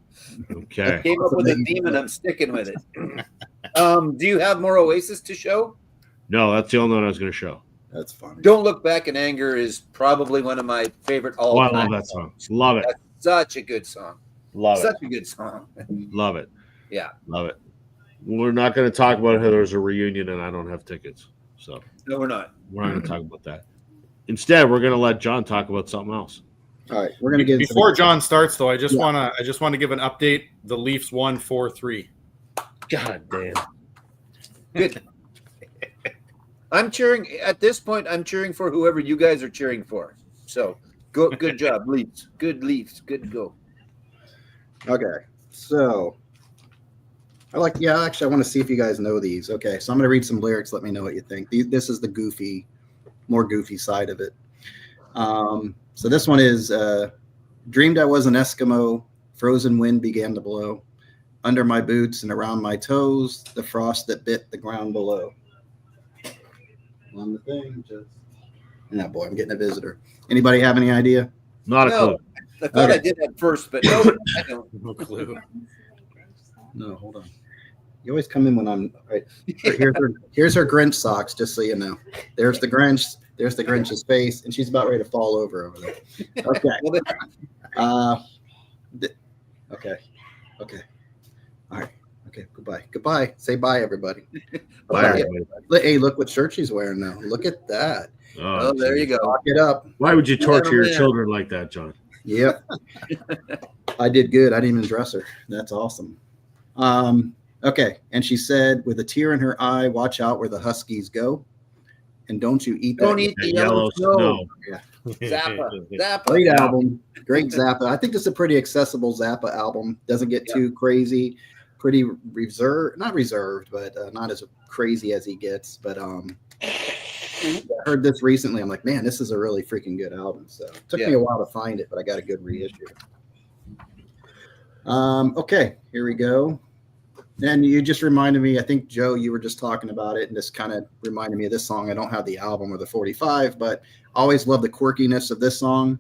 Speaker 2: Okay.
Speaker 3: I came up with a theme and I'm sticking with it. Do you have more Oasis to show?
Speaker 2: No, that's the only one I was going to show.
Speaker 5: That's funny.
Speaker 3: Don't Look Back in Anger is probably one of my favorite all time.
Speaker 2: I love that song. Love it.
Speaker 3: That's such a good song.
Speaker 2: Love
Speaker 3: Such
Speaker 2: it.
Speaker 3: a good song.
Speaker 2: Love it.
Speaker 3: Yeah.
Speaker 2: Love it. We're not going to talk about how there's a reunion and I don't have tickets. So
Speaker 3: No, we're not.
Speaker 2: we're not going to talk about that. Instead, we're going to let John talk about something else.
Speaker 5: All right, we're gonna get
Speaker 4: before John starts though. I just want to give an update. The Leafs won 4-3.
Speaker 2: God damn.
Speaker 3: Good. I'm cheering at this point. I'm cheering for whoever you guys are cheering for. So good job, Leafs. Good Leafs. Good go.
Speaker 5: Okay, so I want to see if you guys know these. Okay, so I'm gonna read some lyrics. Let me know what you think. This is the more goofy side of it. So this one is, dreamed I was an Eskimo, frozen wind began to blow. Under my boots and around my toes, the frost that bit the ground below. On the thing, boy, I'm getting a visitor. Anybody have any idea?
Speaker 2: Not a clue.
Speaker 3: I thought I did at first, but no, I don't.
Speaker 4: No clue.
Speaker 5: No, hold on. You always come in when I'm right. Here's her Grinch socks, just so you know. There's the Grinch. There's the Grinch's face, and she's about ready to fall over there. Okay. Okay. All right. Okay. Goodbye. Say bye, everybody.
Speaker 2: Bye.
Speaker 5: Hey, look what shirt she's wearing now. Look at that.
Speaker 3: Oh, there you go.
Speaker 5: Lock it up.
Speaker 2: Why would you torture your children like that, John?
Speaker 5: Yep. I did good. I didn't even dress her. That's awesome. Okay. And she said, with a tear in her eye, watch out where the Huskies go. and Don't You Eat
Speaker 3: Don't
Speaker 5: That
Speaker 3: Eat the Yellow Snow.
Speaker 5: Yeah.
Speaker 3: Zappa.
Speaker 5: Great album. Great Zappa. I think this is a pretty accessible Zappa album. Doesn't get too crazy. Pretty reserved, not reserved, but not as crazy as he gets. But I heard this recently. I'm like, man, this is a really freaking good album. So it took me a while to find it, but I got a good reissue. Okay, here we go. And you just reminded me, I think, Joe, you were just talking about it, and this kind of reminded me of this song. I don't have the album or the 45, but I always love the quirkiness of this song.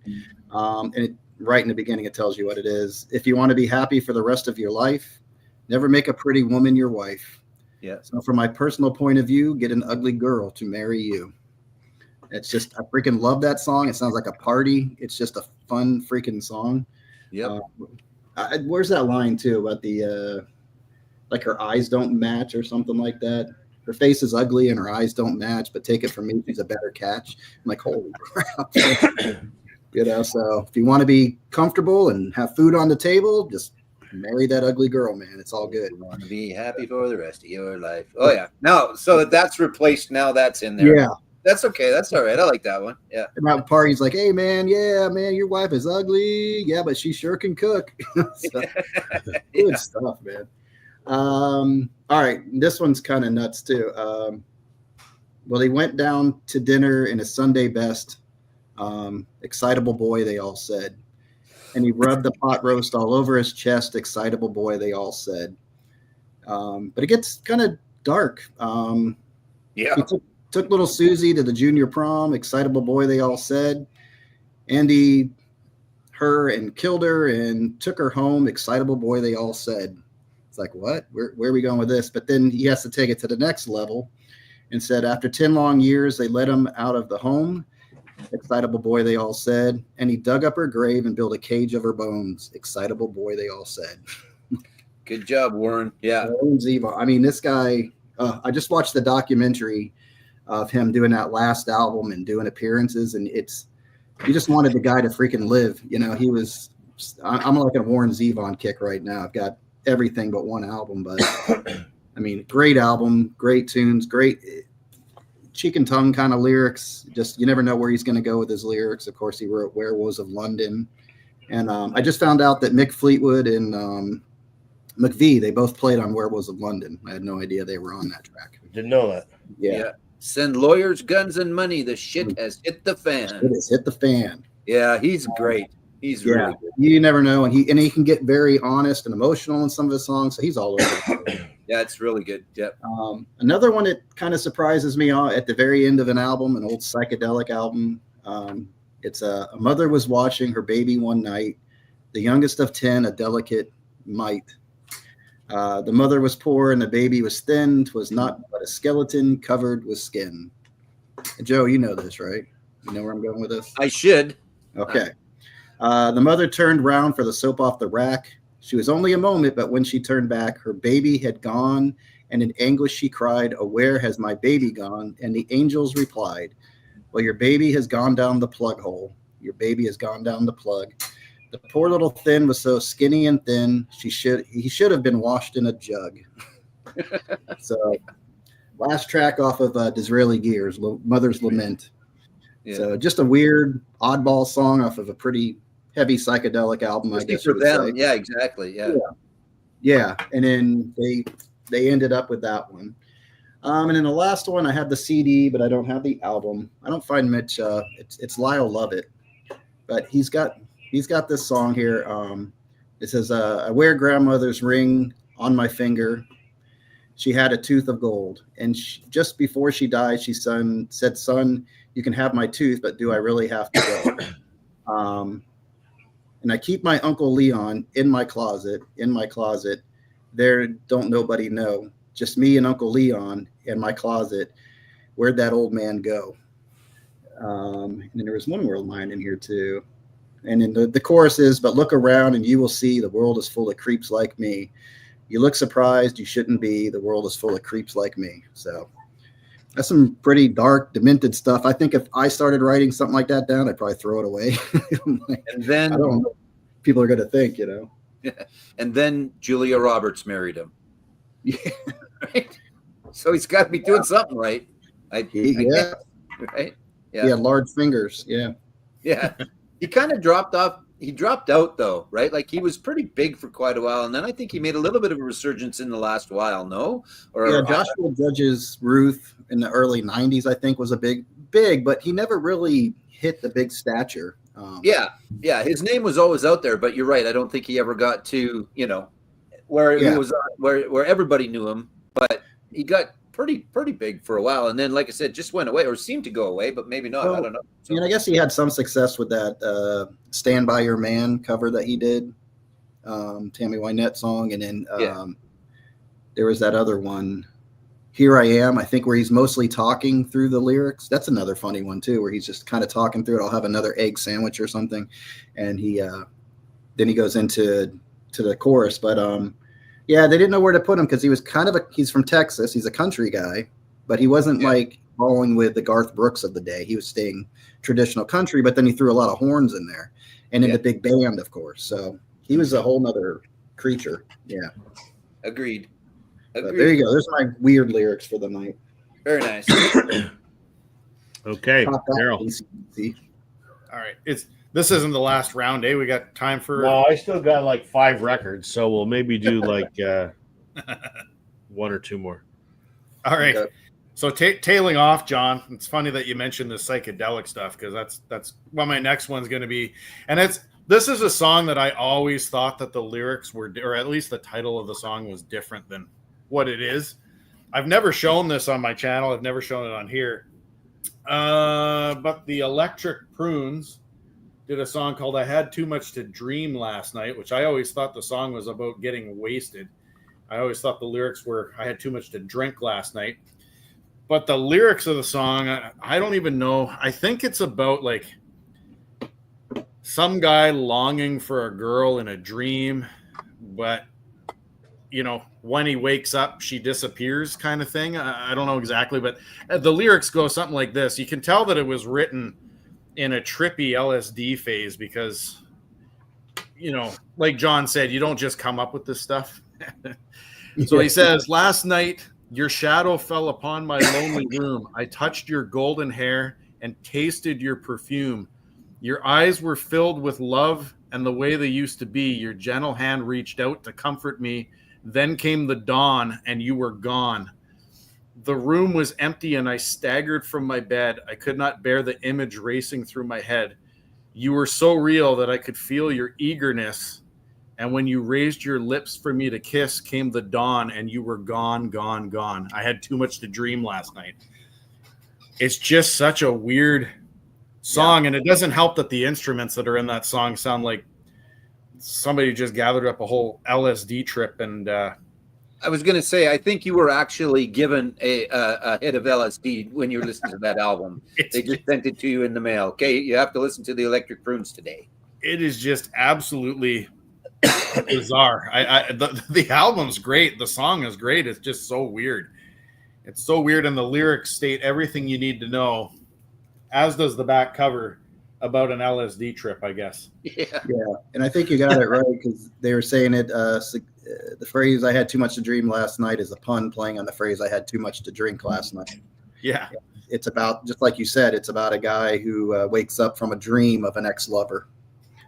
Speaker 5: And right in the beginning, it tells you what it is. If you want to be happy for the rest of your life, never make a pretty woman your wife.
Speaker 3: Yeah.
Speaker 5: So from my personal point of view, get an ugly girl to marry you. It's just, I freaking love that song. It sounds like a party. It's just a fun freaking song.
Speaker 3: Yeah.
Speaker 5: Where's that line too about the, like her eyes don't match or something like that? Her face is ugly and her eyes don't match, but take it from me, she's a better catch. I'm like, holy crap. So if you want to be comfortable and have food on the table, just marry that ugly girl, man. It's all good.
Speaker 3: You want to be happy for the rest of your life. Oh, yeah. No, so that's replaced now. That's in there.
Speaker 5: Yeah.
Speaker 3: That's okay. That's all right. I like that one. Yeah.
Speaker 5: And that party's like, hey, man, your wife is ugly. Yeah, but she sure can cook. Good stuff, man. All right. This one's kind of nuts, too. Well, he went down to dinner in his Sunday best. Excitable boy, they all said. And he rubbed the pot roast all over his chest. Excitable boy, they all said. But it gets kind of dark. He took little Susie to the junior prom. Excitable boy, they all said. Andy her and killed her and took her home. Excitable boy, they all said. It's like, what? Where are we going with this? But then he has to take it to the next level and said, after 10 long years, they let him out of the home. Excitable boy, they all said. And he dug up her grave and built a cage of her bones. Excitable boy, they all said.
Speaker 3: Good job, Warren. Yeah.
Speaker 5: Warren Zevon. I mean, this guy, I just watched the documentary of him doing that last album and doing appearances. And you just wanted the guy to freaking live. I'm like a Warren Zevon kick right now. I've got everything but one album, but I mean, great album, great tunes, great cheek and tongue kind of lyrics. Just, you never know where he's going to go with his lyrics. Of course, he wrote Werewolves of London. And I just found out that Mick Fleetwood and McVie, they both played on Werewolves of London. I had no idea they were on that track.
Speaker 2: Didn't know that.
Speaker 5: Yeah.
Speaker 3: Send lawyers, guns, and money. The shit has hit the fan.
Speaker 5: It has hit the fan.
Speaker 3: Yeah, he's great. He's really good.
Speaker 5: You never know. And he can get very honest and emotional in some of his songs. So he's all over.
Speaker 3: Yeah, it's really good. Yep.
Speaker 5: Another one that kind of surprises me at the very end of an album, an old psychedelic album. It's a mother was watching her baby one night, the youngest of 10, a delicate mite. The mother was poor and the baby was thin, 'twas not but a skeleton covered with skin. Joe, you know this, right? You know where I'm going with this?
Speaker 3: I should.
Speaker 5: Okay. The mother turned round for the soap off the rack. She was only a moment, but when she turned back, her baby had gone, and in anguish she cried, "Oh, where has my baby gone?" And the angels replied, "Well, your baby has gone down the plug hole. Your baby has gone down the plug." The poor little thing was so skinny and thin, he should have been washed in a jug. So, last track off of Disraeli Gears, Mother's Lament. Yeah. So just a weird, oddball song off of a pretty heavy psychedelic album, I guess.
Speaker 3: For them, yeah, exactly,
Speaker 5: yeah. And then they ended up with that one. And then the last one, I have the CD, but I don't have the album. I don't find much. It's Lyle Lovett, but he's got this song here. It says, "I wear grandmother's ring on my finger. She had a tooth of gold, and just before she died, she said, 'Son, you can have my tooth, but do I really have to go?' And I keep my Uncle Leon in my closet. There don't nobody know. Just me and Uncle Leon in my closet. Where'd that old man go?" And then there was one more line in here too. And then the chorus is, "But look around and you will see the world is full of creeps like me. You look surprised, you shouldn't be. The world is full of creeps like me." So that's some pretty dark, demented stuff. I think if I started writing something like that down, I'd probably throw it away.
Speaker 3: And then
Speaker 5: I don't know what people are going to think,
Speaker 3: And then Julia Roberts married him.
Speaker 5: Yeah.
Speaker 3: Right? So he's got to be doing something right. I guess. right?
Speaker 5: He had large fingers. Yeah.
Speaker 3: Yeah. He kind of dropped off. He dropped out though, right? Like he was pretty big for quite a while, and then I think he made a little bit of a resurgence in the last while. No, or
Speaker 5: yeah, Joshua Judge's Ruth in the early '90s, I think, was a big, but he never really hit the big stature.
Speaker 3: Yeah. His name was always out there, but you're right. I don't think he ever got to where he was where everybody knew him. But he got pretty big for a while, and then, like I said, just went away or seemed to go away, but maybe not.
Speaker 5: Well,
Speaker 3: I don't know. So,
Speaker 5: I guess he had some success with that "Stand by Your Man" cover that he did, Tammy Wynette song, and then there was that other one, "Here I Am," I think, where he's mostly talking through the lyrics. That's another funny one too, where he's just kind of talking through it. I'll have another egg sandwich or something, and he then he goes into the chorus, but yeah, they didn't know where to put him because he was he's from Texas. He's a country guy, but he wasn't like falling with the Garth Brooks of the day. He was staying traditional country, but then he threw a lot of horns in there and in the big band, of course. So he was a whole nother creature. Yeah.
Speaker 3: Agreed.
Speaker 5: But there you go. There's my weird lyrics for the night.
Speaker 3: Very nice.
Speaker 2: Okay, Daryl.
Speaker 4: All right. This isn't the last round, eh? We got time for.
Speaker 2: No, I still got like 5 records, so we'll maybe do like 1 or 2 more.
Speaker 4: All right. Okay. So tailing off, John. It's funny that you mentioned the psychedelic stuff because that's what my next one's going to be, and this is a song that I always thought that the lyrics were, or at least the title of the song was different than what it is. I've never shown this on my channel. I've never shown it on here, but the Electric Prunes did a song called "I Had Too Much to Dream Last Night," which I always thought the song was about getting wasted. I always thought the lyrics were, "I had too much to drink last night." But the lyrics of the song, I don't even know. I think it's about like some guy longing for a girl in a dream, but when he wakes up, she disappears kind of thing. I don't know exactly, but the lyrics go something like this. You can tell that it was written in a trippy LSD phase because, like John said, you don't just come up with this stuff. So he says, "Last night, your shadow fell upon my lonely room. I touched your golden hair and tasted your perfume. Your eyes were filled with love and the way they used to be. Your gentle hand reached out to comfort me. Then came the dawn and you were gone. The room was empty and I staggered from my bed. I could not bear the image racing through my head. You were so real that I could feel your eagerness. And when you raised your lips for me to kiss, came the dawn and you were gone, gone, gone. I had too much to dream last night." It's just such a weird song. And it doesn't help that the instruments that are in that song sound like somebody just gathered up a whole LSD trip. And
Speaker 3: I was going to say, I think you were actually given a hit of LSD when you were listening to that album. They just sent it to you in the mail. Okay, you have to listen to the Electric Prunes today.
Speaker 4: It is just absolutely bizarre. The album's great. The song is great. It's just so weird. It's so weird, and the lyrics state everything you need to know, as does the back cover about an LSD trip, I guess.
Speaker 3: Yeah.
Speaker 5: And I think you got it right because they were saying it. The phrase "I had too much to dream last night" is a pun playing on the phrase "I had too much to drink last night."
Speaker 4: Yeah.
Speaker 5: It's about, just like you said, it's about a guy who wakes up from a dream of an ex-lover.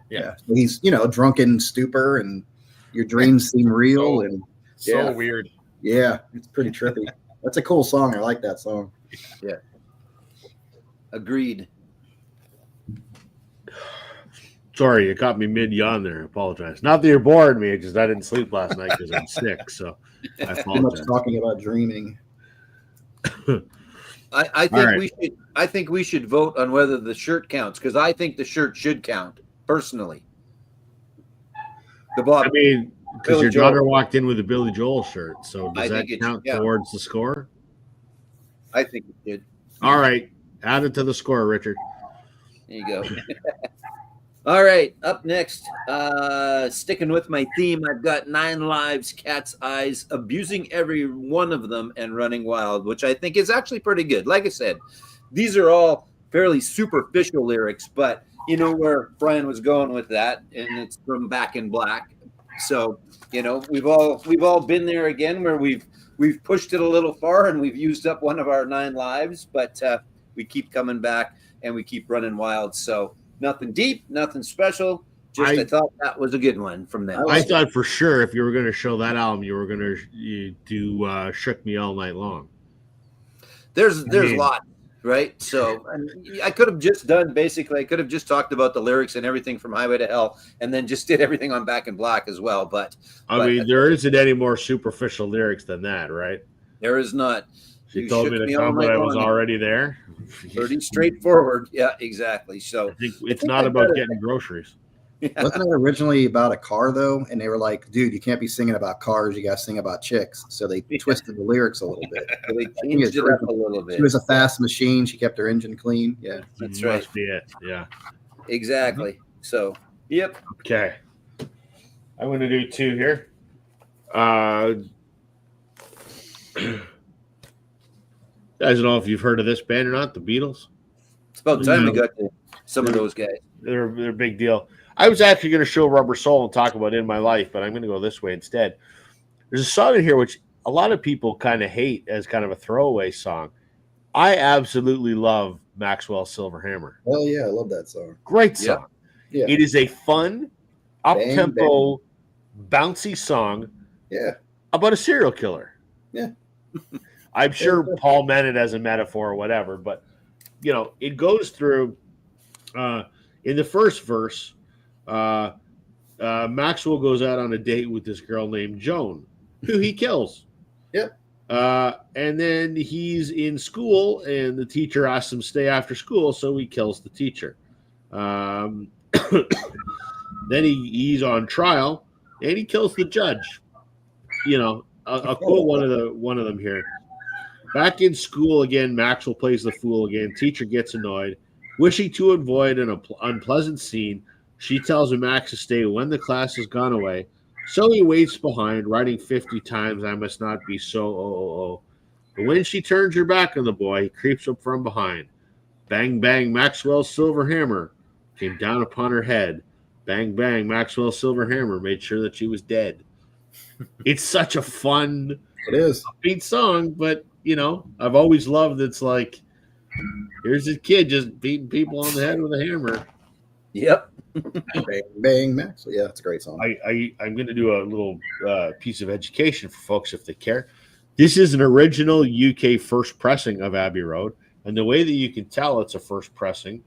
Speaker 5: Yeah. He's, drunken stupor and your dreams seem real.
Speaker 4: So weird.
Speaker 5: Yeah. It's pretty trippy. That's a cool song. I like that song.
Speaker 3: Yeah. Agreed.
Speaker 2: Sorry, you caught me mid-yawn there. I apologize. Not that you're bored me, just I didn't sleep last night because I'm sick. So I apologize.
Speaker 5: Too much talking about dreaming.
Speaker 3: I think we should vote on whether the shirt counts because I think the shirt should count personally.
Speaker 2: Because your daughter walked in with a Billy Joel shirt, so does that count towards the score?
Speaker 3: I think it did.
Speaker 2: All right, add it to the score, Richard.
Speaker 3: There you go. All right, up next, sticking with my theme, I've got 9 Lives, Cat's Eyes, Abusing Every One of Them, and Running Wild, which I think is actually pretty good. Like I said, these are all fairly superficial lyrics, but you know where Brian was going with that, and it's from Back in Black. So, we've all been there again where we've pushed it a little far and we've used up one of our 9 lives, but we keep coming back and we keep running wild. So nothing deep, nothing special. Just I thought that was a good one from them.
Speaker 2: I thought for sure if you were going to show that album, you were going to do "Shook Me All Night Long."
Speaker 3: There's a lot, right? So I could have just done basically. I could have just talked about the lyrics and everything from Highway to Hell, and then just did everything on Back in Black as well. But
Speaker 2: there isn't any more superficial lyrics than that, right?
Speaker 3: There is not.
Speaker 2: She told me to come, but I was already there.
Speaker 3: Pretty straightforward. Yeah, exactly. So
Speaker 2: I think it's not about getting groceries.
Speaker 5: Yeah. Wasn't it originally about a car though? And they were like, "Dude, you can't be singing about cars. You got to sing about chicks." So they twisted the lyrics a little bit.
Speaker 3: So they changed it up a little bit.
Speaker 5: She was a fast machine. She kept her engine clean. Yeah,
Speaker 3: that's right.
Speaker 2: Must be it. Yeah,
Speaker 3: exactly. Mm-hmm. So, yep.
Speaker 2: Okay, I'm going to do 2 here. I don't know if you've heard of this band or not, the Beatles.
Speaker 3: It's about time we got to some of those guys.
Speaker 2: They're a big deal. I was actually going to show Rubber Soul and talk about In My Life, but I'm going to go this way instead. There's a song in here which a lot of people kind of hate as kind of a throwaway song. I absolutely love Maxwell's Silver Hammer.
Speaker 5: Oh, yeah, I love that song.
Speaker 2: Great song.
Speaker 5: Yeah.
Speaker 2: It is a fun, up-tempo, bouncy song about a serial killer.
Speaker 5: Yeah.
Speaker 2: I'm sure Paul meant it as a metaphor or whatever, but, it goes through in the first verse, Maxwell goes out on a date with this girl named Joan, who he kills.
Speaker 5: Yep.
Speaker 2: And then he's in school, and the teacher asks him to stay after school, so he kills the teacher. Then he's on trial, and he kills the judge. I'll quote one of them here. Back in school again, Maxwell plays the fool again. Teacher gets annoyed. Wishing to avoid an unpleasant scene, she tells Max to stay when the class has gone away. So he waits behind, writing 50 times, I must not be so But when she turns her back on the boy, he creeps up from behind. Bang, bang, Maxwell's silver hammer came down upon her head. Bang, bang, Maxwell's silver hammer made sure that she was dead. It's such a fun, upbeat song, but, I've always loved it's like, here's this kid just beating people on the head with a hammer.
Speaker 3: Yep.
Speaker 5: Bang, bang, Max. Yeah, it's a great song.
Speaker 2: I'm going to do a little piece of education for folks if they care. This is an original UK first pressing of Abbey Road. And the way that you can tell it's a first pressing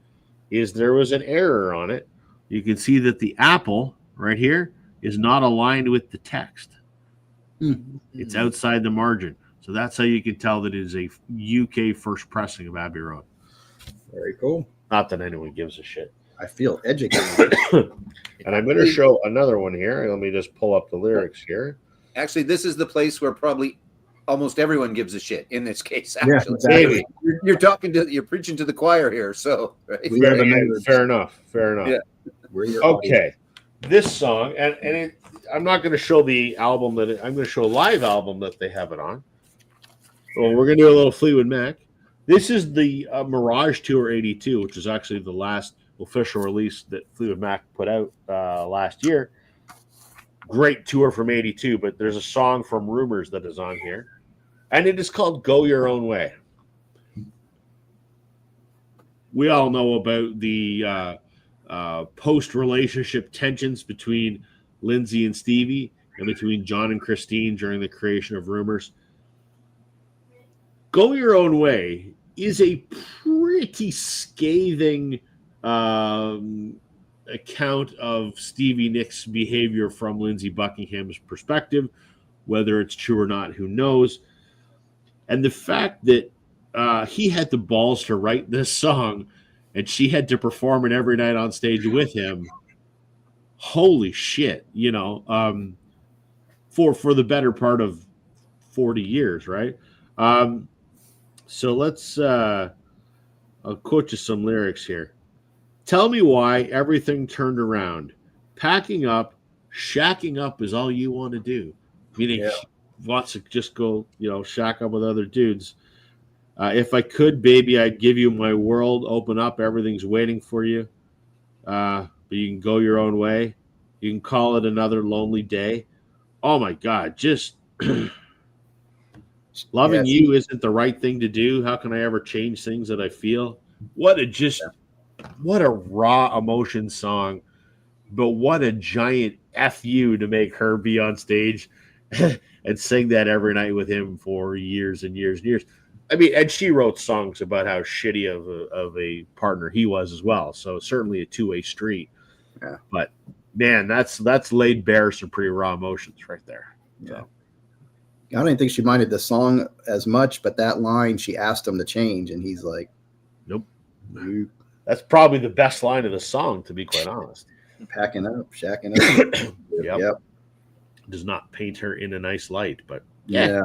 Speaker 2: is there was an error on it. You can see that the apple right here is not aligned with the text. Mm-hmm. It's outside the margin. So that's how you can tell that it is a UK first pressing of Abbey Road.
Speaker 5: Very cool.
Speaker 2: Not that anyone gives a shit.
Speaker 5: I feel educated.
Speaker 2: And I'm going to show another one here. Let me just pull up the lyrics here.
Speaker 3: Actually, this is the place where probably almost everyone gives a shit in this case.
Speaker 5: Yeah,
Speaker 3: exactly. You're preaching to the choir here. So right?
Speaker 2: Fair enough.
Speaker 3: Yeah.
Speaker 2: Okay. This song, and I'm not going to show the album I'm going to show a live album that they have it on. Well, we're going to do a little Fleetwood Mac. This is the Mirage Tour 82, which is actually the last official release that Fleetwood Mac put out last year. Great tour from 82, but there's a song from Rumors that is on here, and it is called Go Your Own Way. We all know about the post-relationship tensions between Lindsay and Stevie and between John and Christine during the creation of Rumors. Go Your Own Way is a pretty scathing account of Stevie Nicks' behavior from Lindsey Buckingham's perspective. Whether it's true or not, who knows? And the fact that he had the balls to write this song and she had to perform it every night on stage with him, holy shit, for the better part of 40 years, right? So let's I'll quote you some lyrics here. Tell me why everything turned around. Packing up, shacking up is all you want to do. Meaning she wants to just go, shack up with other dudes. If I could, baby, I'd give you my world. Open up, everything's waiting for you. But you can go your own way. You can call it another lonely day. Oh my God, just Loving
Speaker 5: Yes.
Speaker 2: you isn't the right thing to do. How can I ever change things that I feel? What a raw emotion song, but what a giant fu to make her be on stage and sing that every night with him for years and years and years. I mean, and she wrote songs about how shitty of a partner he was as well. So certainly a two-way street.
Speaker 5: Yeah.
Speaker 2: But man, that's laid bare some pretty raw emotions right there.
Speaker 5: Yeah.
Speaker 2: So.
Speaker 5: I don't even think she minded the song as much, but that line she asked him to change, and he's like,
Speaker 2: "Nope." That's probably the best line of the song, to be quite honest.
Speaker 5: Packing up, shacking up.
Speaker 2: Yep. Does not paint her in a nice light, but
Speaker 5: Yeah.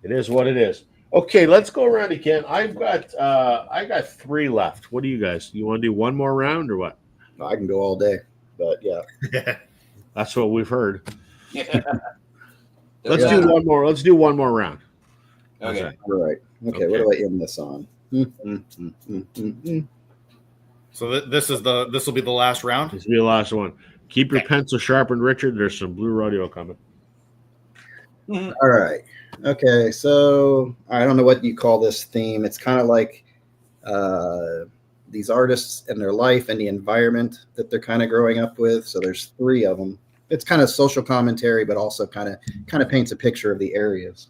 Speaker 2: It is what it is. Okay, let's go around again. I got 3 left. What do you guys? You want to do one more round or what?
Speaker 5: I can go all day, but yeah.
Speaker 2: That's what we've heard.
Speaker 3: Yeah.
Speaker 2: Let's do one more. Let's do one more round.
Speaker 3: Okay.
Speaker 5: All right. Okay. What do I end this on?
Speaker 4: So this will be the last round.
Speaker 2: This will be the last one. Keep your pencil sharpened, Richard. There's some blue rodeo coming.
Speaker 5: All right. Okay. So I don't know what you call this theme. It's kind of like these artists and their life and the environment that they're kind of growing up with. So there's 3 of them. It's kind of social commentary, but also kind of paints a picture of the areas.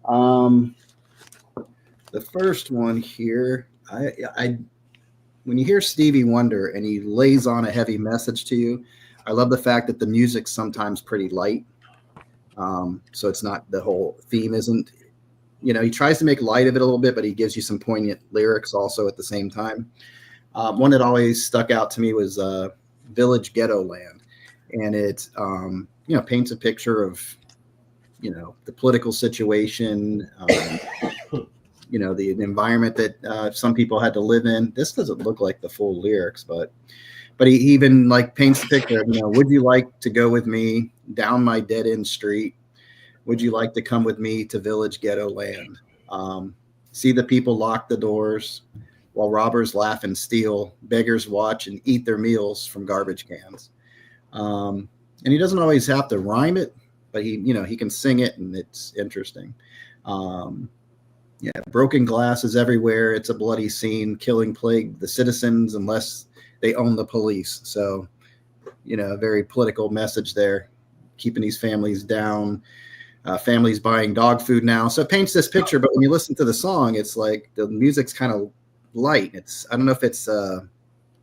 Speaker 5: The first one here, when you hear Stevie Wonder and he lays on a heavy message to you, I love the fact that the music's sometimes pretty light. So it's not, the whole theme isn't, he tries to make light of it a little bit, but he gives you some poignant lyrics also at the same time. One that always stuck out to me was Village Ghetto Land. And it, paints a picture of, the political situation, the environment that some people had to live in. This doesn't look like the full lyrics, but he even paints the picture of, would you like to go with me down my dead end street? Would you like to come with me to Village Ghetto Land? See the people lock the doors while robbers laugh and steal, beggars watch and eat their meals from garbage cans. And he doesn't always have to rhyme it, but he can sing it, and it's interesting. Broken glass is everywhere. It's a bloody scene. Killing plague the citizens unless they own the police. So, a very political message there, keeping these families down. Families buying dog food now. So it paints this picture, but when you listen to the song, it's like the music's kind of light. I don't know if it's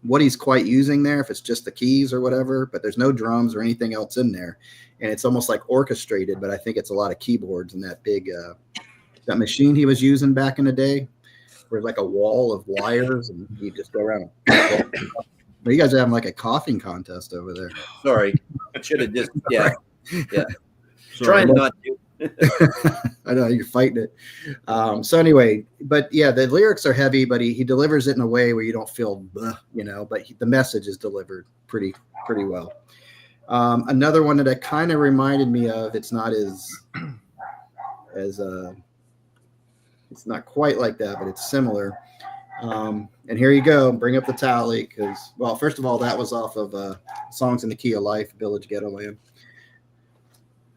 Speaker 5: what he's quite using there, if it's just the keys or whatever, but there's no drums or anything else in there. And it's almost like orchestrated, but I think it's a lot of keyboards and that big, that machine he was using back in the day, where like a wall of wires and you just go around. But you guys are having like a coughing contest over there.
Speaker 3: Sorry. I should have just, yeah.
Speaker 2: Sorry.
Speaker 3: Trying not to.
Speaker 5: I know you're fighting it. So anyway, but yeah, the lyrics are heavy, but he delivers it in a way where you don't feel, but the message is delivered pretty well. Another one that it kind of reminded me of, it's not it's not quite like that, but it's similar. And here you go. Bring up the tally because, well, first of all, that was off of Songs in the Key of Life, Village Ghetto Land.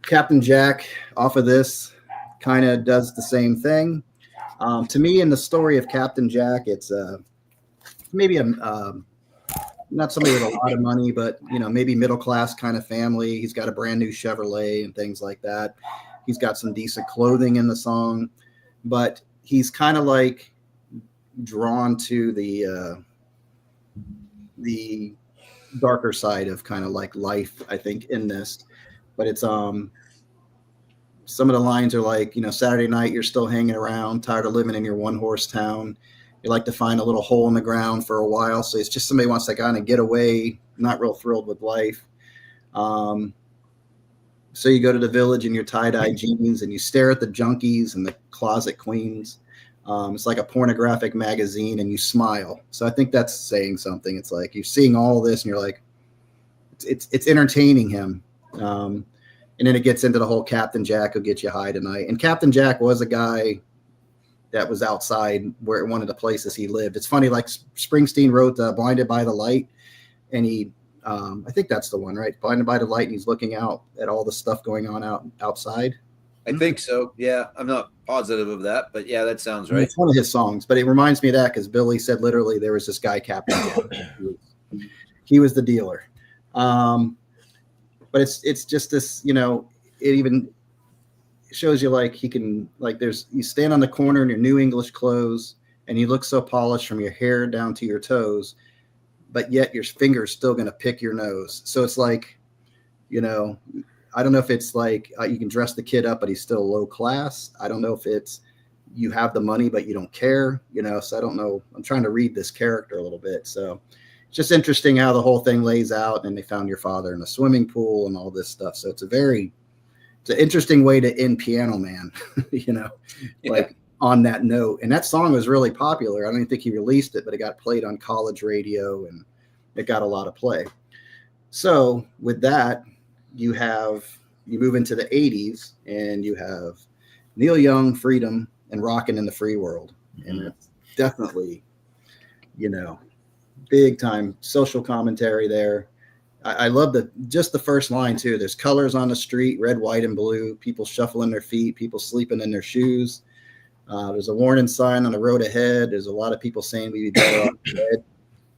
Speaker 5: Captain Jack off of this kind of does the same thing. To me, in the story of Captain Jack, it's maybe not somebody with a lot of money, but maybe middle class kind of family. He's got a brand new Chevrolet and things like that. He's got some decent clothing in the song, but he's kind of like drawn to the darker side of kind of like life, I think, in this. But it's some of the lines are like, Saturday night, you're still hanging around, tired of living in your one-horse town. You like to find a little hole in the ground for a while. So it's just somebody wants to kind of get away, not real thrilled with life. So you go to the village in your tie-dye jeans and you stare at the junkies and the closet queens. It's like a pornographic magazine and you smile. So I think that's saying something. It's like you're seeing all this and you're like, it's entertaining him. And then it gets into the whole Captain Jack will get you high tonight. And Captain Jack was a guy that was outside where one of the places he lived. It's funny, like Springsteen wrote Blinded by the Light. And he, I think that's the one, right? Blinded by the Light. And he's looking out at all the stuff going on outside.
Speaker 3: I think so. Yeah, I'm not positive of that, but yeah, that sounds right.
Speaker 5: It's one of his songs, but it reminds me of that because Billy said literally there was this guy, Captain. He was the dealer. But it's just this, you know, it even shows you like he can, like you stand on the corner in your new English clothes and you look so polished from your hair down to your toes, but yet your finger's still going to pick your nose. So it's like, you know, I don't know if it's like you can dress the kid up, but he's still low class. I don't know if it's you have the money, but you don't care, you know. So I don't know. I'm trying to read this character a little bit. So it's just interesting how the whole thing lays out. And they found your father in a swimming pool and all this stuff. So it's an interesting way to end Piano Man, you know, like on that note. And that song was really popular. I don't even think he released it, but it got played on college radio and it got a lot of play. So with that, you move into the 80s and you have Neil Young, Freedom, and Rockin' in the Free World. And it's definitely, you know, big time social commentary there. I love just the first line too. There's colors on the street, red, white, and blue, people shuffling their feet, people sleeping in their shoes. There's a warning sign on the road ahead. There's a lot of people saying we'd be better off dead.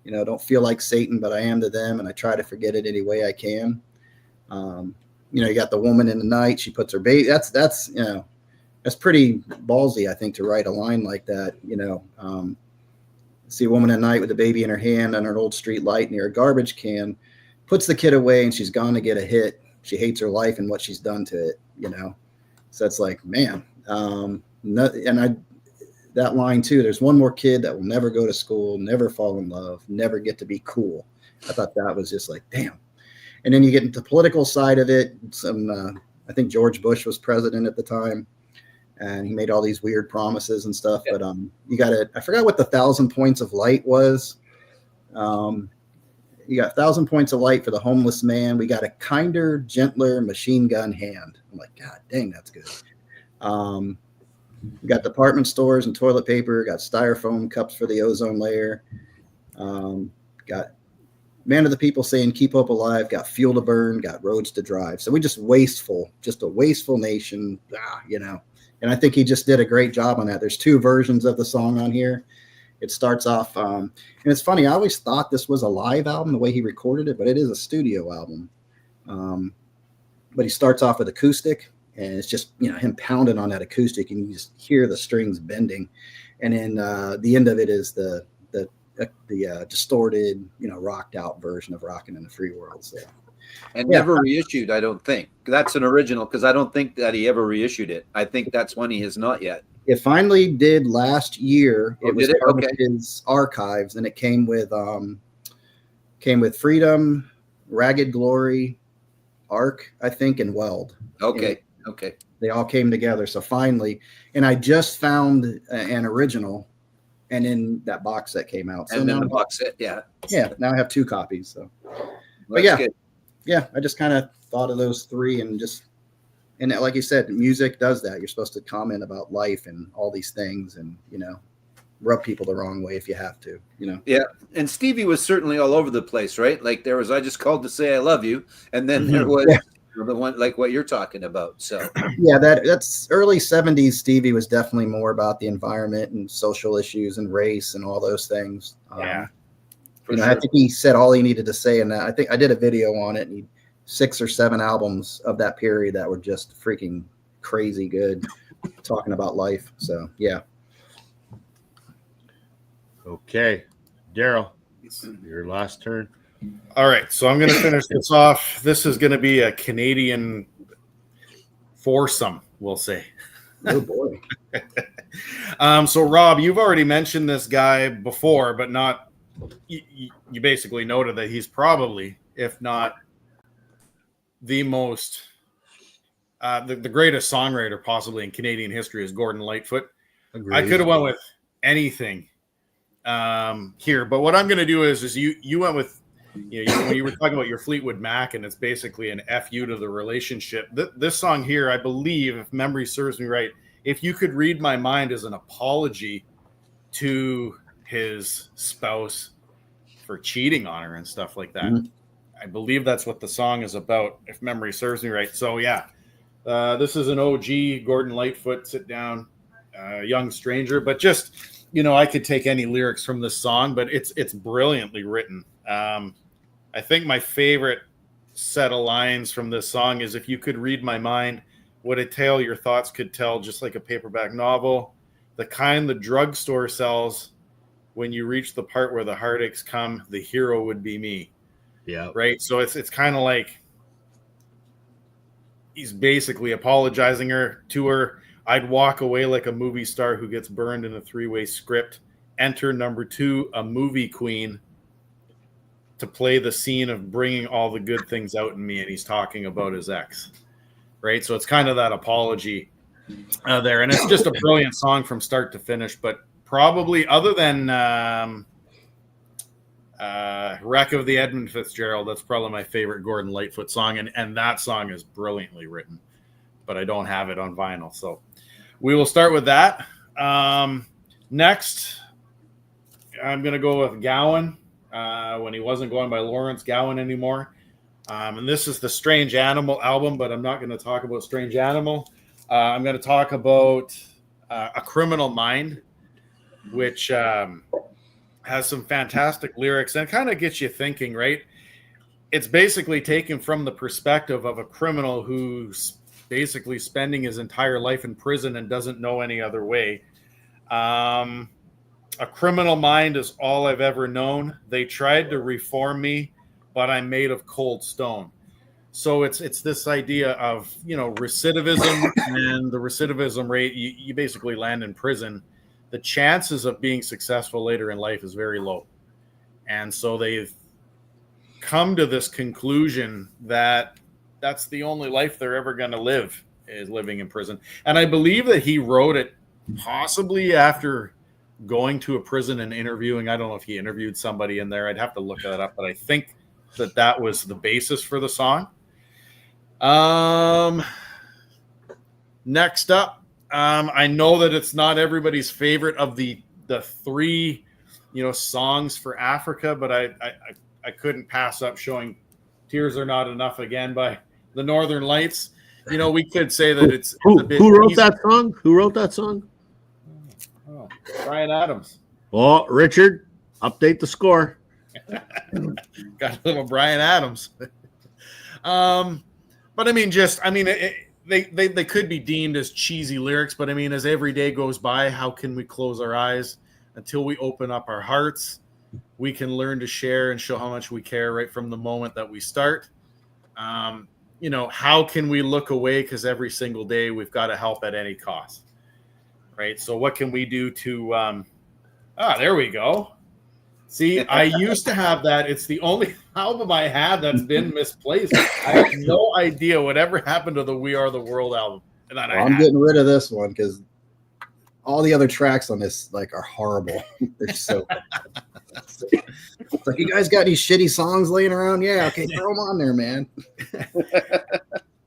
Speaker 5: You know, don't feel like Satan, but I am to them, and I try to forget it any way I can. You know, you got the woman in the night. She puts her baby. That's you know, that's pretty ballsy, I think, to write a line like that. You know, see a woman at night with a baby in her hand on an old street light near a garbage can, puts the kid away, and she's gone to get a hit. She hates her life and what she's done to it. You know, so it's like, man. That line too, there's one more kid that will never go to school, never fall in love, never get to be cool. I thought that was just like, damn. And then you get into the political side of it. I think George Bush was president at the time, and he made all these weird promises and stuff. Yeah. But you got I forgot what the 1,000 points of light was. You got 1,000 points of light for the homeless man. We got a kinder, gentler machine gun hand. I'm like, God dang, that's good. We got department stores and toilet paper, got styrofoam cups for the ozone layer. Got man of the people saying keep hope alive, got fuel to burn, got roads to drive. So we just a wasteful nation, you know. And I think he just did a great job on that. There's 2 versions of the song on here. It starts off, and it's funny, I always thought this was a live album, the way he recorded it, but it is a studio album. But he starts off with acoustic. And it's just, you know, him pounding on that acoustic, and you just hear the strings bending. And then the end of it is the distorted, you know, rocked out version of Rockin' in the Free World. So,
Speaker 3: and never reissued, I don't think. That's an original, because I don't think that he ever reissued it. I think that's one he has not yet.
Speaker 5: It finally did last year. It was part of his archives, and it came with Freedom, Ragged Glory, Arc, I think, and Weld.
Speaker 3: Okay.
Speaker 5: They all came together. So finally, and I just found an original, and then that box set came out. So
Speaker 3: and then
Speaker 5: now
Speaker 3: the box set, yeah.
Speaker 5: Now I have 2 copies. So, but
Speaker 3: good.
Speaker 5: I just kind of thought of those 3, and like you said, music does that. You're supposed to comment about life and all these things, and you know, rub people the wrong way if you have to. You know.
Speaker 3: Yeah, and Stevie was certainly all over the place, right? Like there was "I Just Called to Say I Love You," and then there was. Yeah. The one like what you're talking about. So
Speaker 5: yeah, that's early 70s. Stevie was definitely more about the environment and social issues and race and all those things.
Speaker 3: Yeah,
Speaker 5: you know, sure. I think he said all he needed to say in that. I think I did a video on it, and 6 or 7 albums of that period that were just freaking crazy good, talking about life. So yeah.
Speaker 2: Okay, Daryl, your last turn.
Speaker 4: All right, so I'm going to finish this off. This is going to be a Canadian foursome, we'll say.
Speaker 5: Oh, boy.
Speaker 4: So, Rob, you've already mentioned this guy before, but not you basically noted that he's probably, if not the most, the greatest songwriter possibly in Canadian history is Gordon Lightfoot. Agreed. I could have went with anything here, but what I'm going to do is you went with, you know, when you were talking about your Fleetwood Mac, and it's basically an FU to the relationship. This song here, I believe, if memory serves me right, If You Could Read My Mind, is an apology to his spouse for cheating on her and stuff like that. Mm-hmm. I believe that's what the song is about, if memory serves me right. So yeah, This is an OG Gordon Lightfoot sit down, young stranger, but just, I could take any lyrics from this song, but it's brilliantly written. I think my favorite set of lines from this song is, if you could read my mind, what a tale your thoughts could tell, just like a paperback novel, the kind the drugstore sells. When you reach the part where the heartaches come, the hero would be me.
Speaker 2: Yeah.
Speaker 4: Right. So it's kind of like he's basically apologizing to her. I'd walk away like a movie star who gets burned in a 3-way script. Enter number 2, a movie queen, to play the scene of bringing all the good things out in me. And he's talking about his ex. Right. So it's kind of that apology there. And it's just a brilliant song from start to finish. But probably, other than Wreck of the Edmund Fitzgerald, that's probably my favorite Gordon Lightfoot song. And that song is brilliantly written, but I don't have it on vinyl. So we will start with that. Next, I'm going to go with Gowan, when he wasn't going by Lawrence Gowan anymore. And this is the Strange Animal album, but I'm not going to talk about Strange Animal. I'm going to talk about A Criminal Mind, which has some fantastic lyrics and kind of gets you thinking, right? It's basically taken from the perspective of a criminal who's basically spending his entire life in prison and doesn't know any other way. A criminal mind is all I've ever known. They tried to reform me, but I'm made of cold stone. So it's this idea of, recidivism, and the recidivism rate, you basically land in prison. The chances of being successful later in life is very low. And so they've come to this conclusion that that's the only life they're ever going to live, is living in prison. And I believe that he wrote it possibly after going to a prison and interviewing. I don't know if he interviewed somebody in there. I'd have to look that up, but I think that was the basis for the song. Next up, I know that it's not everybody's favorite of the 3, songs for Africa, but I couldn't pass up showing Tears Are Not Enough again by the Northern Lights. We could say that it's a bit.
Speaker 2: Who wrote that song? Who wrote that song?
Speaker 4: Oh, Bryan Adams.
Speaker 2: Oh, Richard, update the score.
Speaker 4: Got a little Bryan Adams. But I mean, they could be deemed as cheesy lyrics, but I mean, as every day goes by, how can we close our eyes until we open up our hearts? We can learn to share and show how much we care right from the moment that we start. How can we look away? Because every single day we've got to help at any cost. Right. So what can we do to, there we go. See, I used to have that. It's the only album I had that's been misplaced. I have no idea whatever happened to the We Are the World album.
Speaker 5: I'm getting rid of this one because all the other tracks on this are horrible. They're so it's like, you guys got any shitty songs laying around? Yeah, okay, throw them on there, man.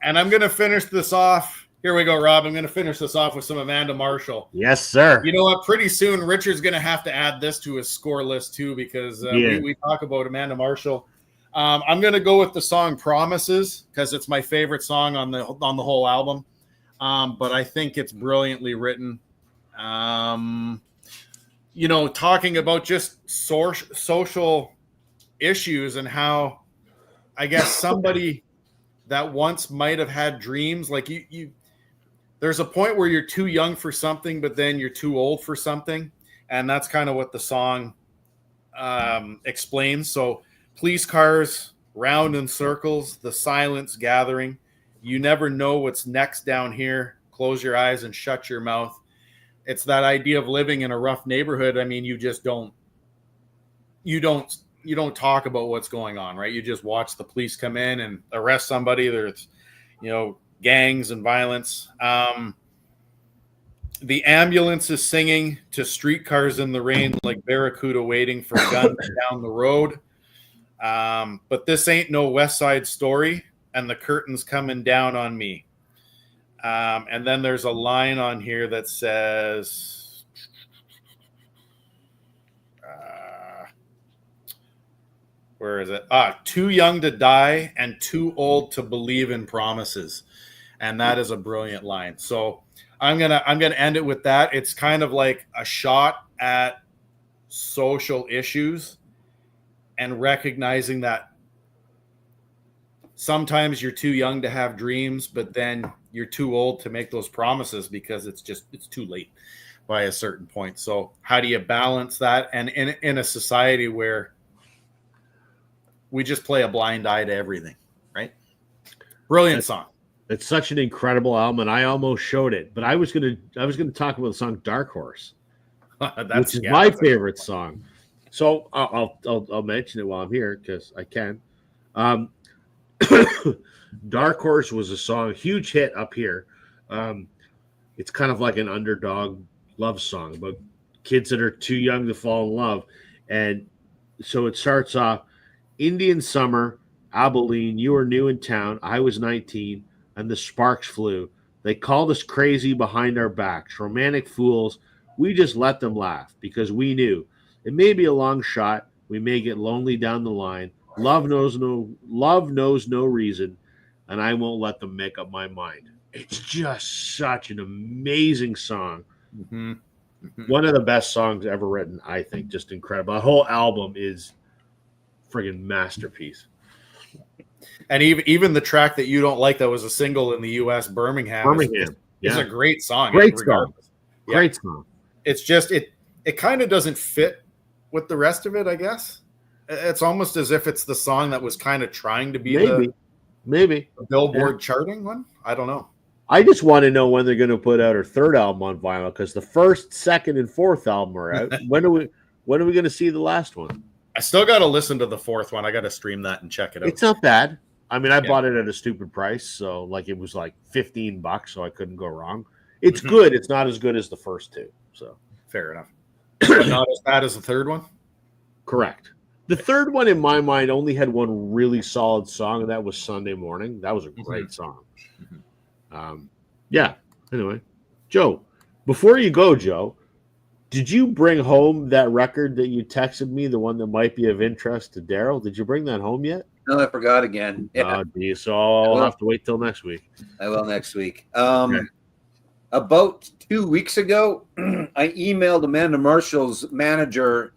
Speaker 4: And I'm going to finish this off. Here we go, Rob. I'm going to finish this off with some Amanda Marshall.
Speaker 2: Yes, sir.
Speaker 4: You know what? Pretty soon, Richard's going to have to add this to his score list, too, because we talk about Amanda Marshall. I'm going to go with the song Promises because it's my favorite song on the whole album. But I think it's brilliantly written. Talking about just social issues and how, I guess, somebody that once might have had dreams, like you there's a point where you're too young for something, but then you're too old for something. And that's kind of what the song explains. So police cars round in circles, the silence gathering. You never know what's next down here. Close your eyes and shut your mouth. It's that idea of living in a rough neighborhood. I mean, you just don't talk about what's going on, right? You just watch the police come in and arrest somebody. There's, gangs and violence. The ambulance is singing to streetcars in the rain like Barracuda waiting for guns down the road. But this ain't no West Side Story, and the curtain's coming down on me. And then there's a line on here that says, where is it? Too young to die and too old to believe in promises. And that is a brilliant line. So I'm gonna end it with that. It's kind of like a shot at social issues and recognizing that sometimes you're too young to have dreams, but then you're too old to make those promises because it's too late by a certain point. So how do you balance that? And in a society where we just play a blind eye to everything, right? Brilliant song.
Speaker 2: It's such an incredible album, and I almost showed it, but I was gonna talk about the song "Dark Horse," which is my favorite song. So I'll mention it while I'm here because I can. Dark Horse was a song, huge hit up here. It's kind of like an underdog love song about kids that are too young to fall in love. And so it starts off, Indian summer, Abilene, you were new in town. I was 19 and the sparks flew. They called us crazy behind our backs, romantic fools. We just let them laugh because we knew it may be a long shot. We may get lonely down the line. Love knows no reason, and I won't let them make up my mind. It's just such an amazing song.
Speaker 4: Mm-hmm. Mm-hmm.
Speaker 2: One of the best songs ever written, I think. Just incredible. The whole album is friggin' masterpiece.
Speaker 4: And even the track that you don't like that was a single in the U.S., Birmingham. Is a great song.
Speaker 2: Great song.
Speaker 4: Yeah.
Speaker 2: Great song.
Speaker 4: It's just it kind of doesn't fit with the rest of it, I guess. It's almost as if it's the song that was kind of trying to be
Speaker 2: maybe
Speaker 4: the Billboard charting one. I don't know.
Speaker 2: I just want to know when they're going to put out her third album on vinyl, because the first, second, and fourth album are out. When are we going to see the last one?
Speaker 4: I still got to listen to the fourth one. I got to stream that and check it out.
Speaker 2: It's not bad. I mean, I bought it at a stupid price, so like it was like $15, so I couldn't go wrong. It's good. It's not as good as the first two. So
Speaker 4: fair enough. But not as bad as the third one? Correct.
Speaker 2: The third one, in my mind, only had one really solid song, and that was Sunday Morning. That was a great song. Yeah. Anyway, Joe, before you go, Joe, did you bring home that record that you texted me, the one that might be of interest to Daryl? Did you bring that home yet?
Speaker 3: No, I forgot again. Yeah.
Speaker 2: Oh, geez. So I'll have to wait till next week.
Speaker 3: I will next week.
Speaker 2: Okay.
Speaker 3: About 2 weeks ago, I emailed Amanda Marshall's manager.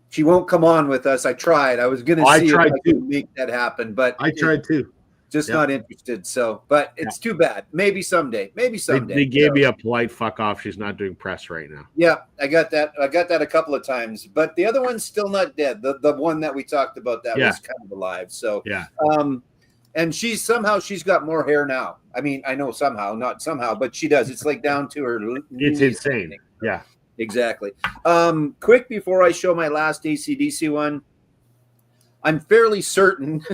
Speaker 3: She won't come on with us. I tried. I was going to see if I could make that happen, but
Speaker 2: I tried too.
Speaker 3: Just not interested. So, but it's too bad. Maybe someday.
Speaker 2: They gave me a polite fuck off. She's not doing press right now.
Speaker 3: Yeah, I got that. I got that a couple of times, but the other one's still not dead. The one that we talked about that was kind of alive. So
Speaker 2: yeah.
Speaker 3: And she's got more hair now. I mean, I know not somehow, but she does. It's like down to her.
Speaker 2: It's insane. Yeah,
Speaker 3: exactly. Quick before I show my last AC/DC one, I'm fairly certain.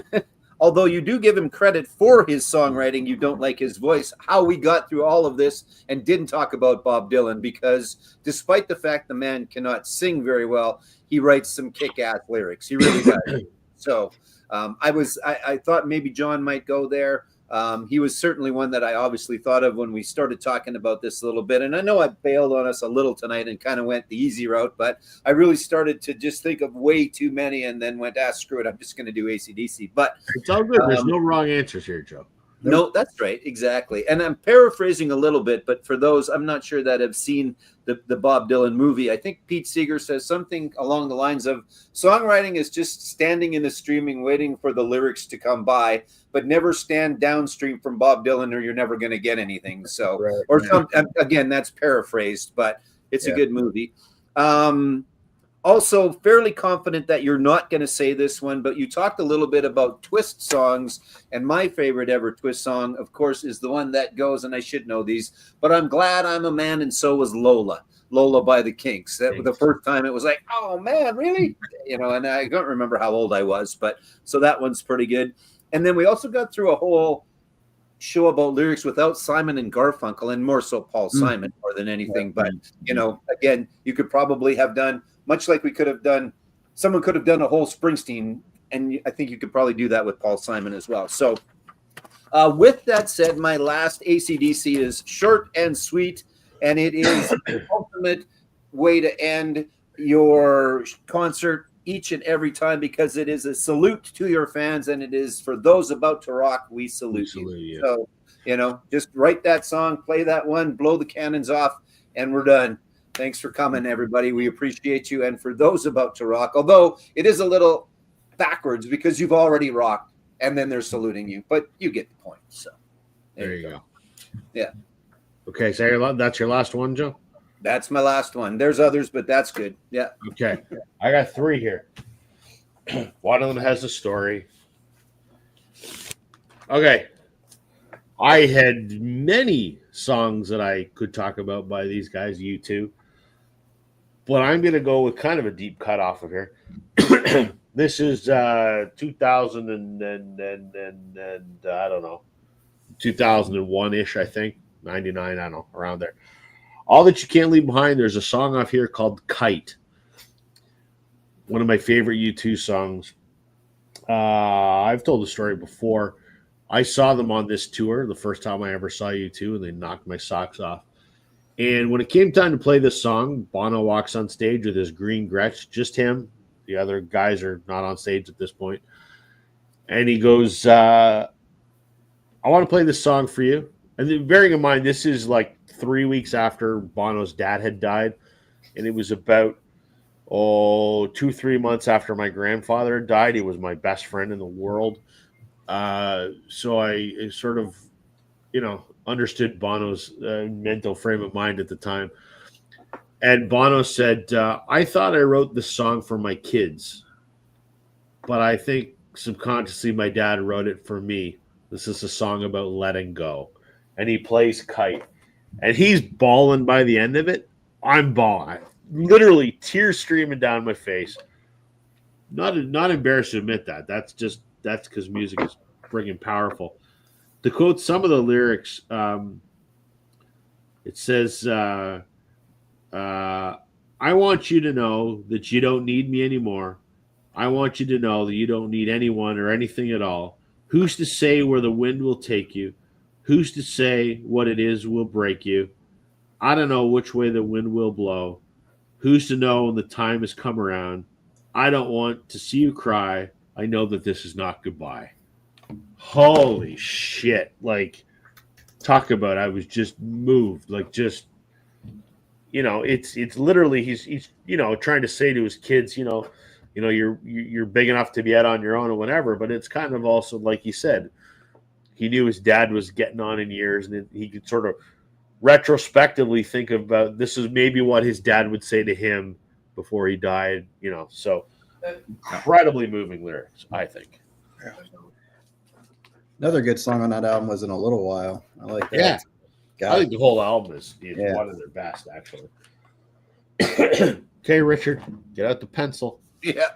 Speaker 3: Although you do give him credit for his songwriting, you don't like his voice, how we got through all of this and didn't talk about Bob Dylan, because despite the fact the man cannot sing very well, he writes some kick-ass lyrics. He really does. So I thought maybe John might go there. He was certainly one that I obviously thought of when we started talking about this a little bit. And I know I bailed on us a little tonight and kind of went the easy route, but I really started to just think of way too many and then went, screw it, I'm just going to do AC/DC. But
Speaker 2: it's all good. There's no wrong answers here, Joe.
Speaker 3: No, that's right. Exactly. And I'm paraphrasing a little bit, but for those, I'm not sure that have seen the Bob Dylan movie, I think Pete Seeger says something along the lines of songwriting is just standing in the streaming, waiting for the lyrics to come by, but never stand downstream from Bob Dylan or you're never going to get anything. So, again, that's paraphrased, but it's a good movie. Also, fairly confident that you're not going to say this one, but you talked a little bit about twist songs, and my favorite ever twist song, of course, is the one that goes, and I should know these, but I'm glad I'm a man, and so was Lola. Lola by the Kinks. That was the first time it was like, oh man, really? And I don't remember how old I was, but so that one's pretty good. And then we also got through a whole show about lyrics without Simon and Garfunkel, and more so Paul Simon more than anything. But, again, you could probably have done, much like we could have done, someone could have done a whole Springsteen, and I think you could probably do that with Paul Simon as well. So with that said, my last AC/DC is short and sweet, and it is the ultimate way to end your concert each and every time, because it is a salute to your fans, and it is for those about to rock, we salute you. So Just write that song, play that one, blow the cannons off, and we're done. Thanks for coming, everybody. We appreciate you. And for those about to rock, although it is a little backwards because you've already rocked and then they're saluting you, but you get the point. So
Speaker 2: there you go.
Speaker 3: Yeah.
Speaker 2: Okay. So that's your last one, Joe?
Speaker 3: That's my last one. There's others, but that's good. Yeah.
Speaker 2: Okay. I got 3 here. One of them has a story. Okay. I had many songs that I could talk about by these guys, U2. But I'm going to go with kind of a deep cut off of here. This is 2000 and I don't know, 2001-ish, I think. 99, I don't know, around there. All That You Can't Leave Behind, there's a song off here called Kite. One of my favorite U2 songs. I've told the story before. I saw them on this tour the first time I ever saw U2, and they knocked my socks off. And when it came time to play this song, Bono walks on stage with his green Gretsch, just him. The other guys are not on stage at this point. And he goes, I want to play this song for you. And then, bearing in mind, this is like 3 weeks after Bono's dad had died. And it was about, 2-3 months after my grandfather had died. He was my best friend in the world. So I sort of, understood Bono's mental frame of mind at the time. And Bono said, I thought I wrote this song for my kids, but I think subconsciously my dad wrote it for me. This is a song about letting go. And he plays Kite. And he's bawling by the end of it. I'm bawling. Literally tears streaming down my face. Not embarrassed to admit that. That's because music is friggin' powerful. To quote some of the lyrics, it says, I want you to know that you don't need me anymore. I want you to know that you don't need anyone or anything at all. Who's to say where the wind will take you? Who's to say what it is will break you? I don't know which way the wind will blow. Who's to know when the time has come around? I don't want to see you cry. I know that this is not goodbye. Holy shit. Like, talk about, I was just moved. Like, just, it's literally, he's trying to say to his kids, you're big enough to be out on your own or whatever, but it's kind of also, like he said, he knew his dad was getting on in years, and he could sort of retrospectively think about, this is maybe what his dad would say to him before he died, so incredibly moving lyrics, I think.
Speaker 5: Yeah. Another good song on that album was In a Little While. I like that.
Speaker 2: Yeah. I think the whole album is one of their best, actually. Okay, Richard, get out the pencil.
Speaker 3: Yeah.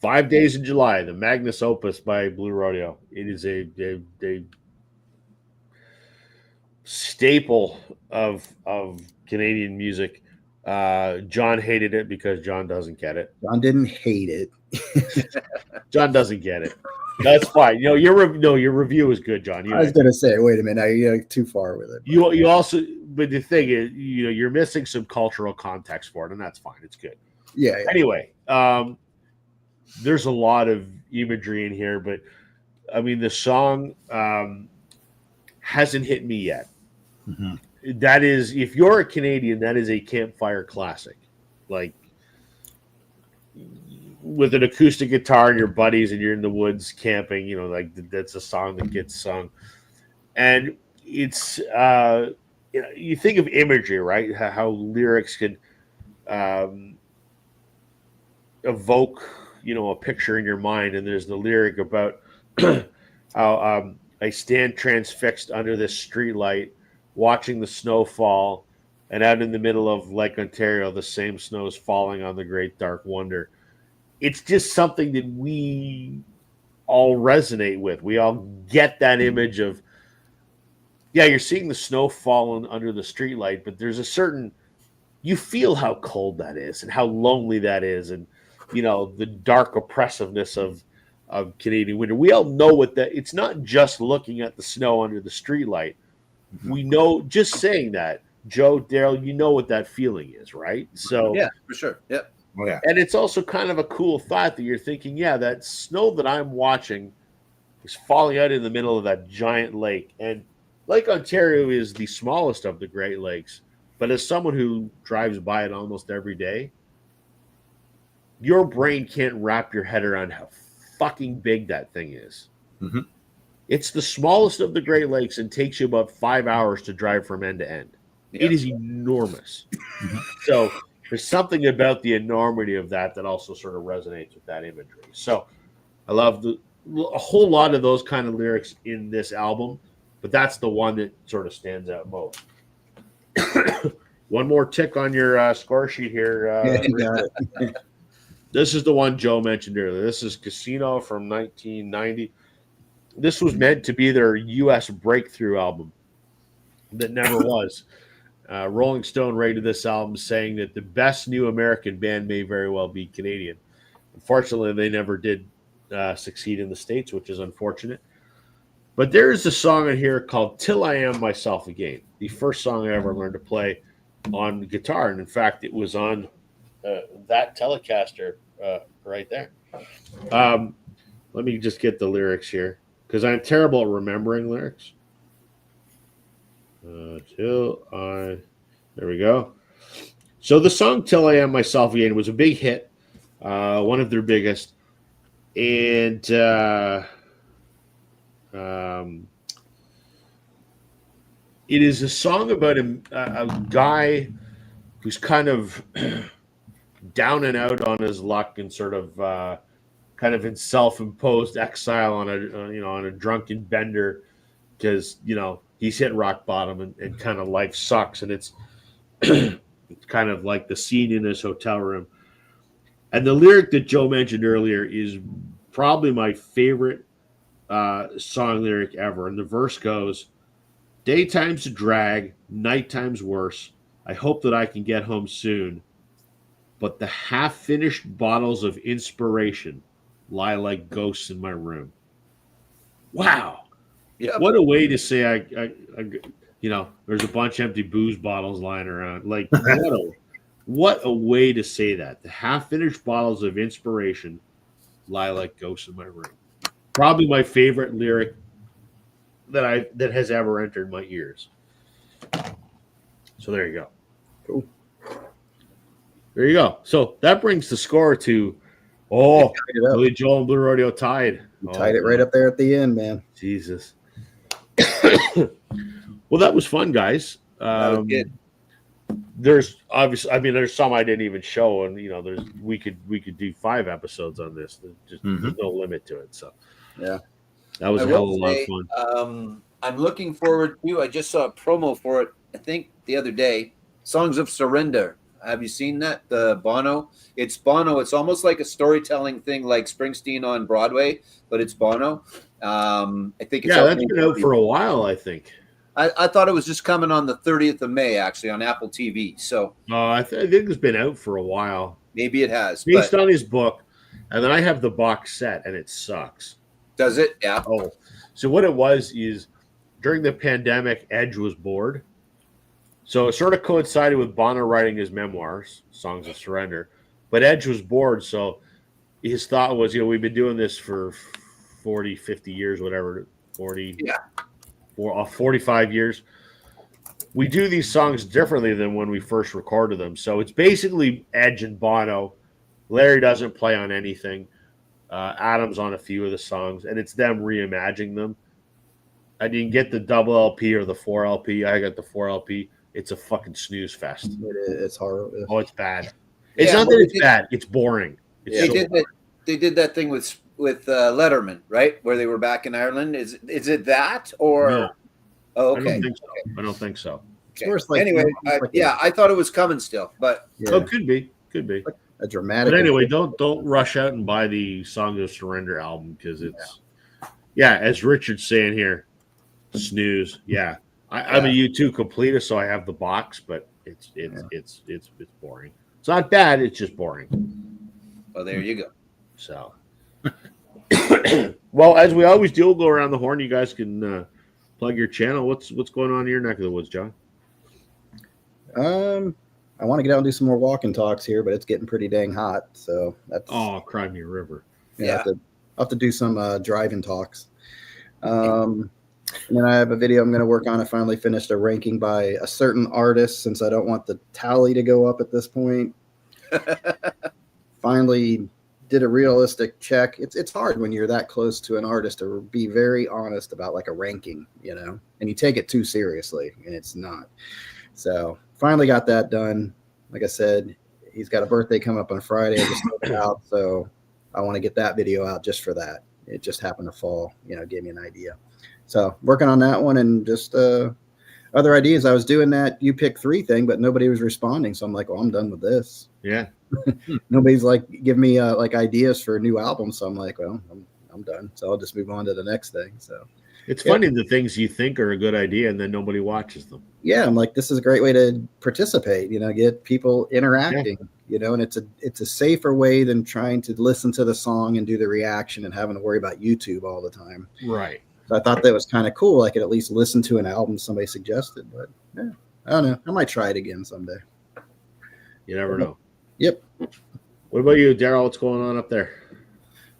Speaker 2: 5 Days in July, the Magnus Opus by Blue Rodeo. It is a staple of Canadian music. John hated it because John doesn't get it.
Speaker 5: John didn't hate it.
Speaker 2: John doesn't get it. That's fine. Your review is good, John.
Speaker 5: I was going to say, wait a minute, you're too far with it.
Speaker 2: You also, but the thing is, you're missing some cultural context for it, and that's fine. It's good.
Speaker 5: Yeah.
Speaker 2: Anyway, there's a lot of imagery in here, but I mean, the song hasn't hit me yet. Mm-hmm. That is, if you're a Canadian, that is a campfire classic. Like, with an acoustic guitar and your buddies and you're in the woods camping, that's a song that gets sung. And it's, you think of imagery, right? How lyrics can evoke, a picture in your mind. And there's the lyric about how I stand transfixed under this streetlight, watching the snow fall, and out in the middle of Lake Ontario, the same snow is falling on the great dark wonder. It's just something that we all resonate with. We all get that image of, you're seeing the snow falling under the streetlight, but there's a certain, you feel how cold that is and how lonely that is, and the dark oppressiveness of Canadian winter. We all know what that. It's not just looking at the snow under the streetlight. We know, just saying that, Joe, Daryl, you know what that feeling is, right? So
Speaker 3: yeah, for sure. Yep.
Speaker 4: Oh, yeah.
Speaker 2: And it's also kind of a cool thought that you're thinking, that snow that I'm watching is falling out in the middle of that giant lake. And Lake Ontario is the smallest of the Great Lakes. But as someone who drives by it almost every day, your brain can't wrap your head around how fucking big that thing is.
Speaker 3: Mm-hmm.
Speaker 2: It's the smallest of the Great Lakes and takes you about 5 hours to drive from end to end.
Speaker 3: Yep.
Speaker 2: It is enormous. So there's something about the enormity of that also sort of resonates with that imagery. So I love a whole lot of those kind of lyrics in this album, but that's the one that sort of stands out most. One more tick on your score sheet here. This is the one Joe mentioned earlier. This is Casino from 1990. This was meant to be their U.S. breakthrough album that never was. Rolling Stone rated this album saying that the best new American band may very well be Canadian. Unfortunately, they never did succeed in the States, which is unfortunate. But there is a song in here called Till I Am Myself Again, the first song I ever learned to play on guitar. And in fact, it was on that Telecaster right there. Let me just get the lyrics here, because I'm terrible at remembering lyrics. There we go. So the song Till I Am Myself Again was a big hit, one of their biggest. And it is a song about a guy who's kind of down and out on his luck and sort of kind of in self-imposed exile on a drunken bender, because he's hit rock bottom and kind of life sucks, and it's it's kind of like the scene in his hotel room. And the lyric that Joe mentioned earlier is probably my favorite song lyric ever. And the verse goes, "Daytime's a drag, nighttime's worse. I hope that I can get home soon. But the half-finished bottles of inspiration lie like ghosts in my room." Wow.
Speaker 3: Yeah.
Speaker 2: What a way to say I there's a bunch of empty booze bottles lying around. Like, what a way to say that. The half-finished bottles of inspiration lie like ghosts in my room. Probably my favorite lyric that has ever entered my ears. So there you go.
Speaker 5: Cool.
Speaker 2: There you go. So that brings the score to Billy Joel and Blue Rodeo tied.
Speaker 5: You tied it right up there at the end, man.
Speaker 2: Jesus. Well, that was fun, guys.
Speaker 3: That was good.
Speaker 2: There's obviously, there's some I didn't even show, and we could do 5 episodes on this. There's no limit to it. So
Speaker 5: yeah,
Speaker 2: that was a hell of a lot of fun.
Speaker 3: I'm looking forward to. I just saw a promo for it, I think the other day. Songs of Surrender. Have you seen that? The Bono. It's Bono. It's almost like a storytelling thing, like Springsteen on Broadway, but it's Bono. I think it's
Speaker 2: that's been out for a while. I think.
Speaker 3: I thought it was just coming on the 30th of May, actually, on Apple TV. So
Speaker 2: I think it's been out for a while.
Speaker 3: Maybe it has.
Speaker 2: Based on his book, and then I have the box set, and it sucks.
Speaker 3: Does it? Yeah.
Speaker 2: Oh, so what it was is during the pandemic, Edge was bored. So it sort of coincided with Bono writing his memoirs, Songs of Surrender. But Edge was bored, so his thought was, we've been doing this for 40, 50 years, whatever, 40, 45 years. We do these songs differently than when we first recorded them. So it's basically Edge and Bono. Larry doesn't play on anything. Adam's on a few of the songs, and it's them reimagining them. I didn't get the double LP or the 4 LP. I got the 4 LP. It's a fucking snooze fest.
Speaker 5: It's horrible.
Speaker 2: Oh, it's bad. It's not that it's bad. It's boring.
Speaker 3: They did that thing with Letterman, right? Where they were back in Ireland. Is it that or?
Speaker 2: No.
Speaker 3: Oh, okay.
Speaker 2: I don't think so.
Speaker 3: Okay. Anyway, I thought it was coming still, but
Speaker 2: could be. Like
Speaker 5: a dramatic.
Speaker 2: But anyway, don't rush out and buy the Song of Surrender album, because it's as Richard's saying here, snooze. Yeah. I'm a U2 completist, so I have the box, but it's boring. It's not bad, it's just boring.
Speaker 3: Well, there you go.
Speaker 2: So, well, as we always do, we'll go around the horn. You guys can plug your channel. What's going on in your neck of the woods, John?
Speaker 5: I want to get out and do some more walking talks here, but it's getting pretty dang hot. So that's
Speaker 2: Cry Me a River.
Speaker 5: I'll have to do some driving talks. And then I have a video I'm going to work on. I finally finished a ranking by a certain artist since I don't want the tally to go up at this point. Finally did a realistic check. It's hard when you're that close to an artist to be very honest about like a ranking, and you take it too seriously, and it's not. So finally got that done. Like I said, he's got a birthday coming up on Friday. I just put it out, so I want to get that video out just for that. It just happened to fall, gave me an idea. So working on that one and just other ideas. I was doing that You Pick 3 thing, but nobody was responding. So I'm like, well, I'm done with this.
Speaker 2: Yeah.
Speaker 5: Nobody's like giving me like ideas for new albums. So I'm like, well, I'm done. So I'll just move on to the next thing. So
Speaker 2: it's funny the things you think are a good idea and then nobody watches them.
Speaker 5: Yeah, I'm like, this is a great way to participate. Get people interacting. And it's a safer way than trying to listen to the song and do the reaction and having to worry about YouTube all the time.
Speaker 2: Right.
Speaker 5: So I thought that was kind of cool. I could at least listen to an album somebody suggested, but yeah, I don't know. I might try it again someday.
Speaker 2: You never know.
Speaker 5: Yep.
Speaker 2: What about you, Daryl? What's going on up there?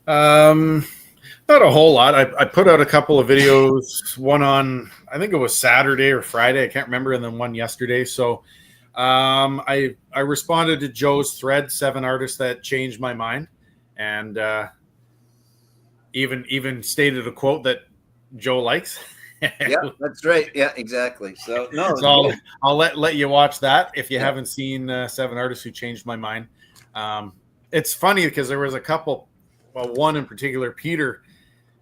Speaker 4: Not a whole lot. I put out a couple of videos, one on, I think it was Saturday or Friday. I can't remember. And then one yesterday. So I responded to Joe's thread, 7 artists that changed my mind. And even stated a quote that Joe likes.
Speaker 3: Yeah, that's right. Yeah, exactly. So no,
Speaker 4: so I'll let you watch that if you haven't seen 7 artists who changed my mind. It's funny because there was a couple. Well, one in particular, Peter,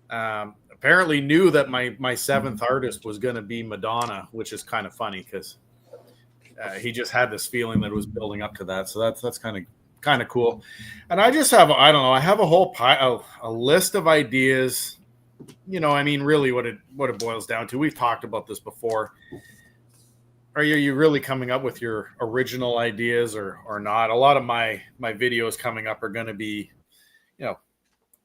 Speaker 4: apparently knew that my 7th artist was going to be Madonna, which is kind of funny because he just had this feeling that it was building up to that. So that's kind of cool. And I just have, I don't know, I have a whole pile, a list of ideas. Really what it boils down to. We've talked about this before. Are you really coming up with your original ideas or not? A lot of my videos coming up are going to be,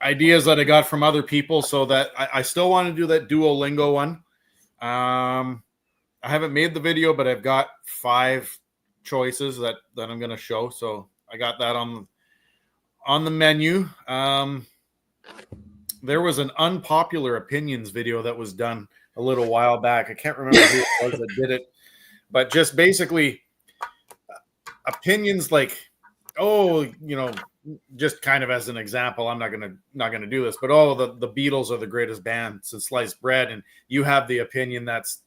Speaker 4: ideas that I got from other people, so that I still want to do that Duolingo one. I haven't made the video, but I've got 5 choices that I'm going to show. So I got that on the menu. There was an unpopular opinions video that was done a little while back. I can't remember who it was that did it, but just basically opinions like, just kind of as an example, I'm not gonna do this, but the Beatles are the greatest band since sliced bread, and you have the opinion that's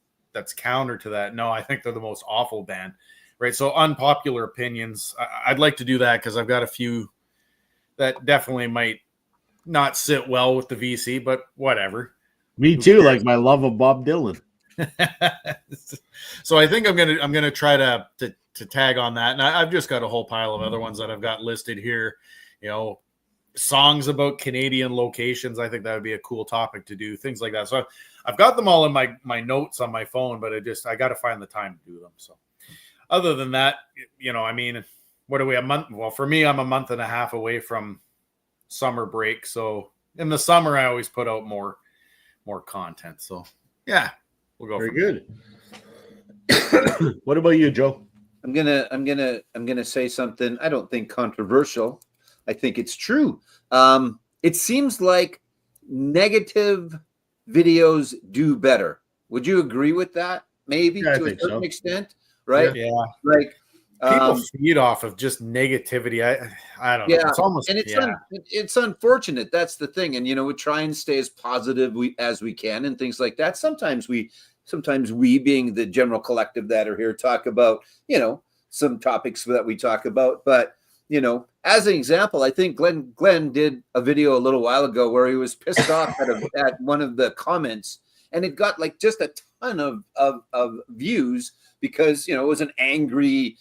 Speaker 4: counter to that. No, I think they're the most awful band, right? So unpopular opinions. I'd like to do that because I've got a few that definitely might not sit well with the VC, but whatever.
Speaker 2: Me too. Like my love of Bob Dylan.
Speaker 4: So I think I'm gonna try to tag on that, and I've just got a whole pile of other ones that I've got listed here. Songs about Canadian locations. I think that would be a cool topic to do, things like that. So I've got them all in my notes on my phone, but I got to find the time to do them. So other than that, what are we, a month? Well, for me, I'm a month and a half away from summer break. So in the summer, I always put out more content. So yeah, we'll go.
Speaker 2: Very good. What about you, Joe?
Speaker 3: I'm gonna say something I don't think controversial. I think it's true. It seems like negative videos do better. Would you agree with that? Maybe to a certain extent, right?
Speaker 4: Yeah.
Speaker 3: Like
Speaker 4: people feed off of just negativity. I don't know.
Speaker 3: Yeah,
Speaker 4: it's almost,
Speaker 3: and it's unfortunate. That's the thing. And we try and stay as positive as we can and things like that. Sometimes we, being the general collective that are here, talk about some topics that we talk about. But as an example, I think Glenn did a video a little while ago where he was pissed off at one of the comments, and it got like just a ton of views because it was an angry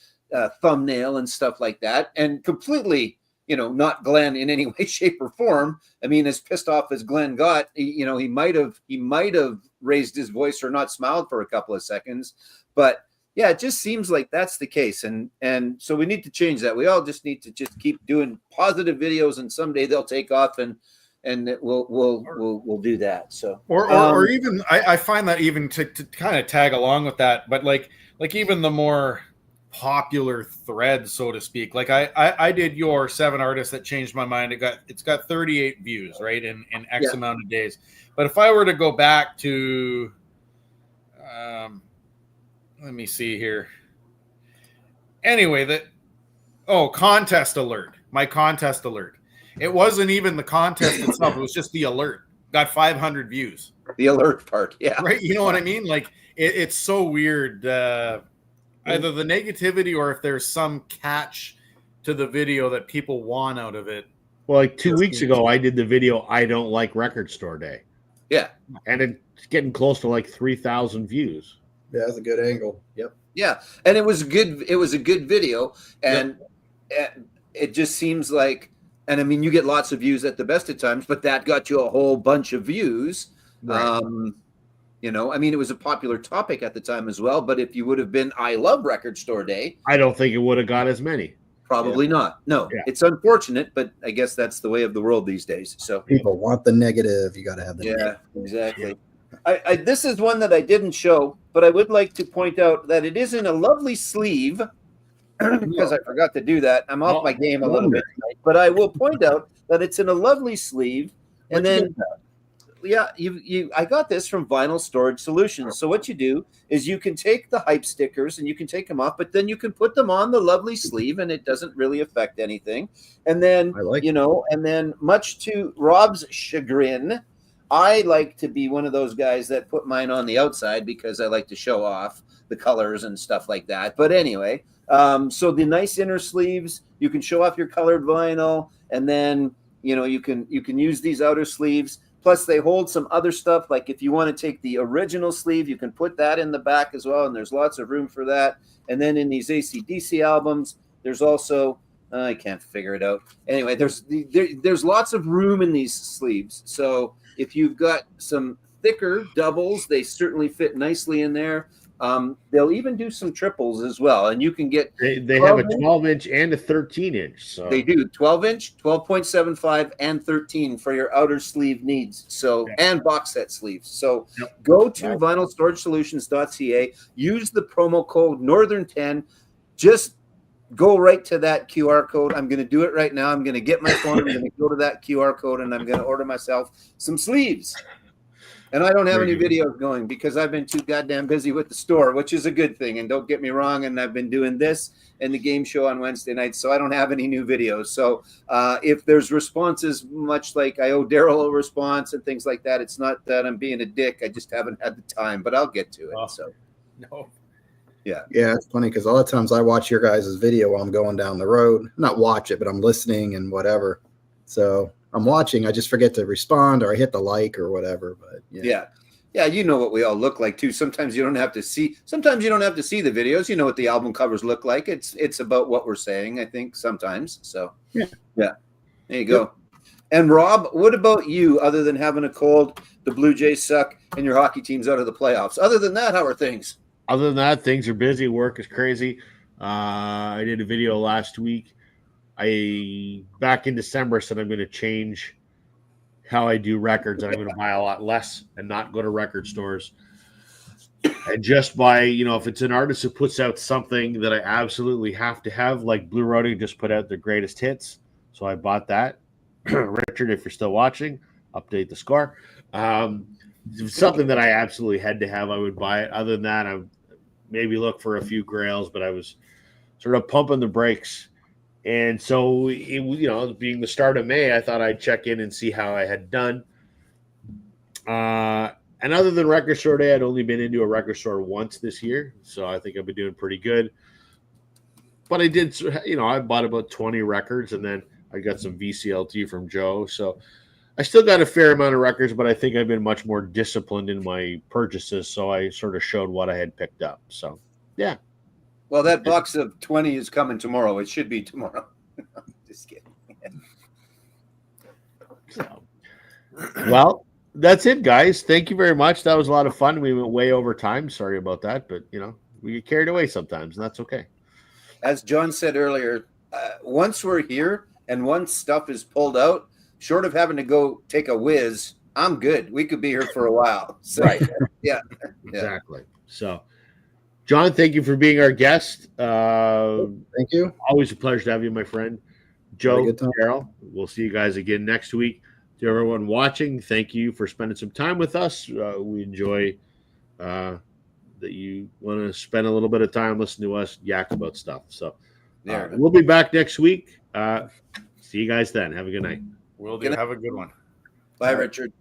Speaker 3: thumbnail and stuff like that, and completely not Glenn in any way, shape, or form. I mean, as pissed off as Glenn got, he might have raised his voice or not smiled for a couple of seconds, but yeah, it just seems like that's the case, and so we need to change that. We all just need to just keep doing positive videos, and someday they'll take off, and we'll do that. So
Speaker 4: or even I find that even to kind of tag along with that, but like even the more popular thread, so to speak. Like I did your 7 artists that changed my mind. It's got 38 views, right, in X amount of days. But if I were to go back to, let me see here. Anyway, contest alert. My contest alert. It wasn't even the contest itself. It was just the alert. Got 500 views.
Speaker 3: The alert part, yeah.
Speaker 4: Right, you know what I mean? Like it's so weird. Either the negativity or if there's some catch to the video that people want out of it.
Speaker 2: Well, like 2 weeks ago, I did the video "I Don't Like Record Store Day."
Speaker 3: Yeah,
Speaker 2: and it's getting close to like 3,000 views.
Speaker 5: Yeah, that's a good angle. Yep.
Speaker 3: Yeah, and it was good. It was a good video, and it just seems like, and I mean, you get lots of views at the best of times, but that got you a whole bunch of views. Right. You know, I mean, it was a popular topic at the time as well. But if you would have been "I Love Record Store Day,"
Speaker 2: I don't think it would have got as many.
Speaker 3: Probably not. No, it's unfortunate, but I guess that's the way of the world these days. So
Speaker 5: people want the negative. You got to have the
Speaker 3: negative. Exactly. I this is one that I didn't show, but I would like to point out that it is in a lovely sleeve because I forgot to do that. I'm off my game a little bit tonight, but I will point out that it's in a lovely sleeve. And then, I got this from Vinyl Storage Solutions. So what you do is you can take the hype stickers and you can take them off, but then you can put them on the lovely sleeve and it doesn't really affect anything. And then, and then much to Rob's chagrin, I like to be one of those guys that put mine on the outside because I like to show off the colors and stuff like that. But anyway, so the nice inner sleeves, you can show off your colored vinyl, and then, you can use these outer sleeves. Plus, they hold some other stuff. Like if you want to take the original sleeve, you can put that in the back as well, and there's lots of room for that. And then in these AC/DC albums, there's also I can't figure it out. Anyway, there's lots of room in these sleeves. So if you've got some thicker doubles, they certainly fit nicely in there. They'll even do some triples as well, and you can get.
Speaker 2: They have a 12-inch and a 13-inch. So
Speaker 3: they do 12-inch, 12.75, and 13 for your outer sleeve needs. So and box set sleeves. So go to vinylstoragesolutions.ca. Use the promo code Northern10. Just go right to that QR code. I'm going to do it right now. I'm going to get my phone. I'm going to go to that QR code, and I'm going to order myself some sleeves. And I don't have any videos going because I've been too goddamn busy with the store, which is a good thing. And don't get me wrong. And I've been doing this and the game show on Wednesday nights, so I don't have any new videos. So if there's responses, much like I owe Daryl a response and things like that, it's not that I'm being a dick. I just haven't had the time, but I'll get to it. So
Speaker 4: no.
Speaker 5: Yeah, it's funny because a lot of times I watch your guys' video while I'm going down the road. Not watch it, but I'm listening and whatever. So I'm watching. I just forget to respond or I hit the like or whatever. But
Speaker 3: yeah, you know what we all look like too. Sometimes you don't have to see. Sometimes you don't have to see the videos. You know what the album covers look like. It's about what we're saying. I think sometimes. So yeah. There you go. And Rob, what about you? Other than having a cold, the Blue Jays suck, and your hockey team's out of the playoffs. Other than that, how are things?
Speaker 2: Other than that, things are busy. Work is crazy. I did a video last week. Back in December said I'm going to change how I do records. And I'm going to buy a lot less and not go to record stores. And just by, if it's an artist who puts out something that I absolutely have to have, like Blue Rodeo just put out their greatest hits. So I bought that. Richard, if you're still watching, update the score. Something that I absolutely had to have, I would buy it. Other than that, I maybe look for a few grails, but I was sort of pumping the brakes. And so, being the start of May, I thought I'd check in and see how I had done. And other than Record Store Day, I'd only been into a record store once this year. So I think I've been doing pretty good. But I did, I bought about 20 records, and then I got some VCLT from Joe. So I still got a fair amount of records, but I think I've been much more disciplined in my purchases. So I sort of showed what I had picked up. So, yeah.
Speaker 3: Well, that box of 20 is coming tomorrow. It should be tomorrow. Just kidding.
Speaker 2: So, well, that's it, guys. Thank you very much. That was a lot of fun. We went way over time. Sorry about that. But, we get carried away sometimes, and that's okay.
Speaker 3: As John said earlier, once we're here and once stuff is pulled out, short of having to go take a whiz, I'm good. We could be here for a while. So,
Speaker 2: right.
Speaker 3: Yeah.
Speaker 2: Exactly. So, John, thank you for being our guest.
Speaker 5: Thank you.
Speaker 2: Always a pleasure to have you, my friend. Joe,
Speaker 5: good time.
Speaker 2: Daryl, we'll see you guys again next week. To everyone watching, thank you for spending some time with us. We enjoy that you want to spend a little bit of time listening to us yak about stuff. So we'll be back next week. See you guys then. Have a good night.
Speaker 4: Will do. Have a good one.
Speaker 3: Bye, Richard.